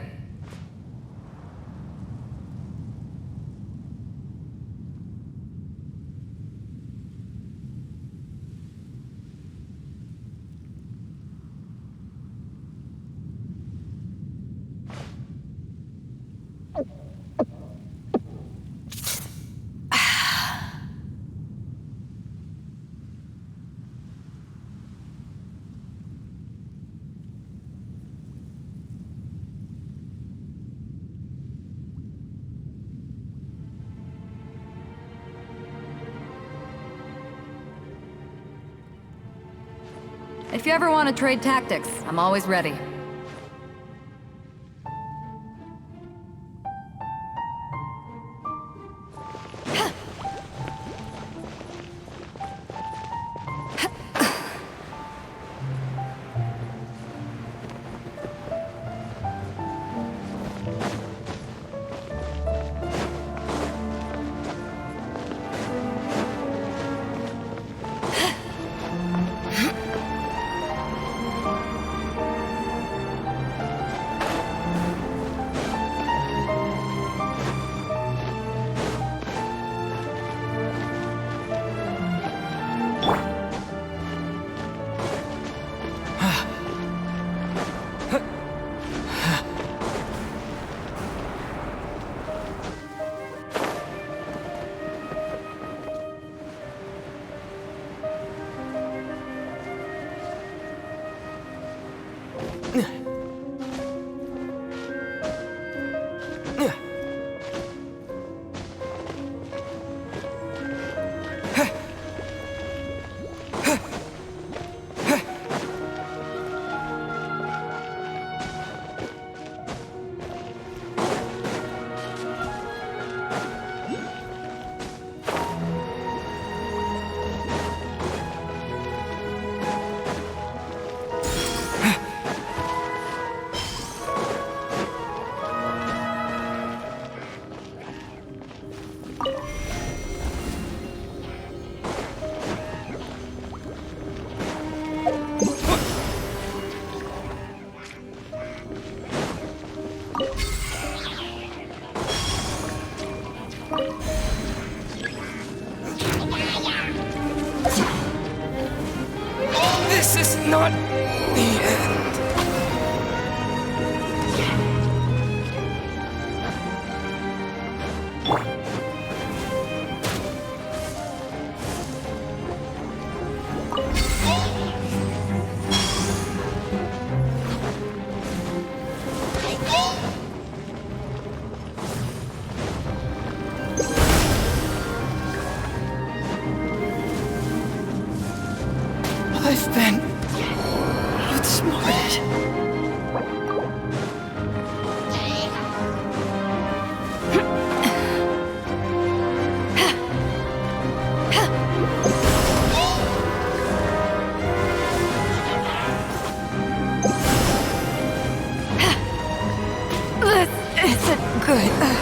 If you ever want to trade tactics, I'm always ready. This is not the end. I've been outsmarted. This isn't good.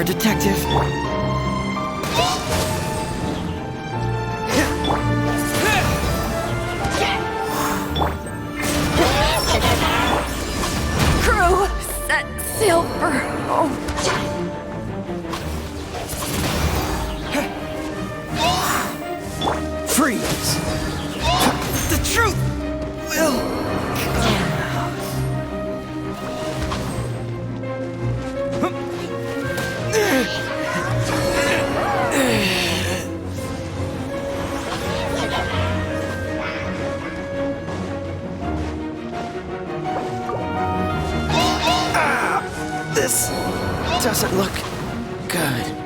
for a detective. Crew, set sail for home. Freeze! The truth will This doesn't look good.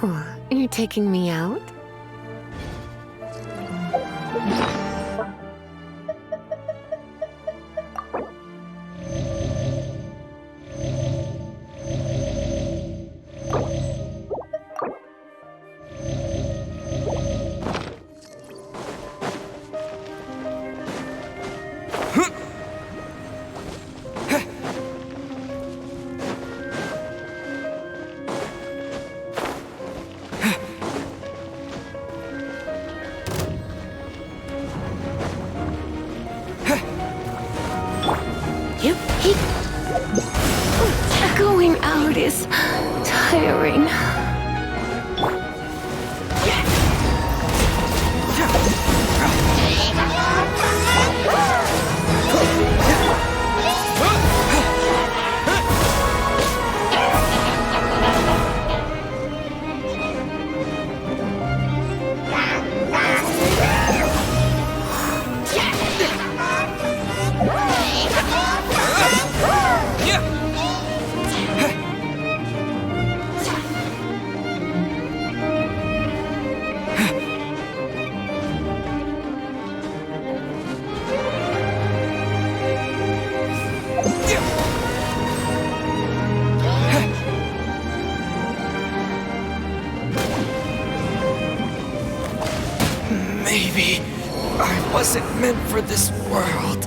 Oh, you're taking me out? is tiring. Maybe I wasn't meant for this world.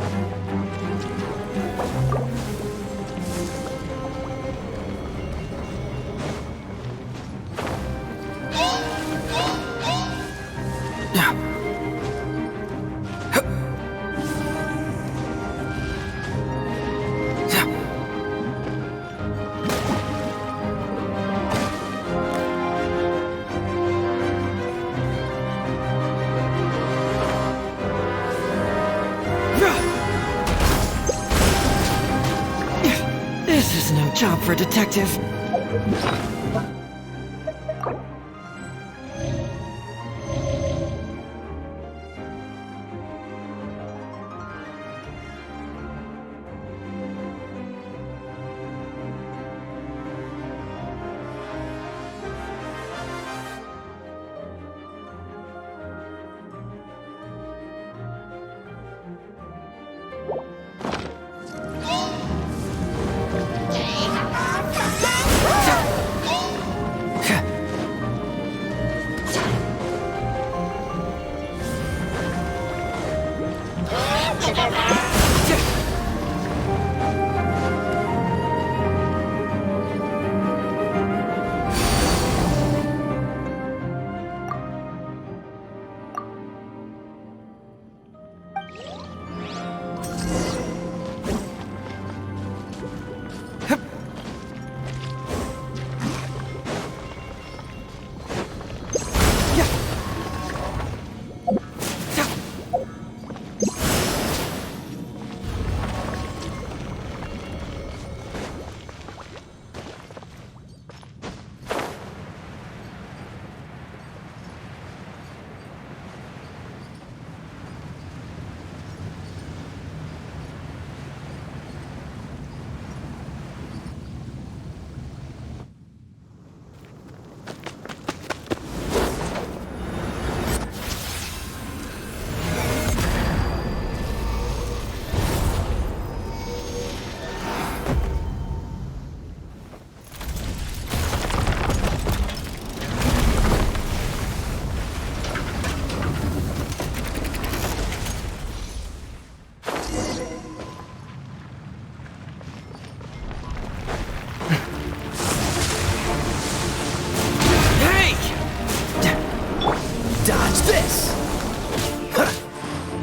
This is no job for a detective.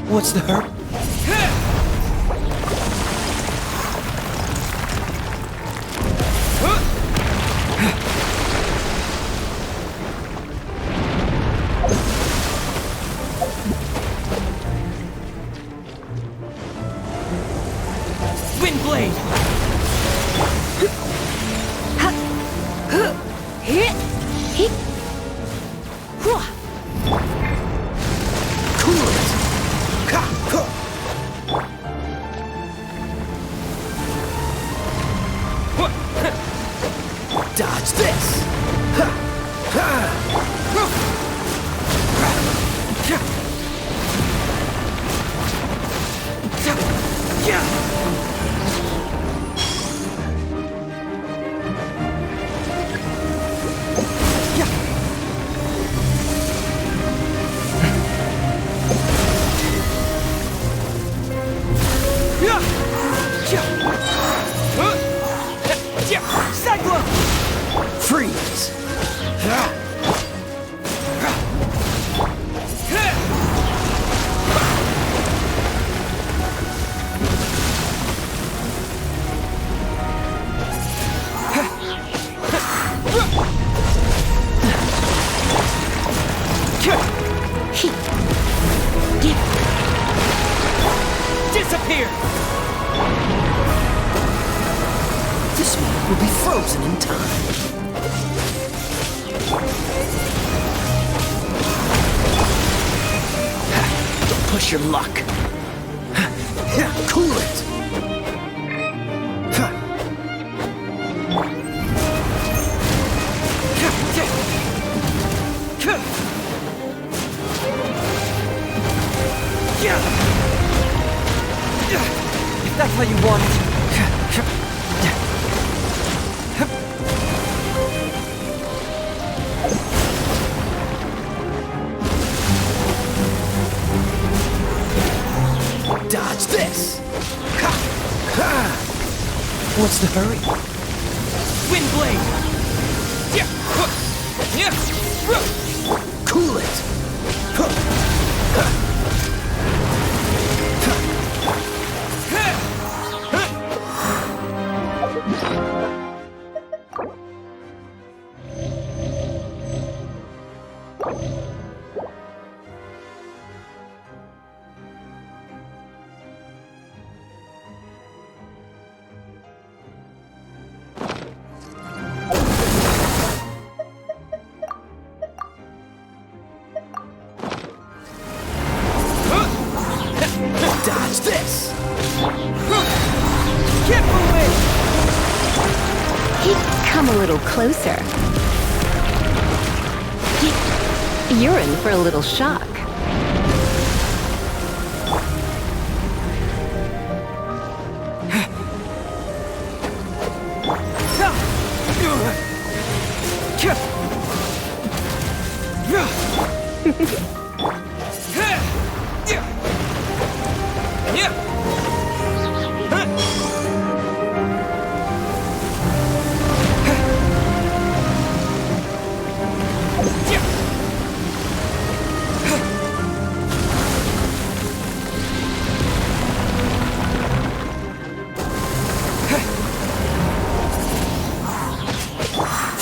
What's the hurt? Windblade! Dodge this! Cyclops! Freeze! time. Don't push your luck. Cool it. If that's how you want it. Dodge this! What's the hurry? Wind blade! Cool it! Dodge this! Keep moving! Come a little closer. You're in for a little shock.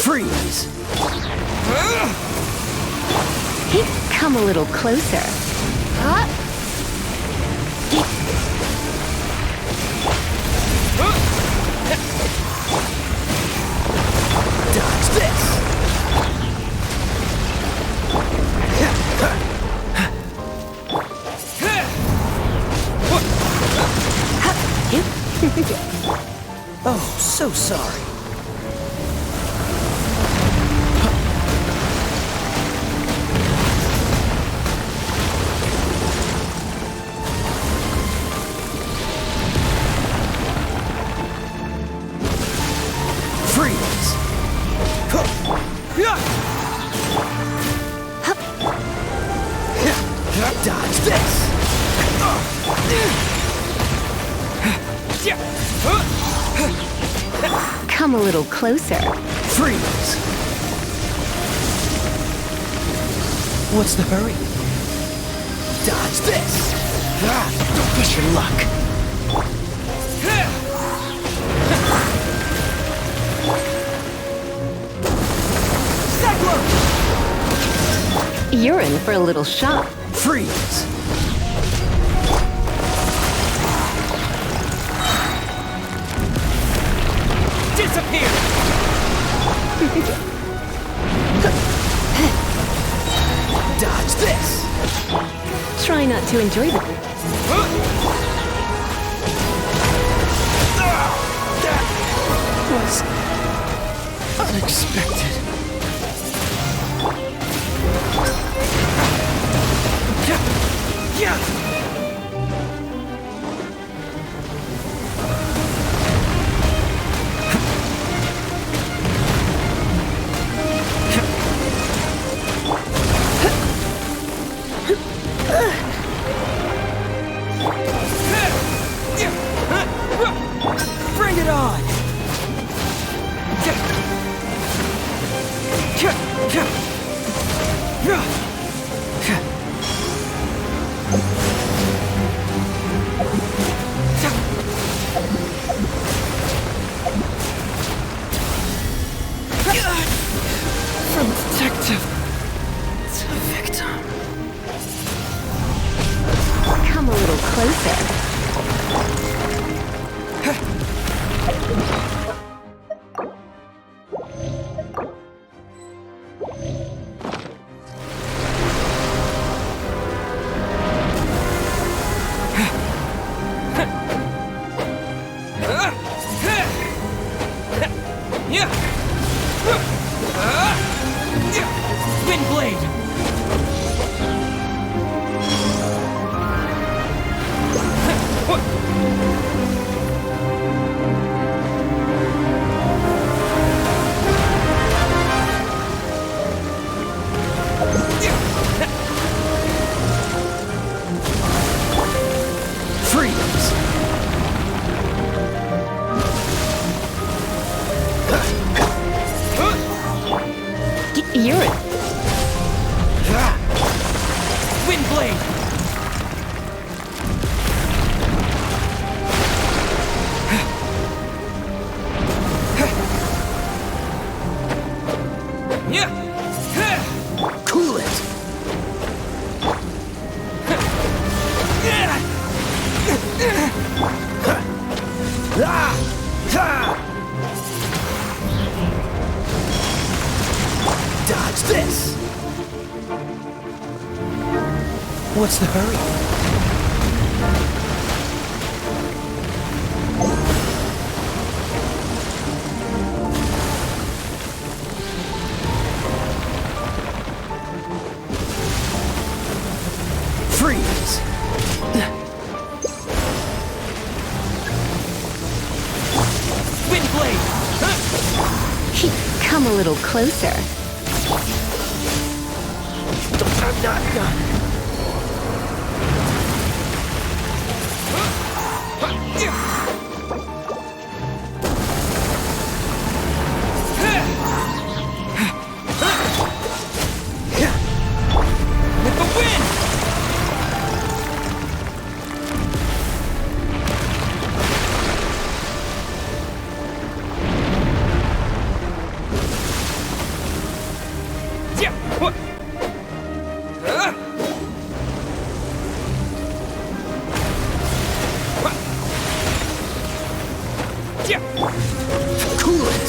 Freeze! Come a little closer. Dodge this! Oh, so sorry. Freeze! Dodge this! Come a little closer. Freeze! What's the hurry? Dodge this! Don't push your luck. Cyclops! You're in for a little shock. Freeze! Disappear! Dodge this! Try not to enjoy the... That was unexpected. Yeah! Bring it on! From detective to victim. Come a little closer. Wind blade! Freeze! You're it. Wind blade! Cool it. Dodge this! What's the hurry? Freeze! Wind blade! Come a little closer. I'm not done. With the wind! Cool it.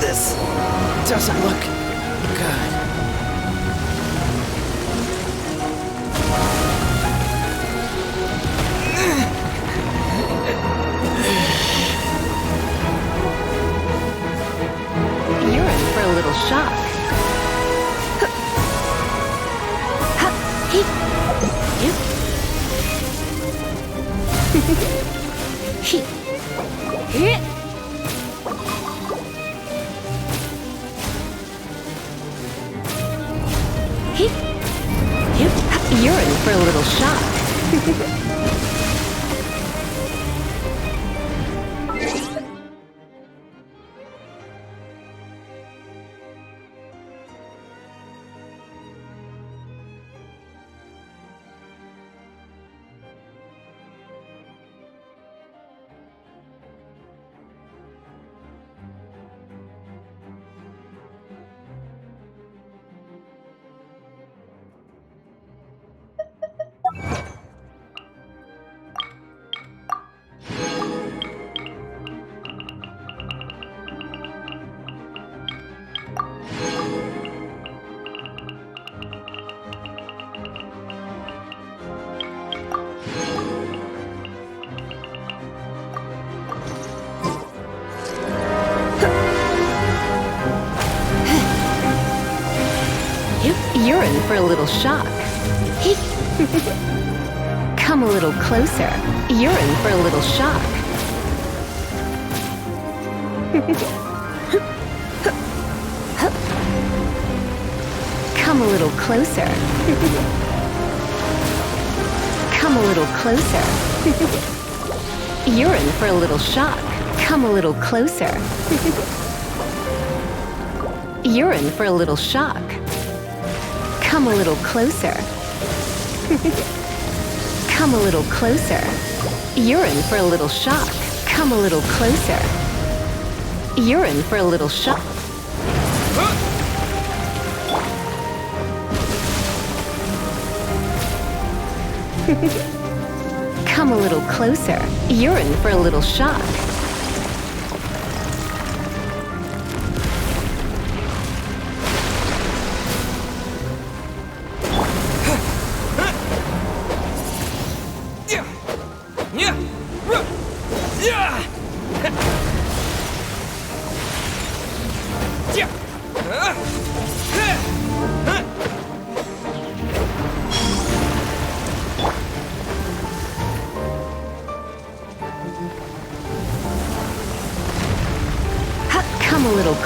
This doesn't look good. You're in for a little shock. You're in for a little shock. You're in for a little shock. Come a little closer. You're in for a little shock. Come a little closer. Come a little closer. You're in for a little shock. Come a little closer. You're in for a little shock. Come a little closer. Come a little closer. You're in for a little shock. Come a little closer. You're in for a little shock. Come a little closer. You're in for a little shock.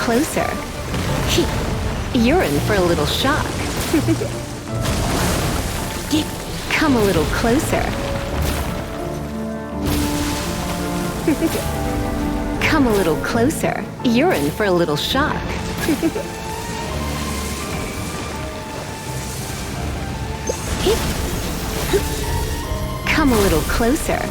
closer. You're in for a little shock. Come a little closer. Come a little closer. You're in for a little shock. Come a little closer.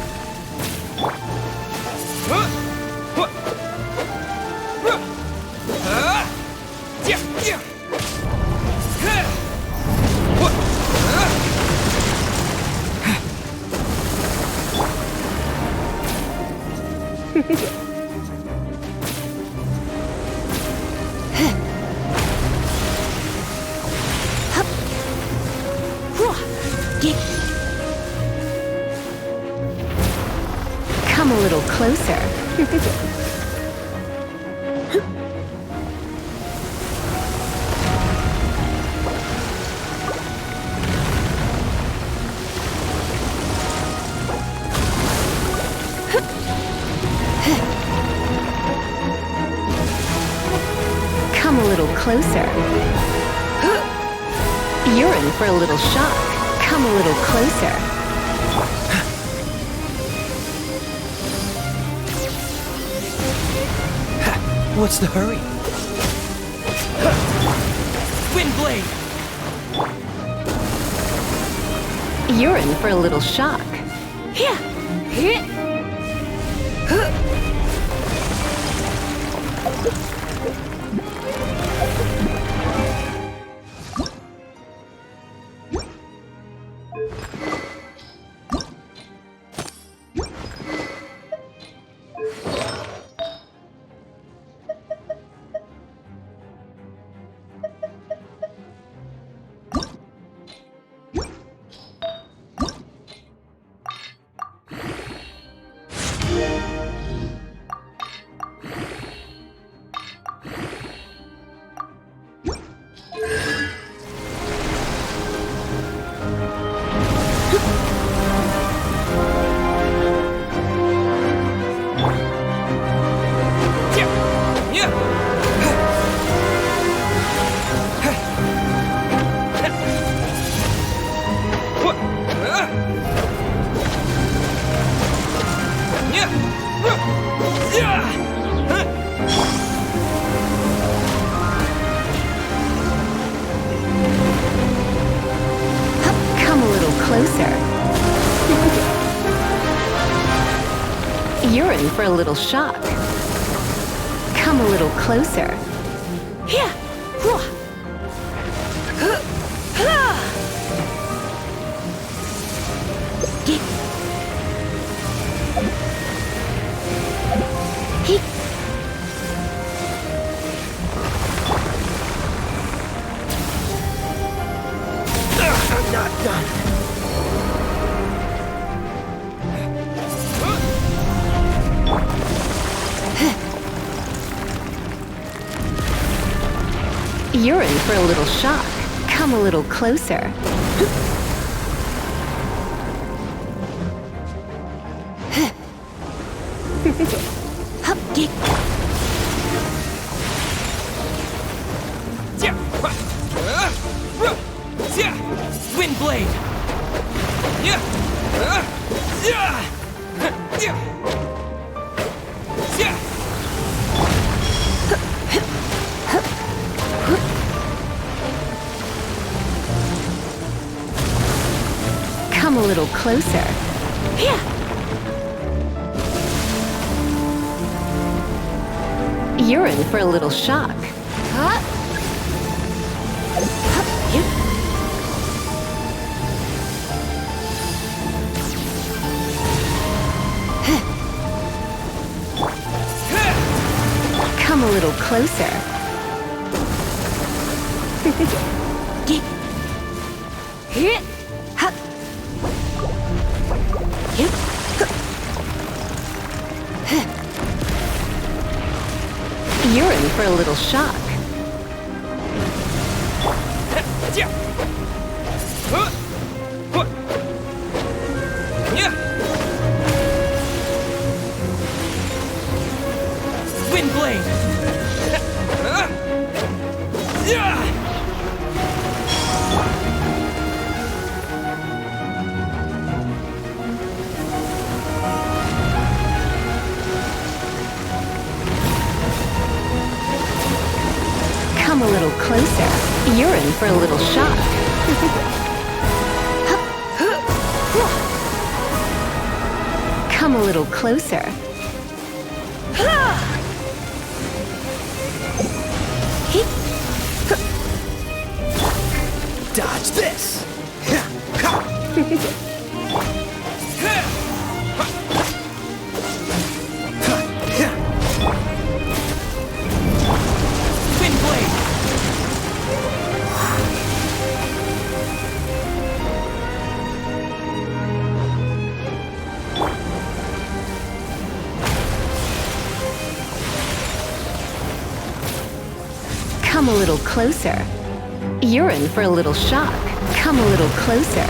Come a little closer. Come a little closer. You're in for a little shock. Come a little closer. What's the hurry? Wind blade! You're in for a little shock. Come a little closer. You're in for a little shock. Come a little closer. I'm not done. You're in for a little shock. Come a little closer. Wind blade! Come a little closer. You're in for a little shock. Come a little closer. You're in for a little shock. Wind blade! for a little shock. Come a little closer. Dodge this! Wind blade! Come a little closer. You're in for a little shock. Come a little closer.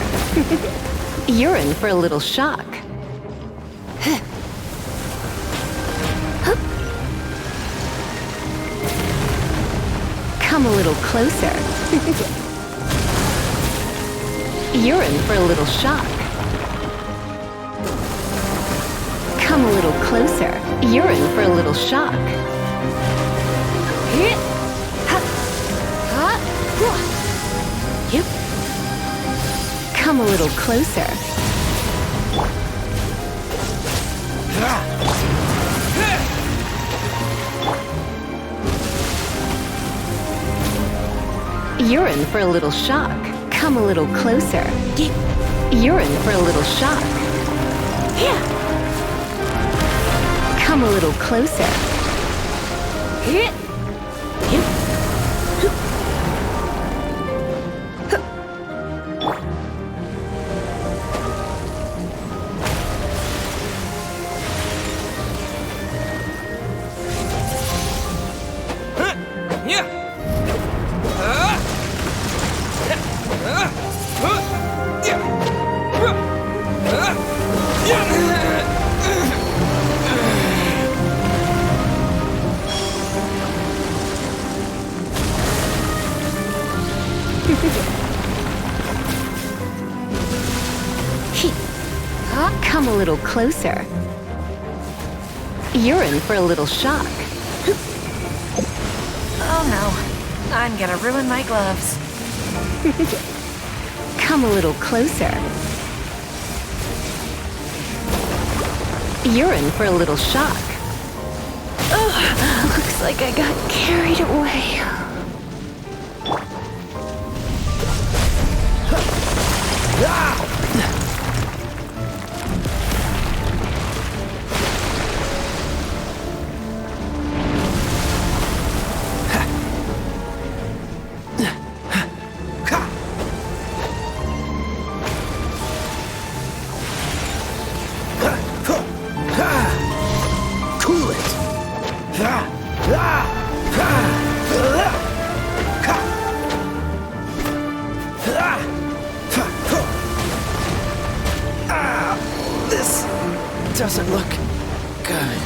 You're in for a little shock. Come a little closer. You're in for a little shock. Come a little closer. You're in for a little shock. Yep. Come a little closer. You're in for a little shock. Come a little closer. You're in for a little shock. Come a little closer. Come a little closer. You're in for a little shock. Oh no, I'm gonna ruin my gloves. Come a little closer. You're in for a little shock. Oh, looks like I got carried away. Cool it! This doesn't look good.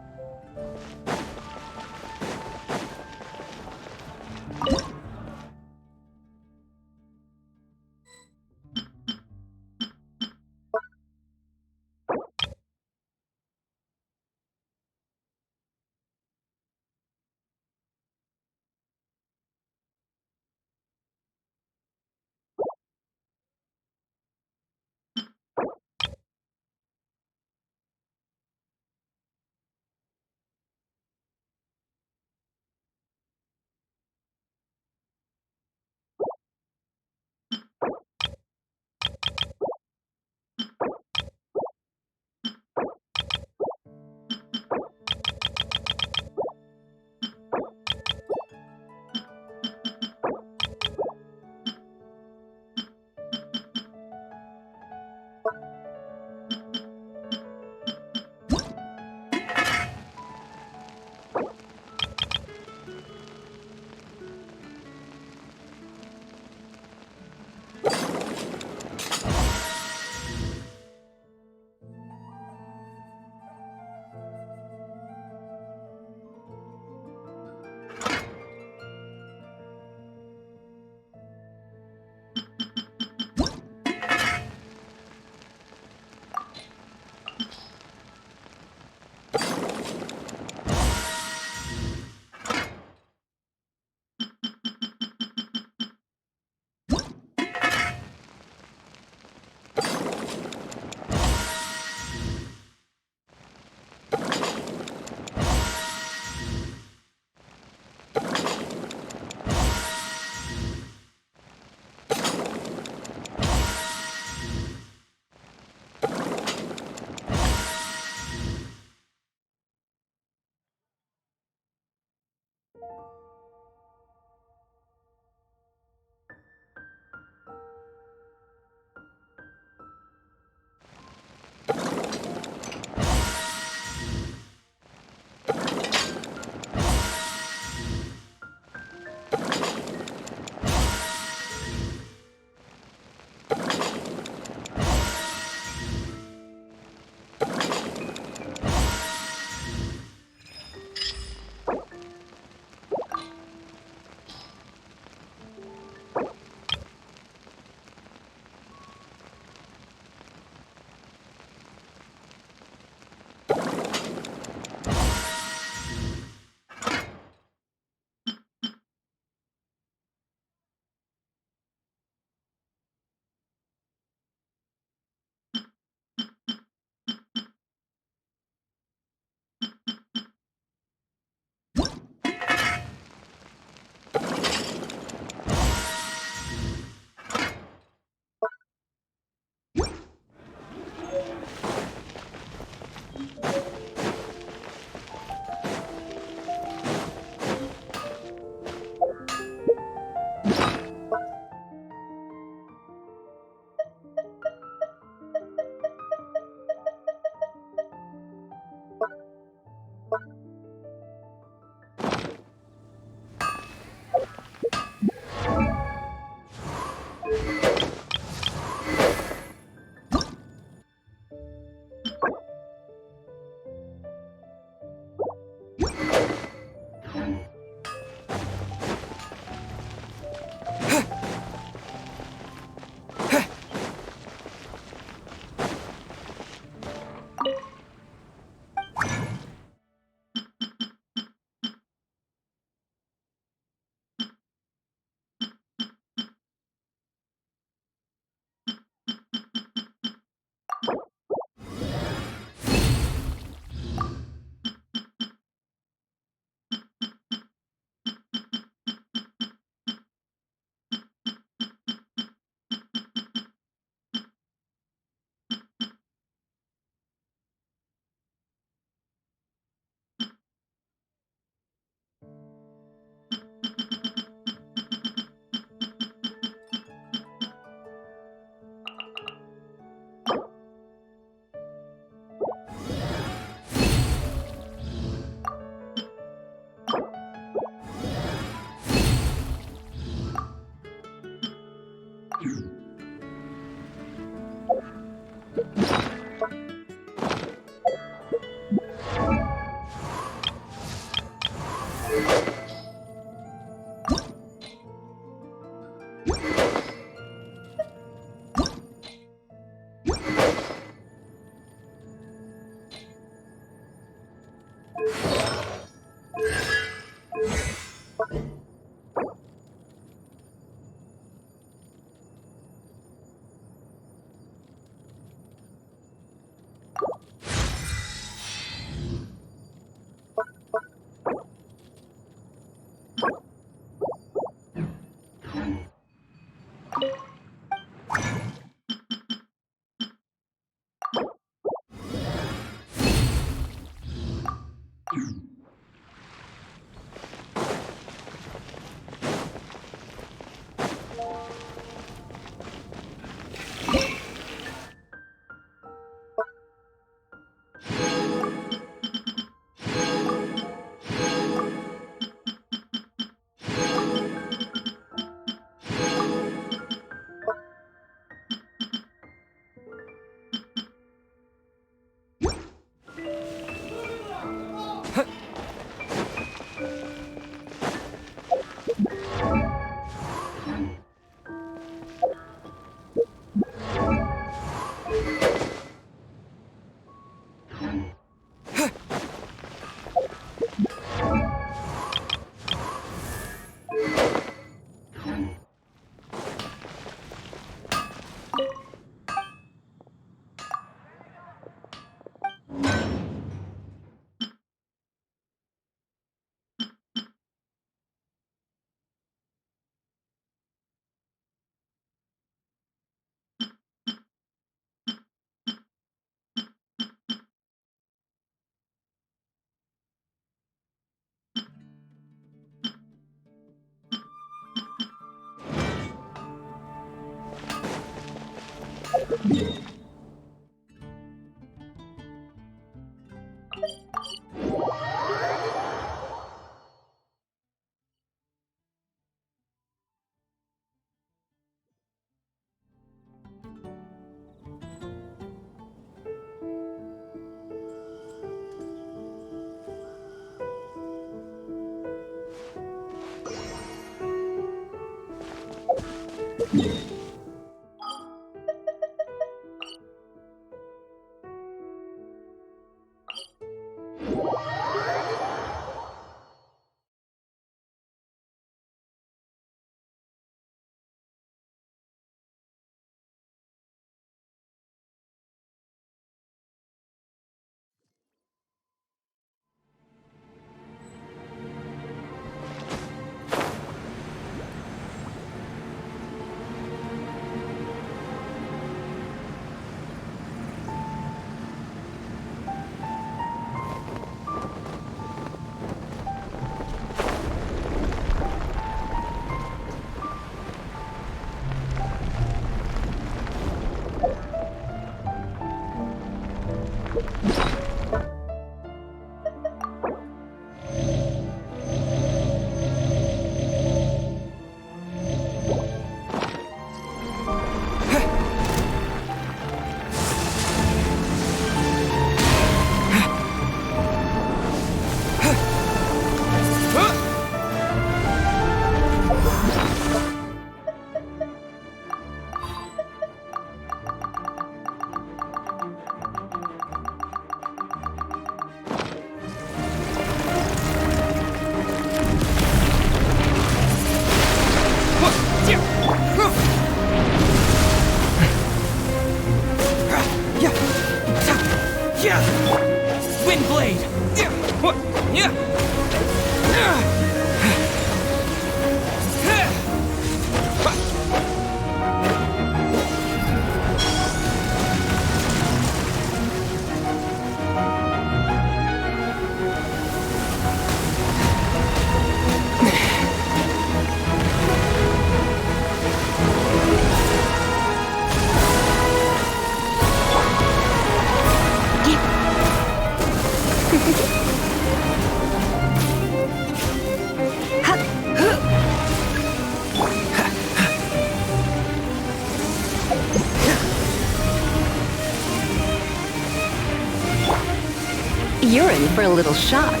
for a little shock.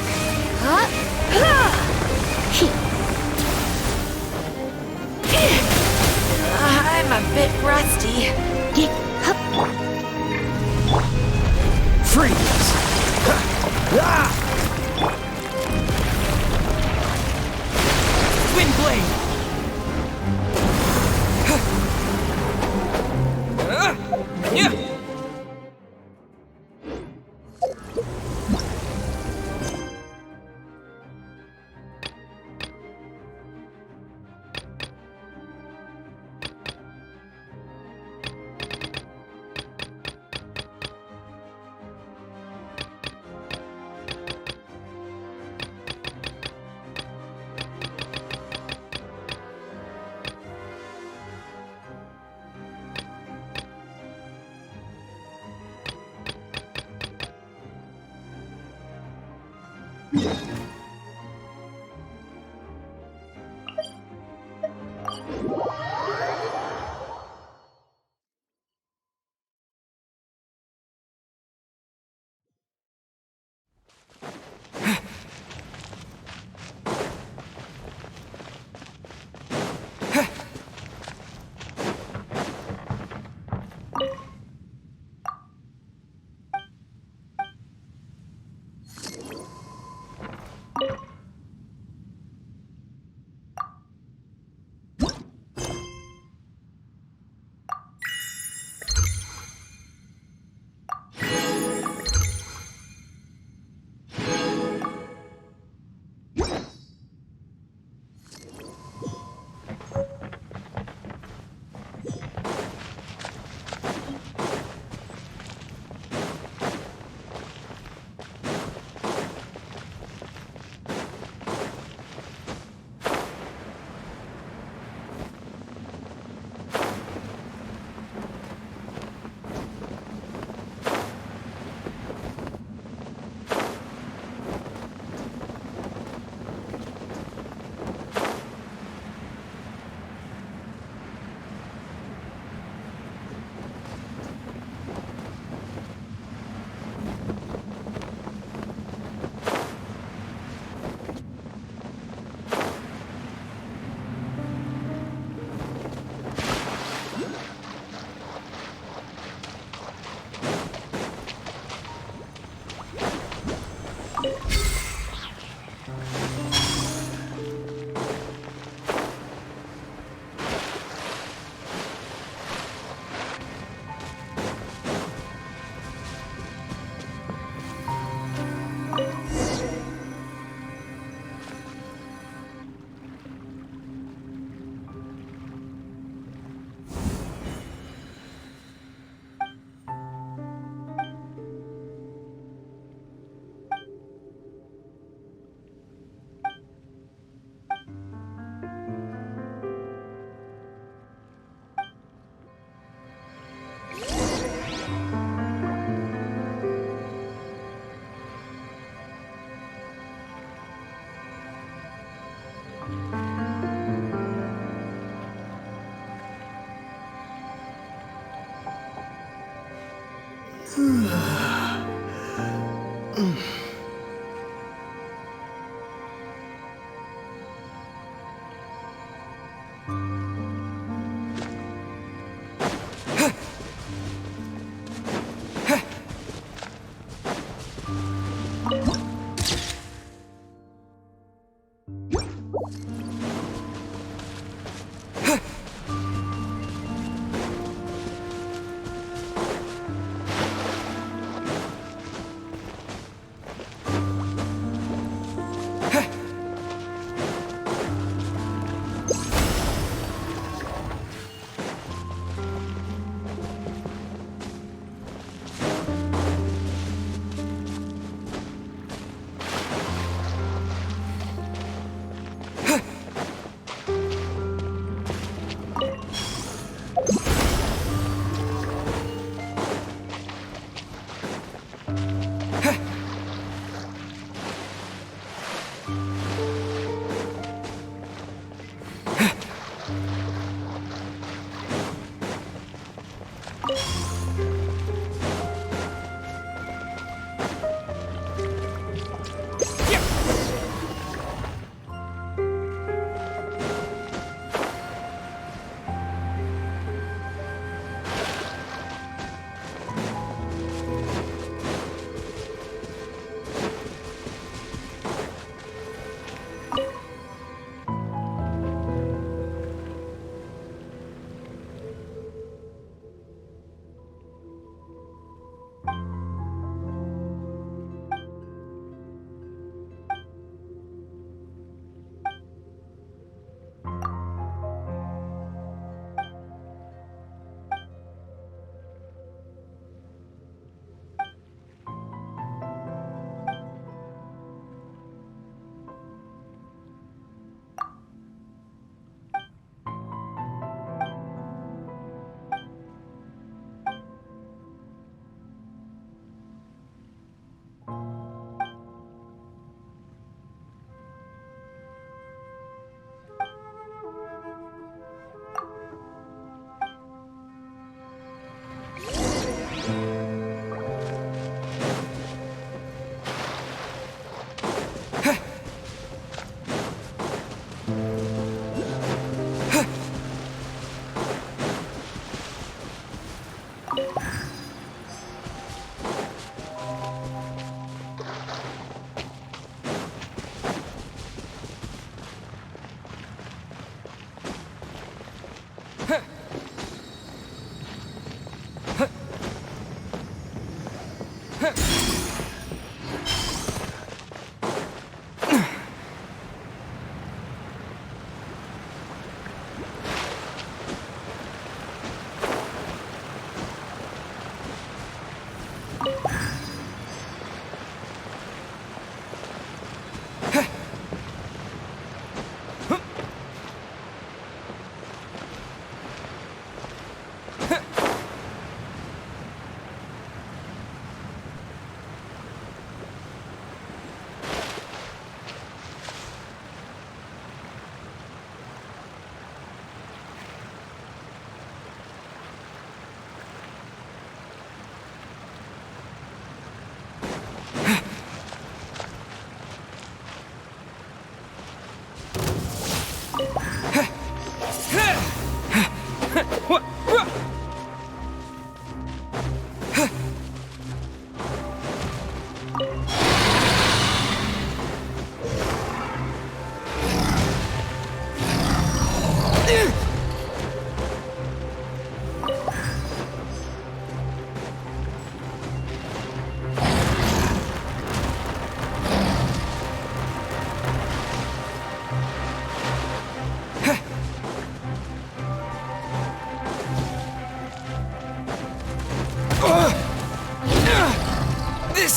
I'm a bit rusty. Freeze! Wind blade!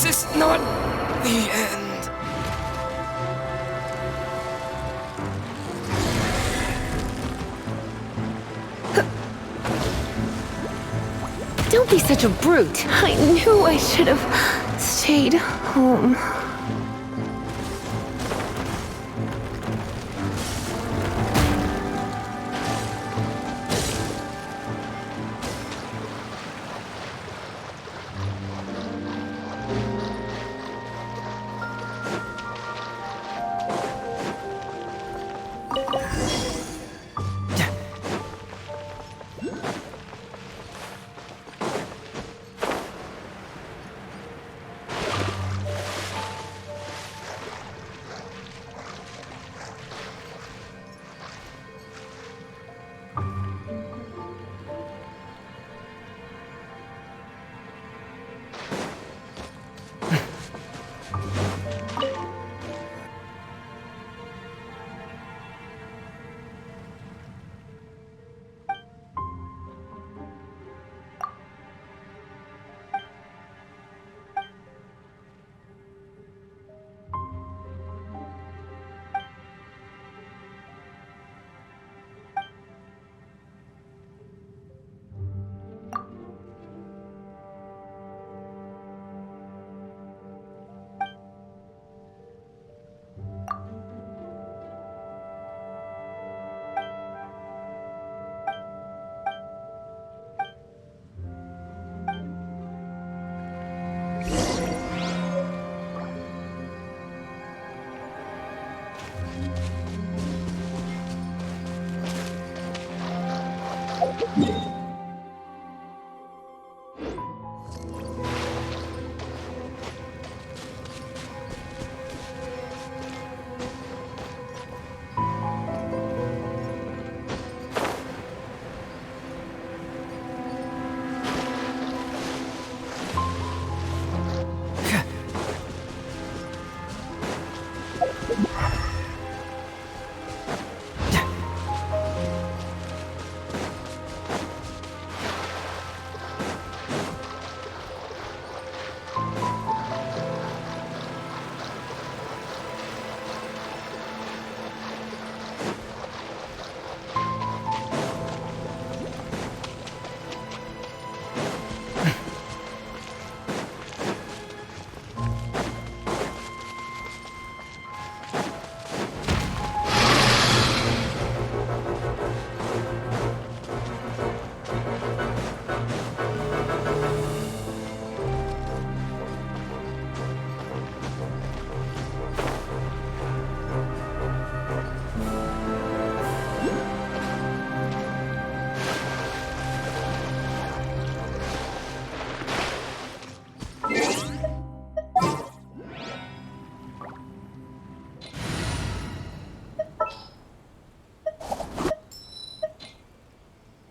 This is not the end. Don't be such a brute. I knew I should have stayed home.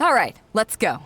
All right, let's go.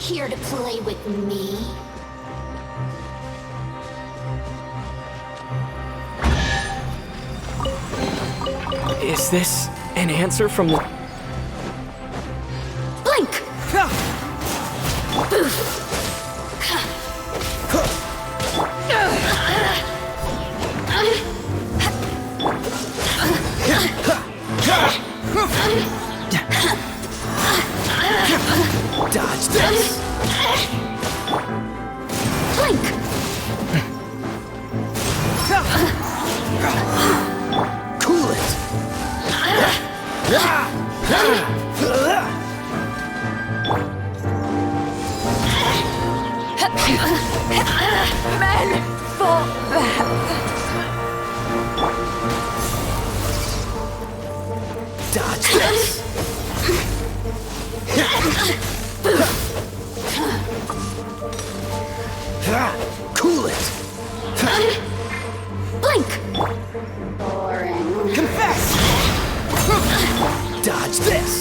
Here to play with me? Is this an answer from the... Blink! Dodge this! Blink! Cool it! Men, fall back! Dodge this! Cool it! Blink! Confess! Dodge this!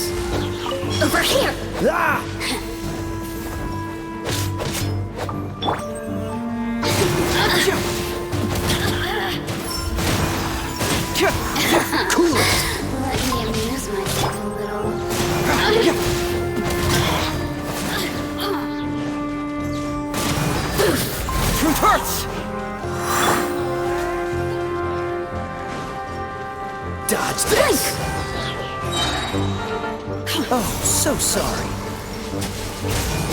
Over here! Cool it! Let me amuse myself a little. Truth hurts! Dodge this! Oh, so sorry.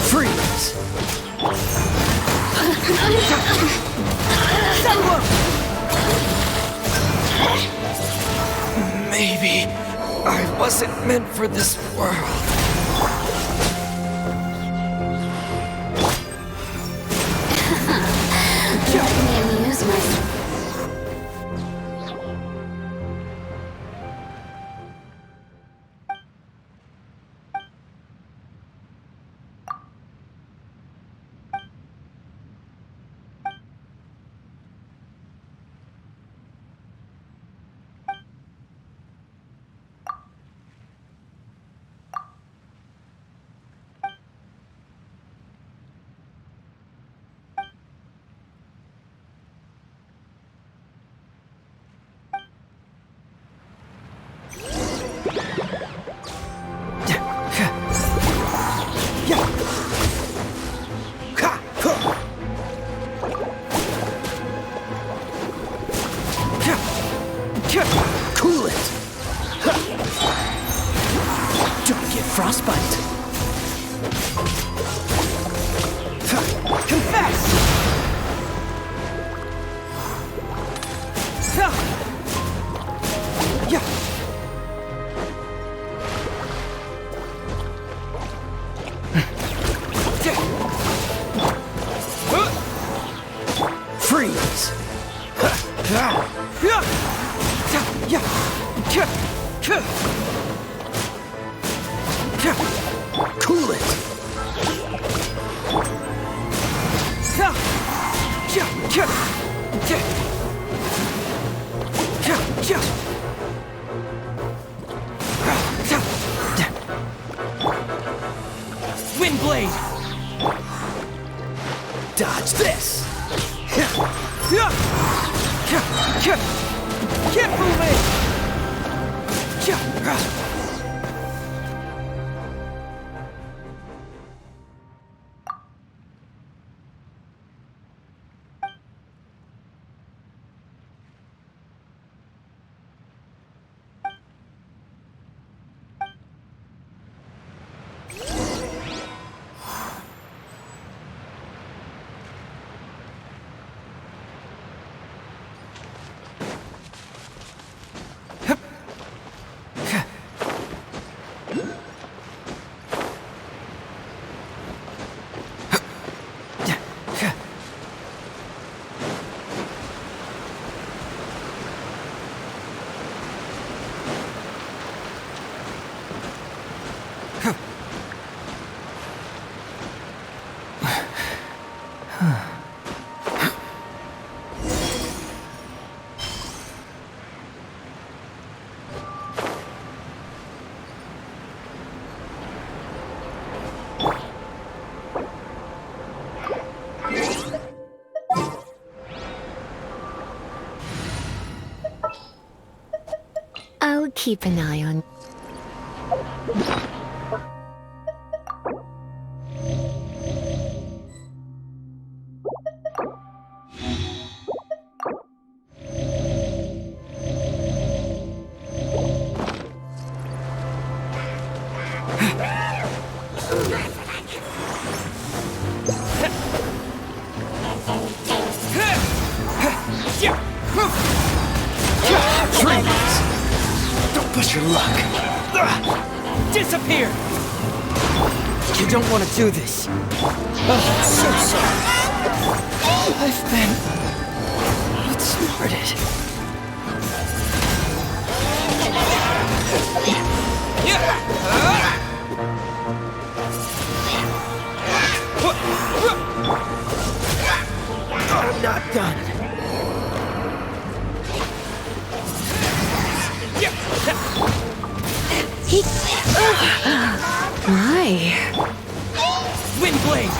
Freeze! Maybe I wasn't meant for this world. Let me amuse myself. Cool it! Don't get frostbite! Confess! Freeze! Cool it! Wind blade! Dodge this! Keep moving! I'll keep an eye on. Push your luck. Disappear! You don't want to do this. Oh, so sorry. I've been outsmarted. I'm not done. My. Wind blade!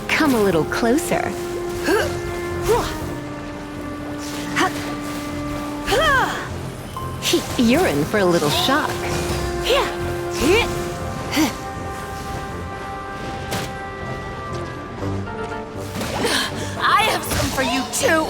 Come a little closer. You're in for a little shock. I have some for you too.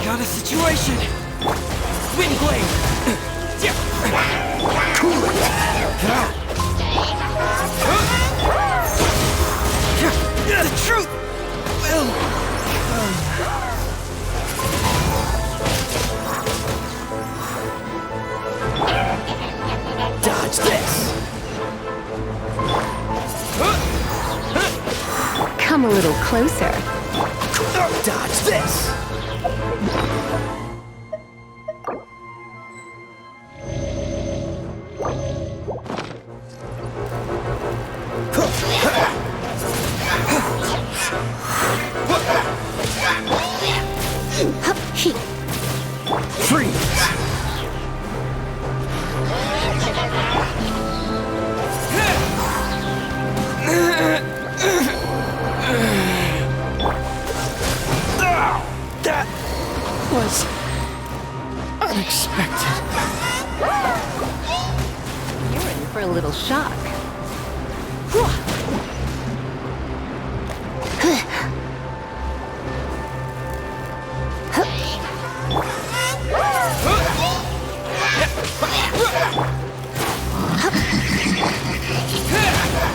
Got a situation! Wind blade! Cool it! The truth will... Dodge this! Come a little closer. Dodge this! Freeze! for a little shock.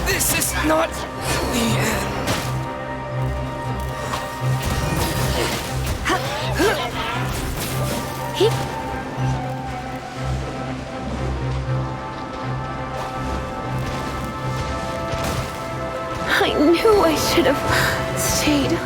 This is not the end. I knew I should have stayed.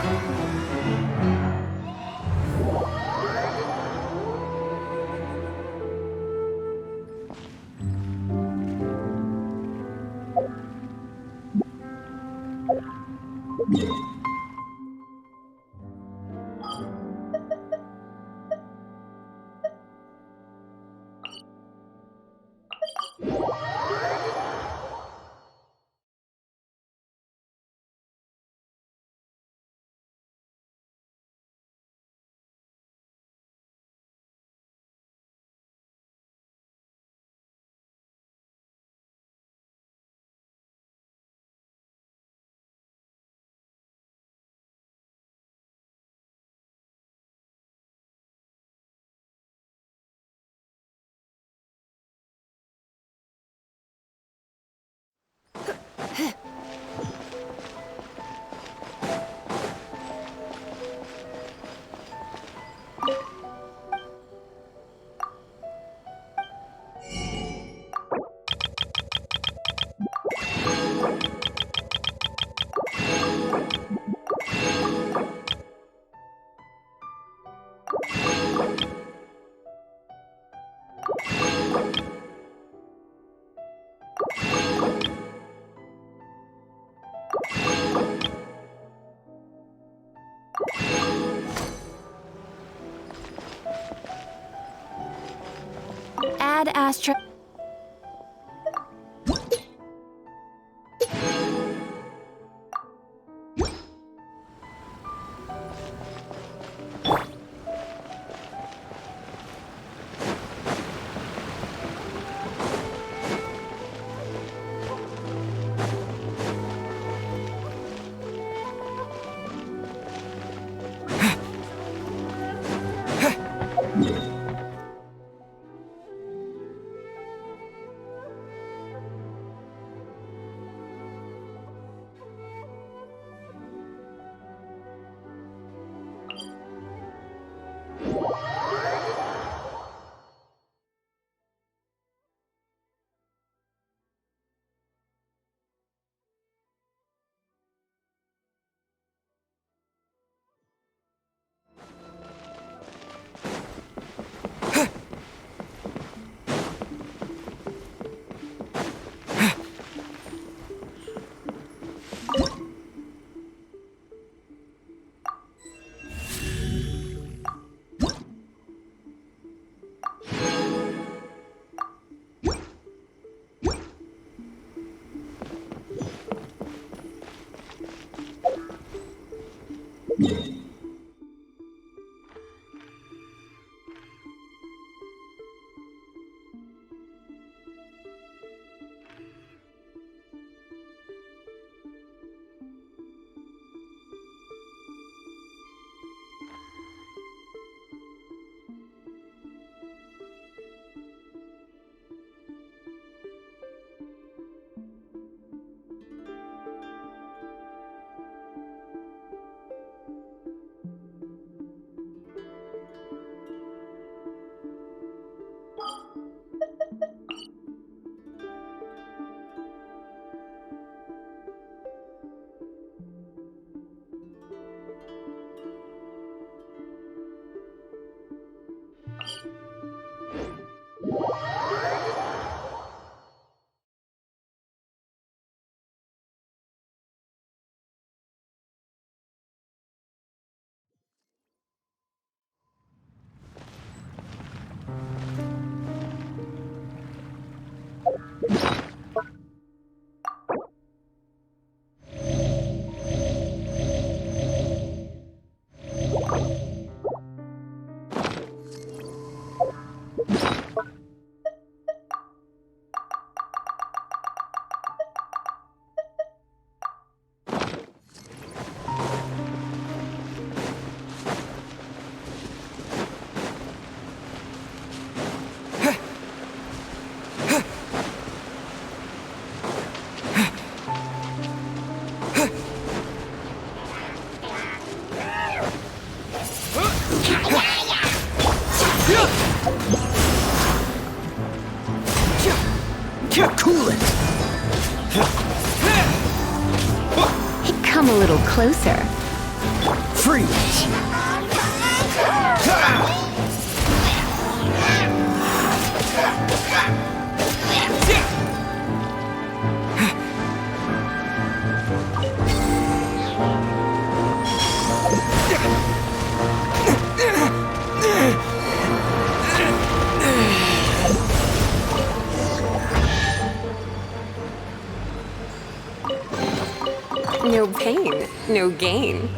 Add Astra. a little closer. Freeze! No pain, no gain.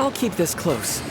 I'll keep this close.